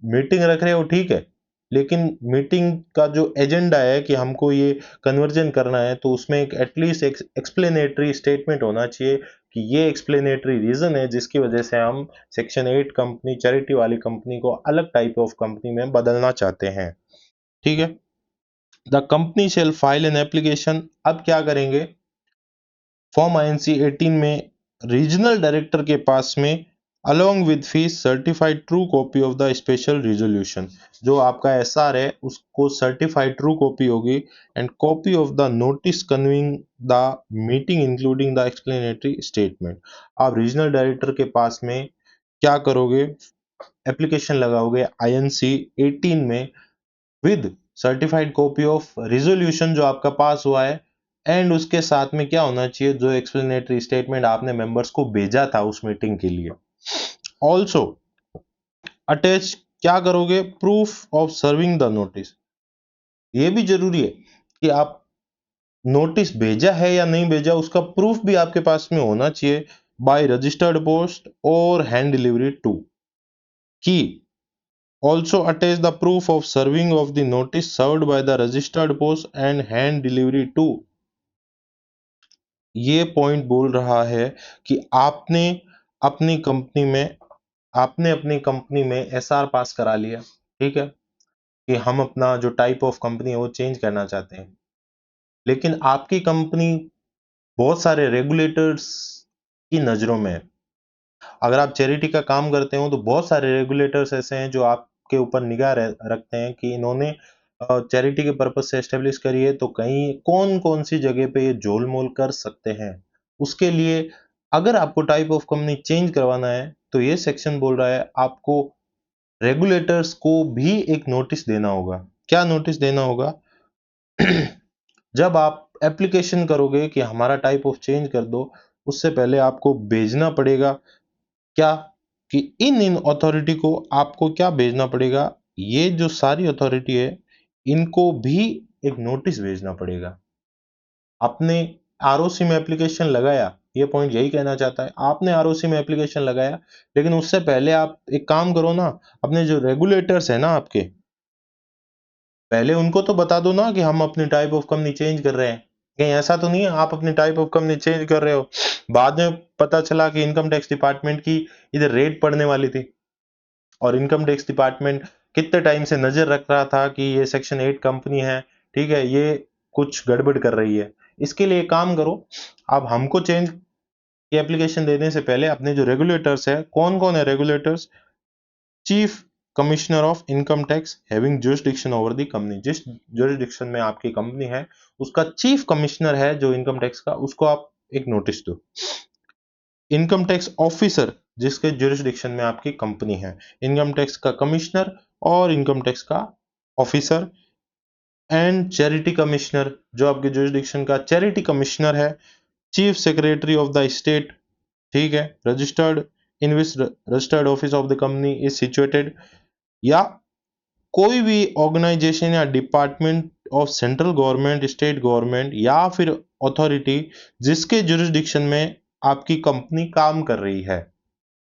A: मीटिंग रख रहे हो, ठीक है, लेकिन मीटिंग का जो एजेंडा है कि हमको ये कन्वर्जन करना है, तो उसमें एक एटलीस्ट एक एक्सप्लेनेटरी स्टेटमेंट होना चाहिए कि ये एक्सप्लेनेटरी रीजन है जिसकी वजह से हम सेक्शन 8 कंपनी, चैरिटी वाली कंपनी को अलग टाइप ऑफ कंपनी में बदलना चाहते हैं। ठीक है। The company shall file an application. अब क्या करेंगे? फॉर्म आईएनसी 18 में रीजनल डायरेक्टर के पास में along with fees certified true copy of the special resolution, जो आपका एसआर है उसको सर्टिफाइड ट्रू कॉपी होगी, and copy of the notice convening the meeting including the explanatory statement. आप रीजनल डायरेक्टर के पास में क्या करोगे? एप्लीकेशन लगाओगे आईएनसी 18 में with certified copy of resolution जो आपका पास हुआ है, एंड उसके साथ में क्या होना चाहिए? जो एक्सप्लेनेटरी स्टेटमेंट आपने मेंबर्स को भेजा था उस मीटिंग के लिए। ऑल्सो अटैच क्या करोगे? Proof of serving the notice. ये भी जरूरी है कि आप नोटिस भेजा है या नहीं भेजा उसका प्रूफ भी आपके पास में होना चाहिए, बाय रजिस्टर्ड पोस्ट और हैंड डिलीवरी टू। की also attach the proof of serving of the notice served by the registered post and hand delivery to। ये पॉइंट बोल रहा है कि अपनी कंपनी में आपने अपनी कंपनी में एसआर पास करा लिया, ठीक है, कि हम अपना जो टाइप ऑफ कंपनी है वो चेंज करना चाहते हैं, लेकिन आपकी कंपनी बहुत सारे रेगुलेटर्स की नजरों में है। अगर आप चैरिटी का काम करते हो तो बहुत सारे रेगुलेटर्स ऐसे हैं जो आपके ऊपर निगाह रखते हैं कि इन्होंने चैरिटी के पर्पज से एस्टेब्लिश करी है, तो कहीं कौन कौन सी जगह पे ये जोल मोल कर सकते हैं। उसके लिए अगर आपको टाइप ऑफ कंपनी चेंज करवाना है तो ये सेक्शन बोल रहा है आपको रेगुलेटर्स को भी एक नोटिस देना होगा। क्या नोटिस देना होगा? जब आप एप्लीकेशन करोगे कि हमारा टाइप ऑफ चेंज कर दो, उससे पहले आपको भेजना पड़ेगा क्या, कि इन अथॉरिटी को आपको क्या भेजना पड़ेगा, ये जो सारी अथॉरिटी है इनको भी एक नोटिस भेजना पड़ेगा। आपने आरओसी में एप्लीकेशन लगाया, ये पॉइंट यही कहना चाहता है, आपने आरओसी में एप्लीकेशन लगाया, लेकिन उससे पहले आप एक काम करो ना, अपने जो रेगुलेटर्स है ना आपके, पहले उनको तो बता दो ना कि हम अपनी टाइप ऑफ कंपनी चेंज कर रहे हैं। कहीं ऐसा तो नहीं है आप अपनी टाइप ऑफ कंपनी चेंज कर रहे हो, बाद में पता चला कि इनकम टैक्स डिपार्टमेंट की इधर रेड पड़ने वाली थी और इनकम टैक्स डिपार्टमेंट कितने टाइम से नजर रख रहा था कि ये सेक्शन 8 कंपनी है, ठीक है, ये कुछ गड़बड़ कर रही है। इसके लिए काम करो, आप हमको चेंज की एप्लीकेशन देने से पहले अपने जो रेगुलेटर्स है, कौन कौन है regulators? Chief commissioner of income tax having jurisdiction over the company, जिस जुरिस्डिक्शन में आपकी कंपनी है उसका चीफ कमिश्नर है जो इनकम टैक्स का, उसको आप एक नोटिस दो। इनकम टैक्स ऑफिसर, जिसके जुरिस्डिक्शन में आपकी कंपनी है, इनकम टैक्स का कमिश्नर और इनकम टैक्स का ऑफिसर, एंड चैरिटी कमिश्नर, जो आपके जुरिस्डिक्शन का चैरिटी कमिश्नर है, chief secretary of the state, ठीक है, registered in which registered office of the company is situated, या कोई भी ऑर्गेनाइजेशन या department of central government, state government या फिर अथॉरिटी जिसके जुरिस्डिक्शन में आपकी कंपनी काम कर रही है,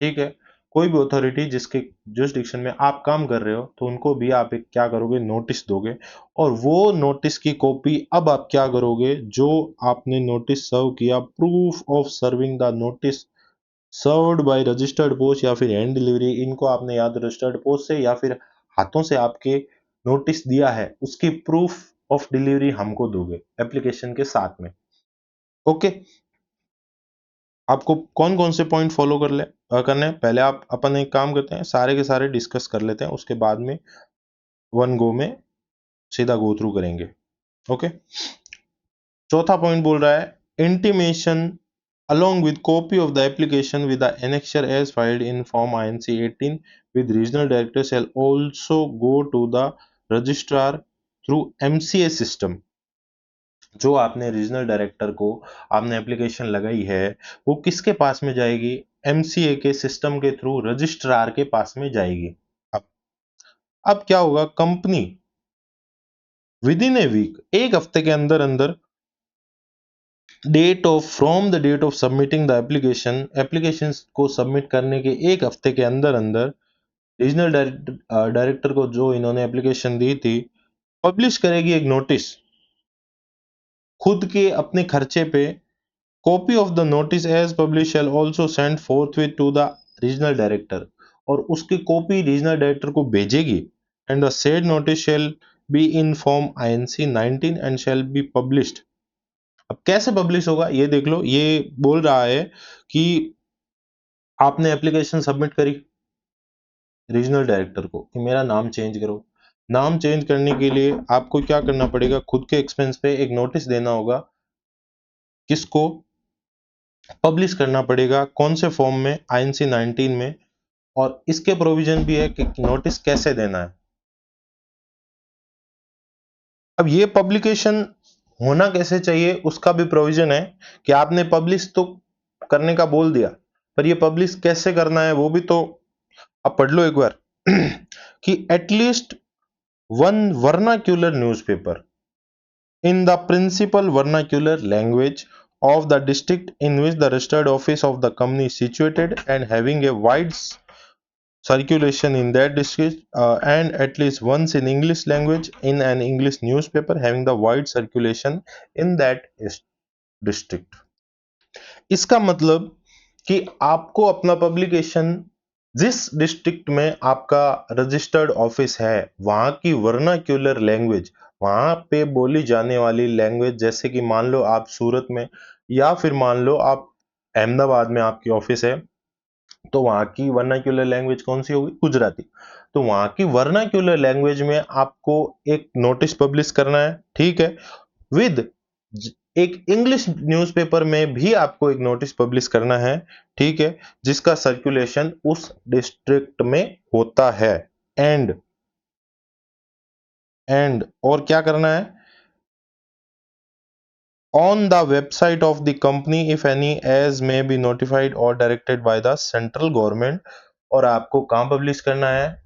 A: ठीक है, कोई भी अथॉरिटी जिसके जुरिस्डिक्शन में आप काम कर रहे हो, तो उनको भी आप एक क्या करोगे, नोटिस दोगे। और वो नोटिस की कॉपी अब आप क्या करोगे, जो आपने नोटिस सर्व किया, proof of serving the notice served by registered post या फिर हैंड डिलीवरी, इनको आपने या तो रजिस्टर्ड पोस्ट से या फिर हाथों से आपके नोटिस दिया है, उसकी प्रूफ ऑफ डिलीवरी हमको दोगे एप्लीकेशन के साथ में। ओके, आपको कौन कौन से पॉइंट फॉलो करने हैं, पहले आप अपन एक काम करते हैं, सारे के सारे डिस्कस कर लेते हैं, उसके बाद में वन गो में सीधा गो थ्रू करेंगे। ओके, चौथा पॉइंट बोल रहा है intimation along with copy of the application with the annexure as filed in form INC 18 with regional director shall also go to the registrar through MCA system। जो आपने regional director को आपने application लगाई है, वो किसके पास में जाएगी? एमसीए के सिस्टम के थ्रू रजिस्ट्रार के पास में जाएगी। अब अब क्या होगा, company within a week, एक हफ्ते के अंदर अंदर, date of from the date of submitting the application, application को सबमिट करने के एक हफ्ते के अंदर अंदर रीजनल डायरेक्टर को जो इन्होंने एप्लीकेशन दी थी, पब्लिश करेगी एक नोटिस खुद के अपने खर्चे पे। Copy of the notice as publish shall also send forthwith to the regional director, और उसकी कॉपी रीजनल डायरेक्टर को भेजेगी। And the said notice shall be in form INC 19 and shall be published. अब कैसे पब्लिश होगा ये देख लो, ये बोल रहा है कि आपने एप्लीकेशन सबमिट करी रीजनल डायरेक्टर को कि मेरा नाम चेंज करो। नाम चेंज करने के लिए आपको क्या करना पड़ेगा, खुद के एक्सपेंस पे एक नोटिस देना होगा, किसको? पब्लिश करना पड़ेगा, कौन से फॉर्म में? आईएनसी 19 में। और इसके प्रोविजन भी है कि नोटिस कैसे देना है। अब ये पब्लिकेशन होना कैसे चाहिए उसका भी प्रोविजन है कि आपने पब्लिश तो करने का बोल दिया, पर ये पब्लिश कैसे करना है वो भी तो आप पढ़ लो एक बार। कि at least one vernacular newspaper in the principal vernacular language of the district in which the registered office of the company is situated and having a wide circulation in that district, and at least once in English language in an English newspaper having the wide circulation in that district। इसका मतलब कि आपको अपना publication जिस district में आपका registered office है वहां की वर्नाक्यूलर लैंग्वेज, वहां पे बोली जाने वाली लैंग्वेज, जैसे कि मान लो आप सूरत में या फिर मान लो आप अहमदाबाद में आपकी ऑफिस है, तो वहां की वर्नाक्यूलर लैंग्वेज कौन सी होगी? गुजराती। तो वहां की वर्नाक्यूलर लैंग्वेज में आपको एक नोटिस पब्लिश करना है, ठीक है, विद एक इंग्लिश न्यूज़पेपर में भी आपको एक नोटिस पब्लिश करना है, ठीक है, जिसका सर्कुलेशन उस डिस्ट्रिक्ट में होता है। एंड और क्या करना है? On the website of the company if any as may be notified or directed by the central government। और आपको कहाँ पब्लिश करना है?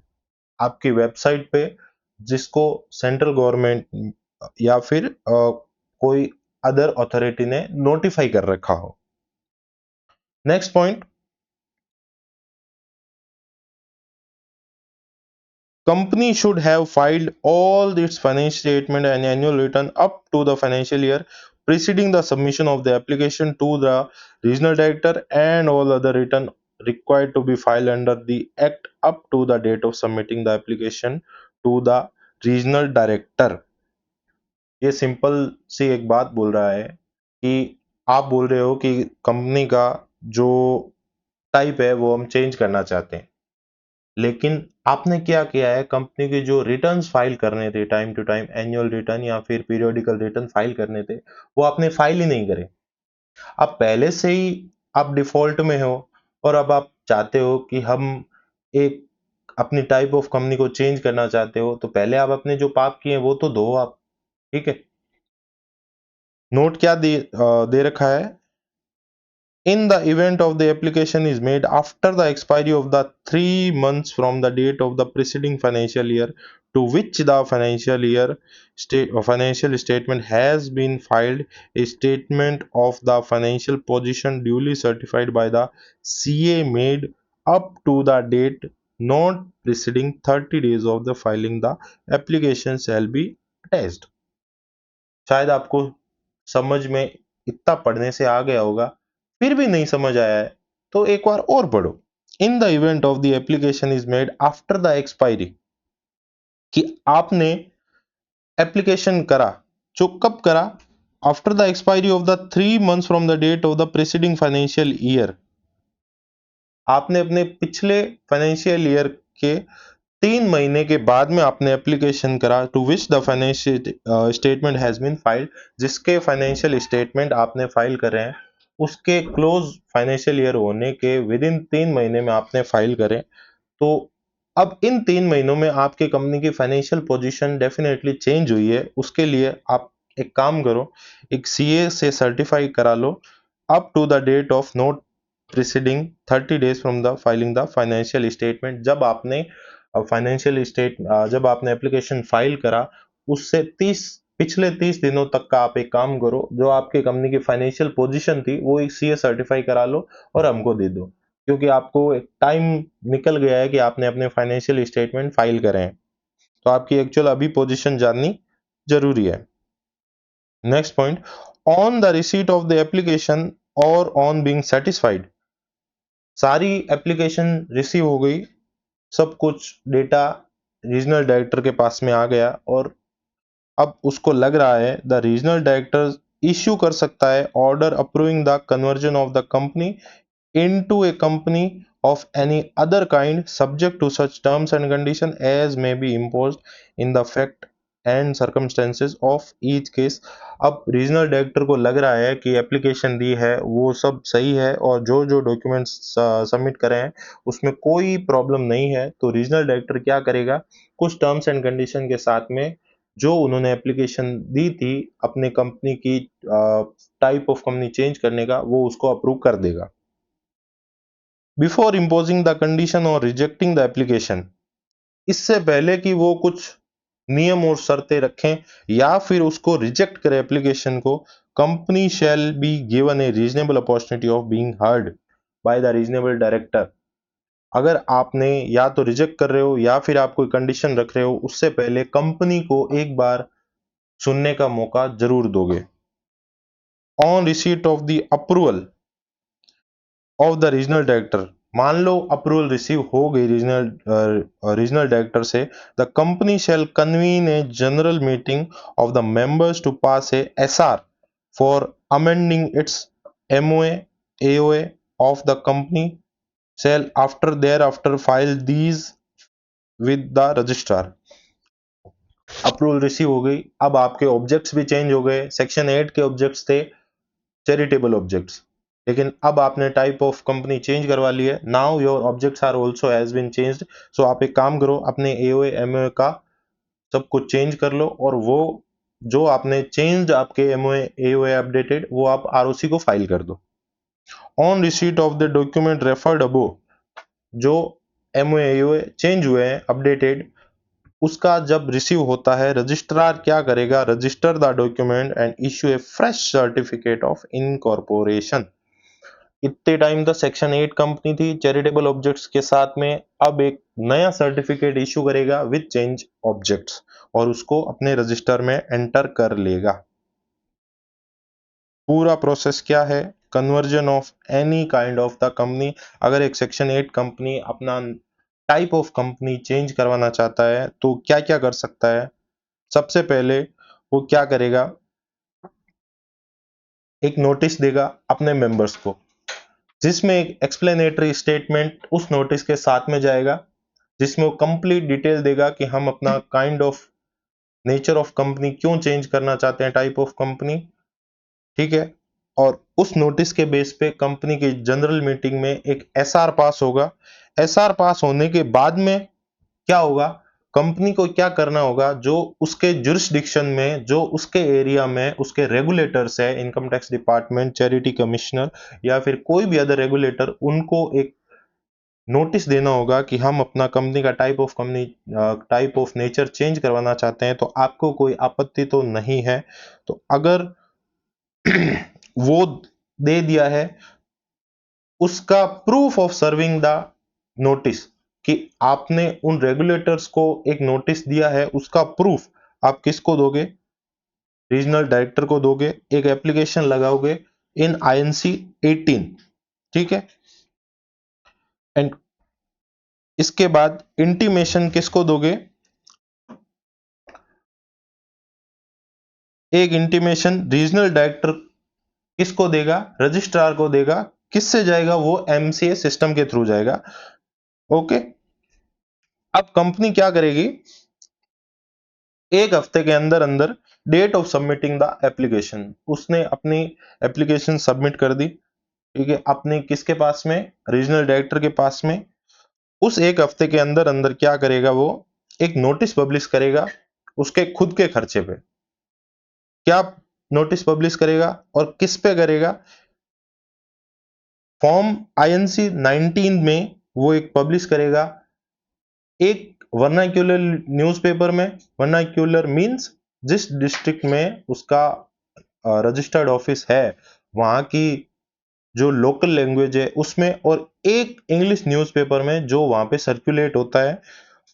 A: आपकी वेबसाइट पे, जिसको सेंट्रल गवर्नमेंट या फिर कोई अदर अथॉरिटी ने नोटिफाई कर रखा हो। Next point, company should have filed all its financial statement and annual return up to the financial year preceding the submission of the application to the regional director, and all other return required to be filed under the act up to the date of submitting the application to the regional director। ये simple सी एक बात बोल रहा है कि आप बोल रहे हो कि कंपनी का जो टाइप है वो हम चेंज करना चाहते हैं, लेकिन आपने क्या किया है? कंपनी के जो रिटर्न्स फाइल करने थे time to time, annual return या फिर पीरियोडिकल रिटर्न फाइल करने थे, वो आपने फाइल ही नहीं करे। आप पहले से ही आप डिफॉल्ट में हो, और अब आप चाहते हो कि हम एक अपनी टाइप ऑफ कंपनी को चेंज करना चाहते हो, तो पहले आप अपने जो पाप किए हैं वो तो धो आप, ठीक है। नोट क्या दे रखा है? In the event of the application is made after the expiry of the 3 months from the date of the preceding financial year to which the financial statement has been filed, a statement of the financial position duly certified by the CA made up to the date not preceding 30 days of the filing the application shall be attached। शायद आपको समझ में इतना पढ़ने से आ गया होगा, फिर भी नहीं समझ आया है तो एक बार और पढ़ो। In the event of the application is made after the expiry, कि आपने एप्लीकेशन करा, जो कब करा? After the expiry of the 3 months from the date of the preceding financial year. आपने अपने पिछले फाइनेंशियल ईयर के 3 महीने के बाद में आपने एप्लीकेशन करा, to which the financial statement has been filed, जिसके फाइनेंशियल स्टेटमेंट आपने फाइल करे हैं, उसके क्लोज फाइनेंशियल ईयर होने के विद इन 3 महीने में आपने फाइल करें। तो अब इन 3 महीनों में आपके कंपनी की फाइनेंशियल पोजीशन डेफिनेटली चेंज हुई है। उसके लिए आप एक काम करो, एक सीए से सर्टिफाई करा लो up to the date of note preceding 30 days from the filing the financial statement. जब आपने एप्लीकेशन फाइल करा, उससे 30 पिछले 30 दिनों तक का आप एक काम करो, जो आपकी कंपनी की फाइनेंशियल पोजीशन थी वो एक सीए सर्टिफाई करा लो और हमको दे दो, क्योंकि आपको एक टाइम निकल गया है कि आपने अपने फाइनेंशियल स्टेटमेंट फाइल करे हैं, तो आपकी एक्चुअल अभी पोजीशन जाननी जरूरी है। Next point, on the receipt of the application और ऑन बीइंग सेटिस्फाइड, सारी एप्लीकेशन रिसीव हो गई, सब कुछ डेटा रीजनल डायरेक्टर के पास में आ गया, और अब उसको लग रहा है द रीजनल डायरेक्टर इश्यू कर सकता है order approving the conversion of the company into a company of any other kind subject to such terms and condition as may be imposed in the fact and circumstances of each case। अब regional director को लग रहा है कि application दी है वो सब सही है और जो जो डॉक्यूमेंट्स सबमिट करे हैं उसमें कोई प्रॉब्लम नहीं है, तो रीजनल डायरेक्टर क्या करेगा? कुछ टर्म्स एंड कंडीशन के साथ में जो उन्होंने एप्लीकेशन दी थी अपने कंपनी की टाइप ऑफ कंपनी चेंज करने का, वो उसको अप्रूव कर देगा। बिफोर इम्पोजिंग द कंडीशन और रिजेक्टिंग द एप्लीकेशन, इससे पहले कि वो कुछ नियम और शर्तें रखें या फिर उसको रिजेक्ट करे एप्लीकेशन को, company shall be given A reasonable opportunity of being heard by the reasonable director. अगर आपने या तो रिजेक्ट कर रहे हो या फिर आप कोई कंडीशन रख रहे हो, उससे पहले कंपनी को एक बार सुनने का मौका जरूर दोगे। On receipt of the approval of the regional director, मान लो अप्रूवल रिसीव हो गई रीजनल डायरेक्टर से, the company shall convene a general meeting of the members to pass a SR for amending its MOA AOA of the company shall after thereafter file these with the registrar। Approval receive हो गई, अब आपके objects भी change हो गए। Section 8 के objects थे charitable objects, लेकिन अब आपने टाइप ऑफ कंपनी चेंज करवा ली है। Now your objects are also has been changed. So आप एक काम करो, अपने एओए एमओए का सब कुछ चेंज कर लो, और वो जो आपने चेंज आपके एमओए एओए अपडेटेड, वो आप आरओसी को फाइल कर दो। On receipt of the document referred above, जो एमओए एओए चेंज हुए हैं अपडेटेड, उसका जब रिसीव होता है, रजिस्ट्रार क्या करेगा, register the document and issue A fresh certificate of incorporation. इतने टाइम तक सेक्शन 8 कंपनी थी चैरिटेबल ऑब्जेक्ट्स के साथ में, अब एक नया सर्टिफिकेट इश्यू करेगा विद चेंज ऑब्जेक्ट्स, और उसको अपने रजिस्टर में एंटर कर लेगा। पूरा प्रोसेस क्या है, conversion of any kind of the company. अगर एक सेक्शन 8 कंपनी अपना टाइप ऑफ कंपनी चेंज करवाना चाहता है तो क्या क्या कर सकता है। सबसे पहले वो क्या करेगा, एक नोटिस देगा अपने मेंबर्स को, जिसमें एक एक्सप्लेनेटरी स्टेटमेंट उस नोटिस के साथ में जाएगा, जिसमें वो कंप्लीट डिटेल देगा कि हम अपना kind of nature of company क्यों चेंज करना चाहते हैं, टाइप ऑफ कंपनी। ठीक है, और उस नोटिस के बेस पे कंपनी की जनरल मीटिंग में एक एसआर पास होगा। एसआर पास होने के बाद में क्या होगा, कंपनी को क्या करना होगा, जो उसके जुरिस्डिक्शन में, जो उसके एरिया में उसके रेगुलेटर्स है, income tax department, charity commissioner या फिर कोई भी अदर रेगुलेटर, उनको एक नोटिस देना होगा कि हम अपना कंपनी का type of company type of nature change करवाना चाहते हैं, तो आपको कोई आपत्ति तो नहीं है। तो अगर वो दे दिया है, उसका proof of serving the notice, कि आपने उन रेगुलेटर्स को एक नोटिस दिया है, उसका प्रूफ आप किसको दोगे, रीजनल डायरेक्टर को दोगे। एक एप्लीकेशन लगाओगे इन आईएनसी 18। ठीक है, एंड इसके बाद इंटीमेशन किसको दोगे, एक इंटीमेशन रीजनल डायरेक्टर किसको देगा, रजिस्ट्रार को देगा। किससे जाएगा, वो एमसीए सिस्टम के थ्रू जाएगा। ओके, अब कंपनी क्या करेगी, एक हफ्ते के अंदर अंदर date of submitting the application, उसने अपनी एप्लीकेशन सबमिट कर दी। ठीक है, अपने किसके पास में, रीजनल डायरेक्टर के पास में। उस एक हफ्ते के अंदर अंदर क्या करेगा, वो एक नोटिस पब्लिश करेगा उसके खुद के खर्चे पे। क्या नोटिस पब्लिश करेगा और किस पे करेगा, फॉर्म आईएनसी 19 में वो एक पब्लिश करेगा, एक वर्नाक्यूलर न्यूज़पेपर में। वर्नाक्यूलर मींस जिस डिस्ट्रिक्ट में उसका रजिस्टर्ड ऑफिस है, वहां की जो लोकल लैंग्वेज है उसमें, और एक इंग्लिश न्यूज़पेपर में जो वहां पे सर्कुलेट होता है।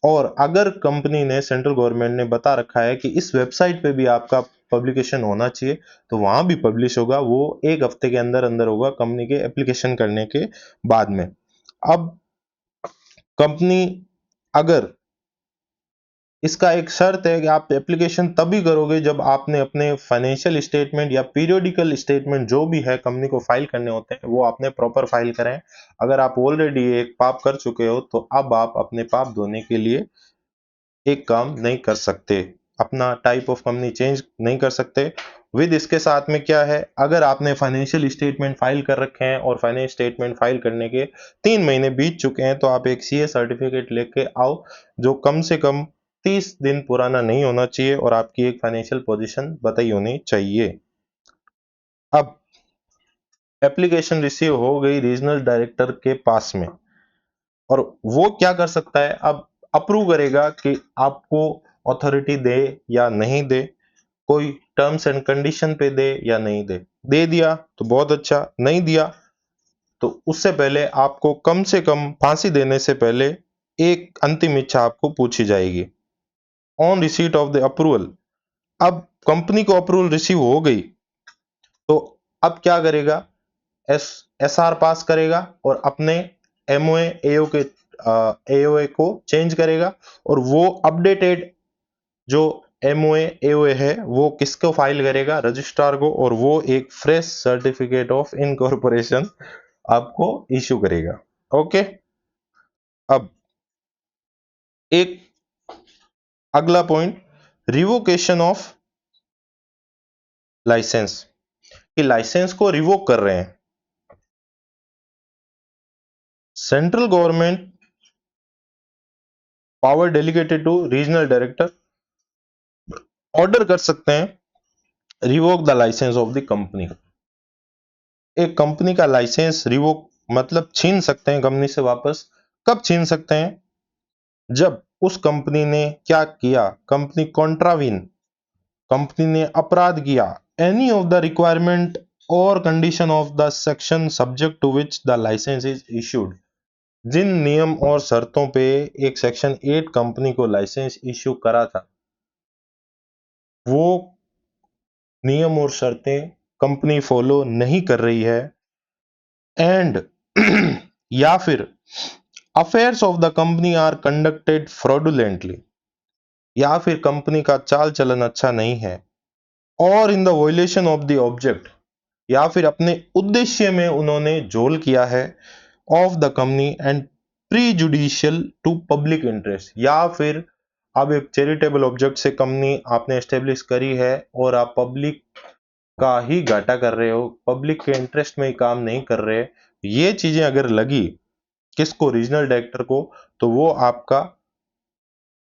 A: और अगर कंपनी ने, सेंट्रल गवर्नमेंट ने बता रखा है कि इस वेबसाइट पे भी आपका पब्लिकेशन होना चाहिए, तो वहां भी पब्लिश होगा। वो एक हफ्ते के अंदर अंदर होगा, कंपनी के एप्लीकेशन करने के बाद में। अब कंपनी, अगर इसका एक शर्त है कि आप एप्लीकेशन तभी करोगे जब आपने अपने फाइनेंशियल स्टेटमेंट या पीरियोडिकल स्टेटमेंट जो भी है कंपनी को फाइल करने होते हैं, वो आपने प्रॉपर फाइल करें। अगर आप ऑलरेडी एक पाप कर चुके हो तो अब आप अपने पाप धोने के लिए एक काम नहीं कर सकते, अपना टाइप ऑफ कंपनी चेंज नहीं कर सकते। विद इसके साथ में क्या है, अगर आपने फाइनेंशियल स्टेटमेंट फाइल कर रखे हैं और फाइनेंशियल स्टेटमेंट फाइल करने के 3 महीने बीत चुके हैं, तो आप एक सीए सर्टिफिकेट लेके आओ, जो कम से कम 30 दिन पुराना नहीं होना चाहिए, और आपकी एक फाइनेंशियल पोजीशन बताई होनी चाहिए। अब एप्लीकेशन रिसीव हो गई रीजनल डायरेक्टर के पास में, और वो क्या कर सकता है, अब अप्रूव करेगा कि आपको अथॉरिटी दे या नहीं दे, कोई टर्म्स एंड कंडीशन पे दे या नहीं दे। दे दिया तो बहुत अच्छा, नहीं दिया तो उससे पहले आपको कम से कम फांसी देने से पहले एक अंतिम इच्छा आपको पूछी जाएगी। On receipt of the approval, अब कंपनी को अप्रूवल रिसीव हो गई, तो अब क्या करेगा, एस एसआर पास करेगा और अपने एमओए एओ के एओए को चेंज करेगा, और वो अपडेटेड जो एमओए एओए है वो किसको फाइल करेगा, रजिस्ट्रार को, और वो एक फ्रेश सर्टिफिकेट ऑफ इनकॉर्पोरेशन आपको इशू करेगा। ओके। अब एक अगला पॉइंट, रिवोकेशन ऑफ लाइसेंस, कि लाइसेंस को रिवोक कर रहे हैं। Central government power delegated to regional director order कर सकते हैं revoke the licence of the company. एक कंपनी का लाइसेंस रिवोक मतलब छीन सकते हैं कंपनी से वापस। कब छीन सकते हैं? जब उस कंपनी ने क्या किया, कंपनी कॉन्ट्रावीन, कंपनी ने अपराध किया, एनी ऑफ द रिक्वायरमेंट और condition of the section subject to which the licence is issued. जिन नियम और शर्तों पे एक सेक्शन 8 कंपनी को लाइसेंस इश्यू करा था, वो नियम और शर्तें कंपनी फॉलो नहीं कर रही है, एंड या फिर affairs of the company are conducted fraudulently, या फिर कंपनी का चाल चलन अच्छा नहीं है, और in the violation of the object, या फिर अपने उद्देश्य में उन्होंने झोल किया है of the company and prejudicial to public interest, या फिर आप एक चैरिटेबल ऑब्जेक्ट से कंपनी आपने एस्टेब्लिश करी है और आप पब्लिक का ही घाटा कर रहे हो, पब्लिक के इंटरेस्ट में ही काम नहीं कर रहे, ये चीजें अगर लगी किसको, रीजनल डायरेक्टर को, तो वो आपका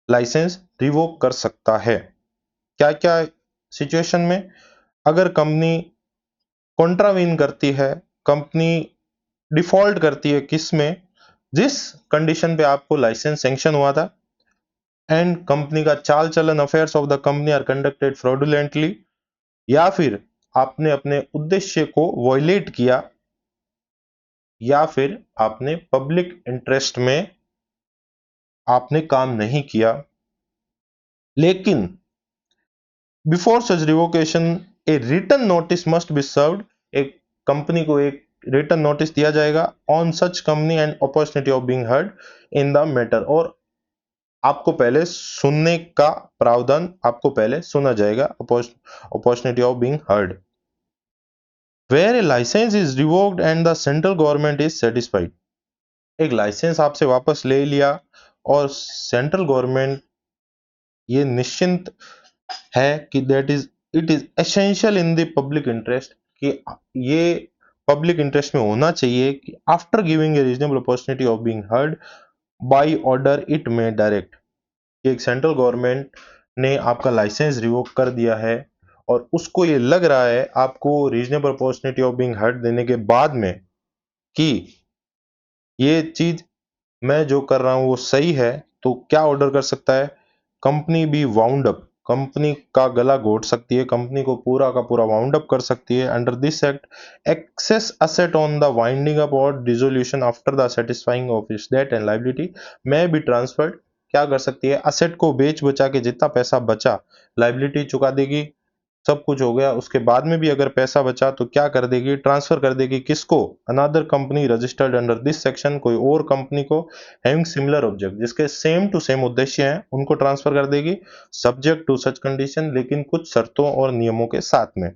A: लाइसेंस रिवोक कर सकता है। क्या क्या सिचुएशन में? अगर कंपनी कॉन्ट्रावीन करती है, कंपनी डिफॉल्ट करती है, किस में, जिस कंडीशन पे आपको लाइसेंस सैंक्शन हुआ था, एंड कंपनी का चाल चलन, affairs of the company are conducted fraudulently, या फिर आपने अपने उद्देश्य को वॉयलेट किया, या फिर आपने पब्लिक इंटरेस्ट में आपने काम नहीं किया। लेकिन before such revocation a written notice must be served, एक कंपनी को एक रिटन नोटिस दिया जाएगा on such company and opportunity of being heard in the matter, और आपको पहले सुनने का प्रावधान, आपको पहले सुना जाएगा, opportunity of being heard. Where a licence is revoked and the central government is satisfied, एक लाइसेंस आपसे वापस ले लिया और सेंट्रल गवर्नमेंट ये निश्चिंत है कि that is it is essential in the public interest, कि ये पब्लिक इंटरेस्ट में होना चाहिए कि after giving a reasonable opportunity of being heard by order it में डायरेक्ट, एक सेंट्रल गवर्नमेंट ने आपका लाइसेंस रिवोक कर दिया है और उसको ये लग रहा है आपको reasonable opportunity of being heard देने के बाद में कि ये चीज मैं जो कर रहा हूं वो सही है, तो क्या ऑर्डर कर सकता है, company be wound up, company का गला घोट सकती है, कंपनी को पूरा का पूरा वाउंड अप कर सकती है under this act, excess asset on the winding up और dissolution after the satisfying of its debt and liability may be transferred, क्या कर सकती है, असेट को बेच बचा के जितना पैसा बचा लायबिलिटी चुका देगी, सब कुछ हो गया, उसके बाद में भी अगर पैसा बचा तो क्या कर देगी, ट्रांसफर कर देगी, किसको, another company registered under this section, कोई और कंपनी को, हैविंग सिमिलर ऑब्जेक्ट, जिसके सेम टू सेम उद्देश्य हैं, उनको ट्रांसफर कर देगी, सब्जेक्ट टू सच कंडीशन, लेकिन कुछ शर्तों और नियमों के साथ में,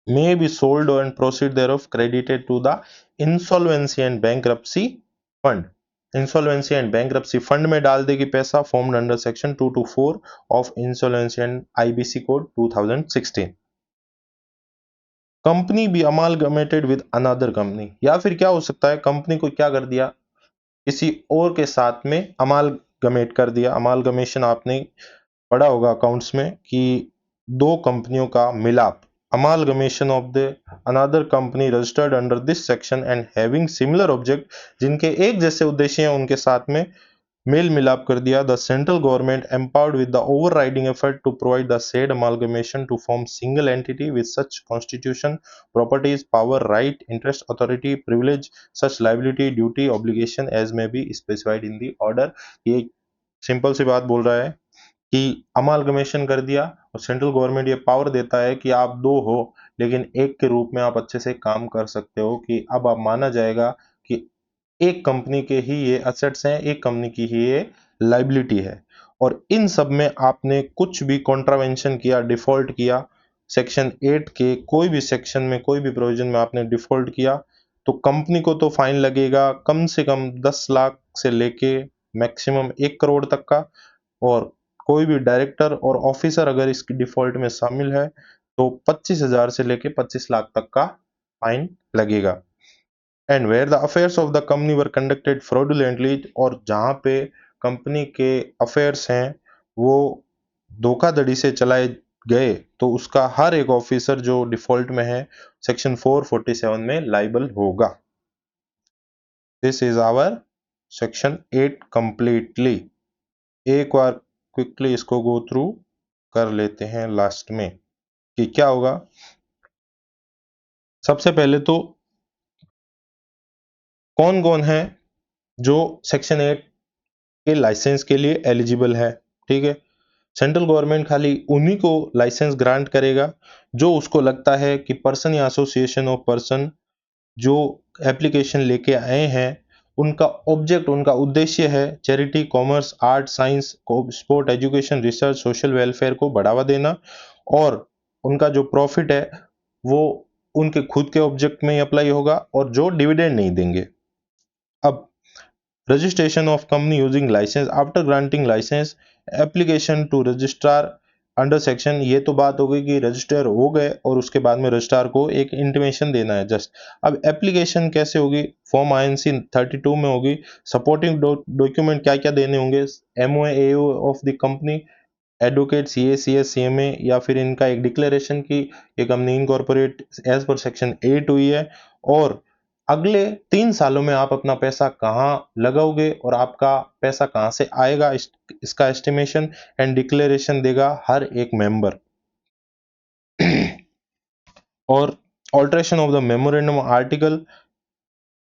A: may be sold and proceed thereof credited to the insolvency and bankruptcy fund, insolvency and bankruptcy fund में डाल देगी पैसा, formed under section 224 of insolvency and IBC code 2016। Company be amalgamated with another company, या फिर क्या हो सकता है, कंपनी को क्या कर दिया, किसी और के साथ में अमालगमेट कर दिया। अमालगमेशन आपने पढ़ा होगा अकाउंट्स में कि दो कंपनियों का मिलाप, amalgamation of the another company registered under this section and having similar object, जिनके एक जैसे उद्देश्य हैं, उनके साथ में मेल मिलाप कर दिया। The central government empowered with the overriding effort to provide the said amalgamation to form single entity with such constitution, properties, power, right, interest, authority, privilege, such liability, duty, obligation as may be specified in the order। ये simple सी बात बोल रहा है कि amalgamation कर दिया और सेंट्रल गवर्नमेंट ये पावर देता है कि आप दो हो लेकिन एक के रूप में आप अच्छे से काम कर सकते हो, कि अब आप माना जाएगा कि एक कंपनी के ही ये असेट्स हैं, एक कंपनी की ही ये लाइबिलिटी है, और इन सब में आपने कुछ भी कॉन्ट्रावेंशन किया, डिफॉल्ट किया, सेक्शन 8 के कोई भी सेक्शन में, कोई भी प्रोविजन में आपने डिफॉल्ट किया, तो कंपनी को तो फाइन लगेगा कम से कम 10 लाख से लेके मैक्सिमम 1 करोड़ तक का, और कोई भी डायरेक्टर और ऑफिसर अगर इसकी डिफॉल्ट में शामिल है तो 25,000 से लेके 25 लाख तक का फाइन लगेगा। And where the affairs of the company were conducted fraudulently, और जहां पे कंपनी के अफेयर्स हैं वो धोखाधड़ी से चलाए गए, तो उसका हर एक ऑफिसर जो डिफॉल्ट में है सेक्शन 447 में लाइबल होगा। This is our section 8 completely. एक बार क्विकली इसको गो थ्रू कर लेते हैं लास्ट में कि क्या होगा। सबसे पहले तो कौन कौन है जो सेक्शन 8 के लाइसेंस के लिए एलिजिबल है। ठीक है, सेंट्रल गवर्नमेंट खाली उन्हीं को लाइसेंस ग्रांट करेगा जो उसको लगता है कि पर्सन या एसोसिएशन ऑफ पर्सन जो एप्लीकेशन लेके आए हैं उनका ऑब्जेक्ट, उनका उद्देश्य है charity, commerce, art, science, sport, education, research, social welfare को बढ़ावा देना, और उनका जो प्रॉफिट है वो उनके खुद के ऑब्जेक्ट में ही अप्लाई होगा, और जो डिविडेंड नहीं देंगे। अब registration of company using license after granting license application to registrar under section, ये तो बात हो गई कि रजिस्टर हो गए और उसके बाद में रजिस्ट्रार को एक इंटीमेशन देना है जस्ट। अब एप्लीकेशन कैसे होगी, फॉर्म आईएनसी 32 में होगी। सपोर्टिंग डॉक्यूमेंट क्या क्या देने होंगे, MOA AO of the company, advocate, CA, CS, CMA, या फिर इनका एक डिक्लेरेशन की ये company incorporate as per section 8 हुई है, और अगले 3 सालों में आप अपना पैसा कहाँ लगाओगे और आपका पैसा कहाँ से आएगा, इसका एस्टिमेशन एंड डिक्लेरेशन देगा हर एक मेंबर। और alteration of the memorandum article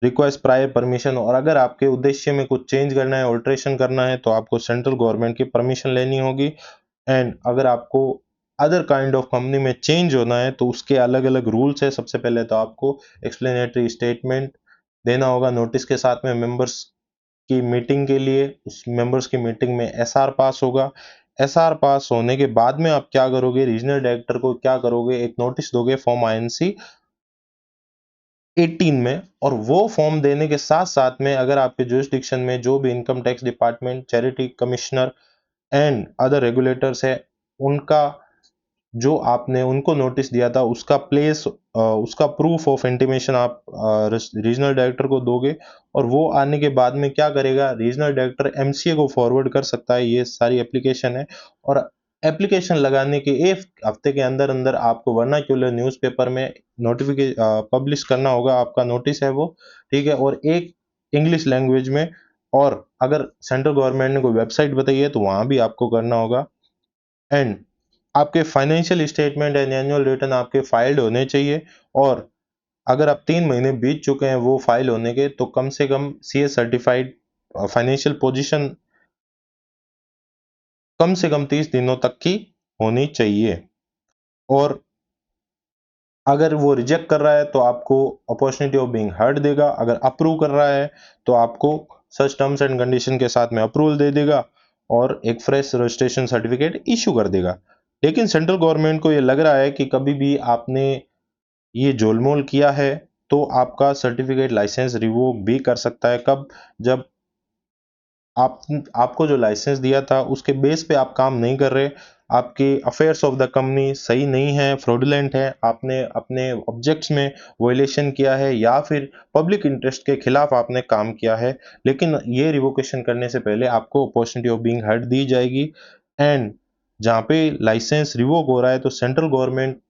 A: request prior permission, और अगर आपके उद्देश्य में कुछ चेंज करना है, ऑल्ट्रेशन करना है, तो आपको सेंट्रल गवर्नमेंट की परमिशन लेनी होगी। एंड अगर आपको अदर काइंड ऑफ कंपनी में चेंज होना है तो उसके अलग अलग रूल्स है। सबसे पहले तो आपको एक्सप्लेनेटरी स्टेटमेंट देना होगा नोटिस के साथ में मेंबर्स की मीटिंग के लिए। उस मेंबर्स की मीटिंग में एसआर पास होगा। एसआर पास होने के बाद में आप क्या करोगे, रीजनल डायरेक्टर को क्या करोगे, एक नोटिस दोगे फॉर्म आईएनसी 18 में, और वो फॉर्म देने के साथ साथ में अगर आपके जुरिस्डिक्शन में जो भी income tax department, charity commissioner and other regulators है, उनका जो आपने उनको नोटिस दिया था उसका उसका प्रूफ ऑफ इंटीमेशन आप रीजनल डायरेक्टर को दोगे, और वो आने के बाद में क्या करेगा, रीजनल डायरेक्टर एमसीए को फॉरवर्ड कर सकता है। ये सारी एप्लीकेशन है, और एप्लीकेशन लगाने के 1 हफ्ते के अंदर अंदर आपको वर्नाक्यूलर न्यूज़पेपर में नोटिफिकेशन पब्लिश करना होगा, आपका नोटिस है वो। ठीक है, और एक इंग्लिश लैंग्वेज में, और अगर सेंट्रल गवर्नमेंट ने कोई वेबसाइट बताई है तो वहां भी आपको करना होगा। एंड आपके financial statement and annual return आपके फाइल्ड होने चाहिए, और अगर आप 3 महीने बीत चुके हैं वो फाइल होने के, तो कम से कम सीए सर्टिफाइड फाइनेंशियल पोजीशन कम से कम 30 दिनों तक की होनी चाहिए। और अगर वो रिजेक्ट कर रहा है तो आपको अपॉर्चुनिटी ऑफ बीइंग हर्ड देगा, अगर अप्रूव कर रहा है तो आपको सच टर्म्स एंड कंडीशन के साथ में अप्रूवल दे देगा और एक फ्रेश रजिस्ट्रेशन सर्टिफिकेट इशू कर देगा। लेकिन सेंट्रल गवर्नमेंट को ये लग रहा है कि कभी भी आपने ये जोलमोल किया है तो आपका सर्टिफिकेट लाइसेंस रिवोक भी कर सकता है। कब, जब आप आपको जो लाइसेंस दिया था उसके बेस पे आप काम नहीं कर रहे, आपके अफेयर्स ऑफ द कंपनी सही नहीं है, फ्रॉडुलेंट है, आपने अपने ऑब्जेक्ट्स में वोलेशन किया है, या फिर पब्लिक इंटरेस्ट के खिलाफ आपने काम किया है, लेकिन ये रिवोकेशन करने से पहले आपको अपॉर्चुनिटी ऑफ बीइंग हर्ड दी जाएगी। एंड जहाँ पे लाइसेंस रिवोक हो रहा है तो सेंट्रल गवर्नमेंट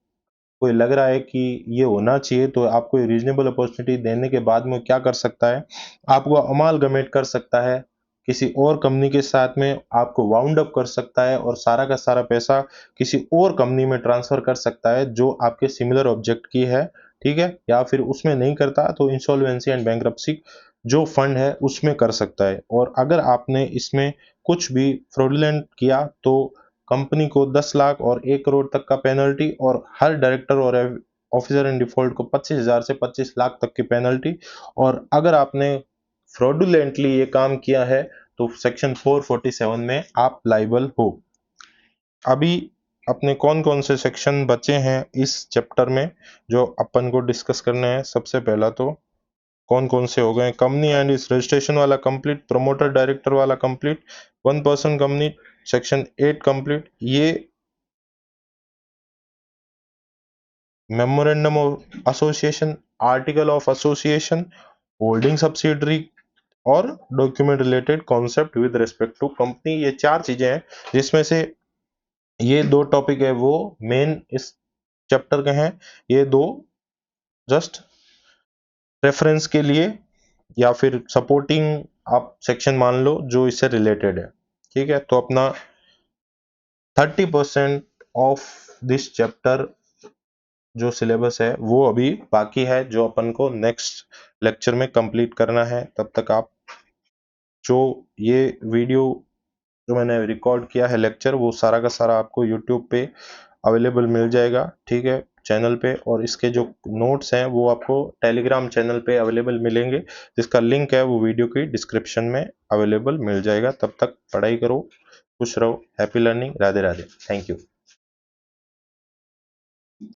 A: को लग रहा है कि ये होना चाहिए, तो आपको रीजनेबल अपॉर्चुनिटी देने के बाद में क्या कर सकता है, आपको अमालगमेट कर सकता है किसी और कंपनी के साथ में, आपको वाउंड अप कर सकता है और सारा का सारा पैसा किसी और कंपनी में ट्रांसफर कर सकता है जो आपके सिमिलर ऑब्जेक्ट की है। ठीक है, या फिर उसमें नहीं करता तो इंसॉल्वेंसी एंड बैंक्रप्सी जो फंड है उसमें कर सकता है। और अगर आपने इसमें कुछ भी फ्रॉडुलेंट किया तो कंपनी को 10 लाख और 1 करोड़ तक का पेनल्टी, और हर डायरेक्टर और ऑफिसर इन डिफॉल्ट को 25,000 से 25 लाख तक की पेनल्टी। और अगर आपने फ्रॉडुलेंटली ये काम किया है तो सेक्शन 447 में आप लाइबल हो। अभी अपने कौन कौन से सेक्शन बचे हैं इस चैप्टर में जो अपन को डिस्कस करना है। सबसे पहला तो कौन कौन से हो गए? कंपनी एंड इस रजिस्ट्रेशन वाला कंप्लीट, प्रमोटर डायरेक्टर वाला complete, 1 person company section 8 complete, ये memorandum of association, article of association, holding subsidiary और document related concept with respect to company, ये 4 चीजें हैं जिसमें से ये 2 टॉपिक है वो मेन इस चैप्टर के हैं, ये 2 जस्ट रेफरेंस के लिए या फिर सपोर्टिंग आप सेक्शन मान लो जो इससे रिलेटेड है। ठीक है, तो अपना 30% ऑफ दिस चैप्टर जो सिलेबस है वो अभी बाकी है, जो अपन को नेक्स्ट लेक्चर में कंप्लीट करना है। तब तक आप जो ये वीडियो जो मैंने रिकॉर्ड किया है लेक्चर, वो सारा का सारा आपको यूट्यूब पे अवेलेबल मिल जाएगा, ठीक है, चैनल पे। और इसके जो नोट्स हैं वो आपको टेलीग्राम चैनल पे अवेलेबल मिलेंगे, जिसका लिंक है वो वीडियो की डिस्क्रिप्शन में अवेलेबल मिल जाएगा। तब तक पढ़ाई करो, खुश रहो, happy learning, Radhe Radhe, thank you.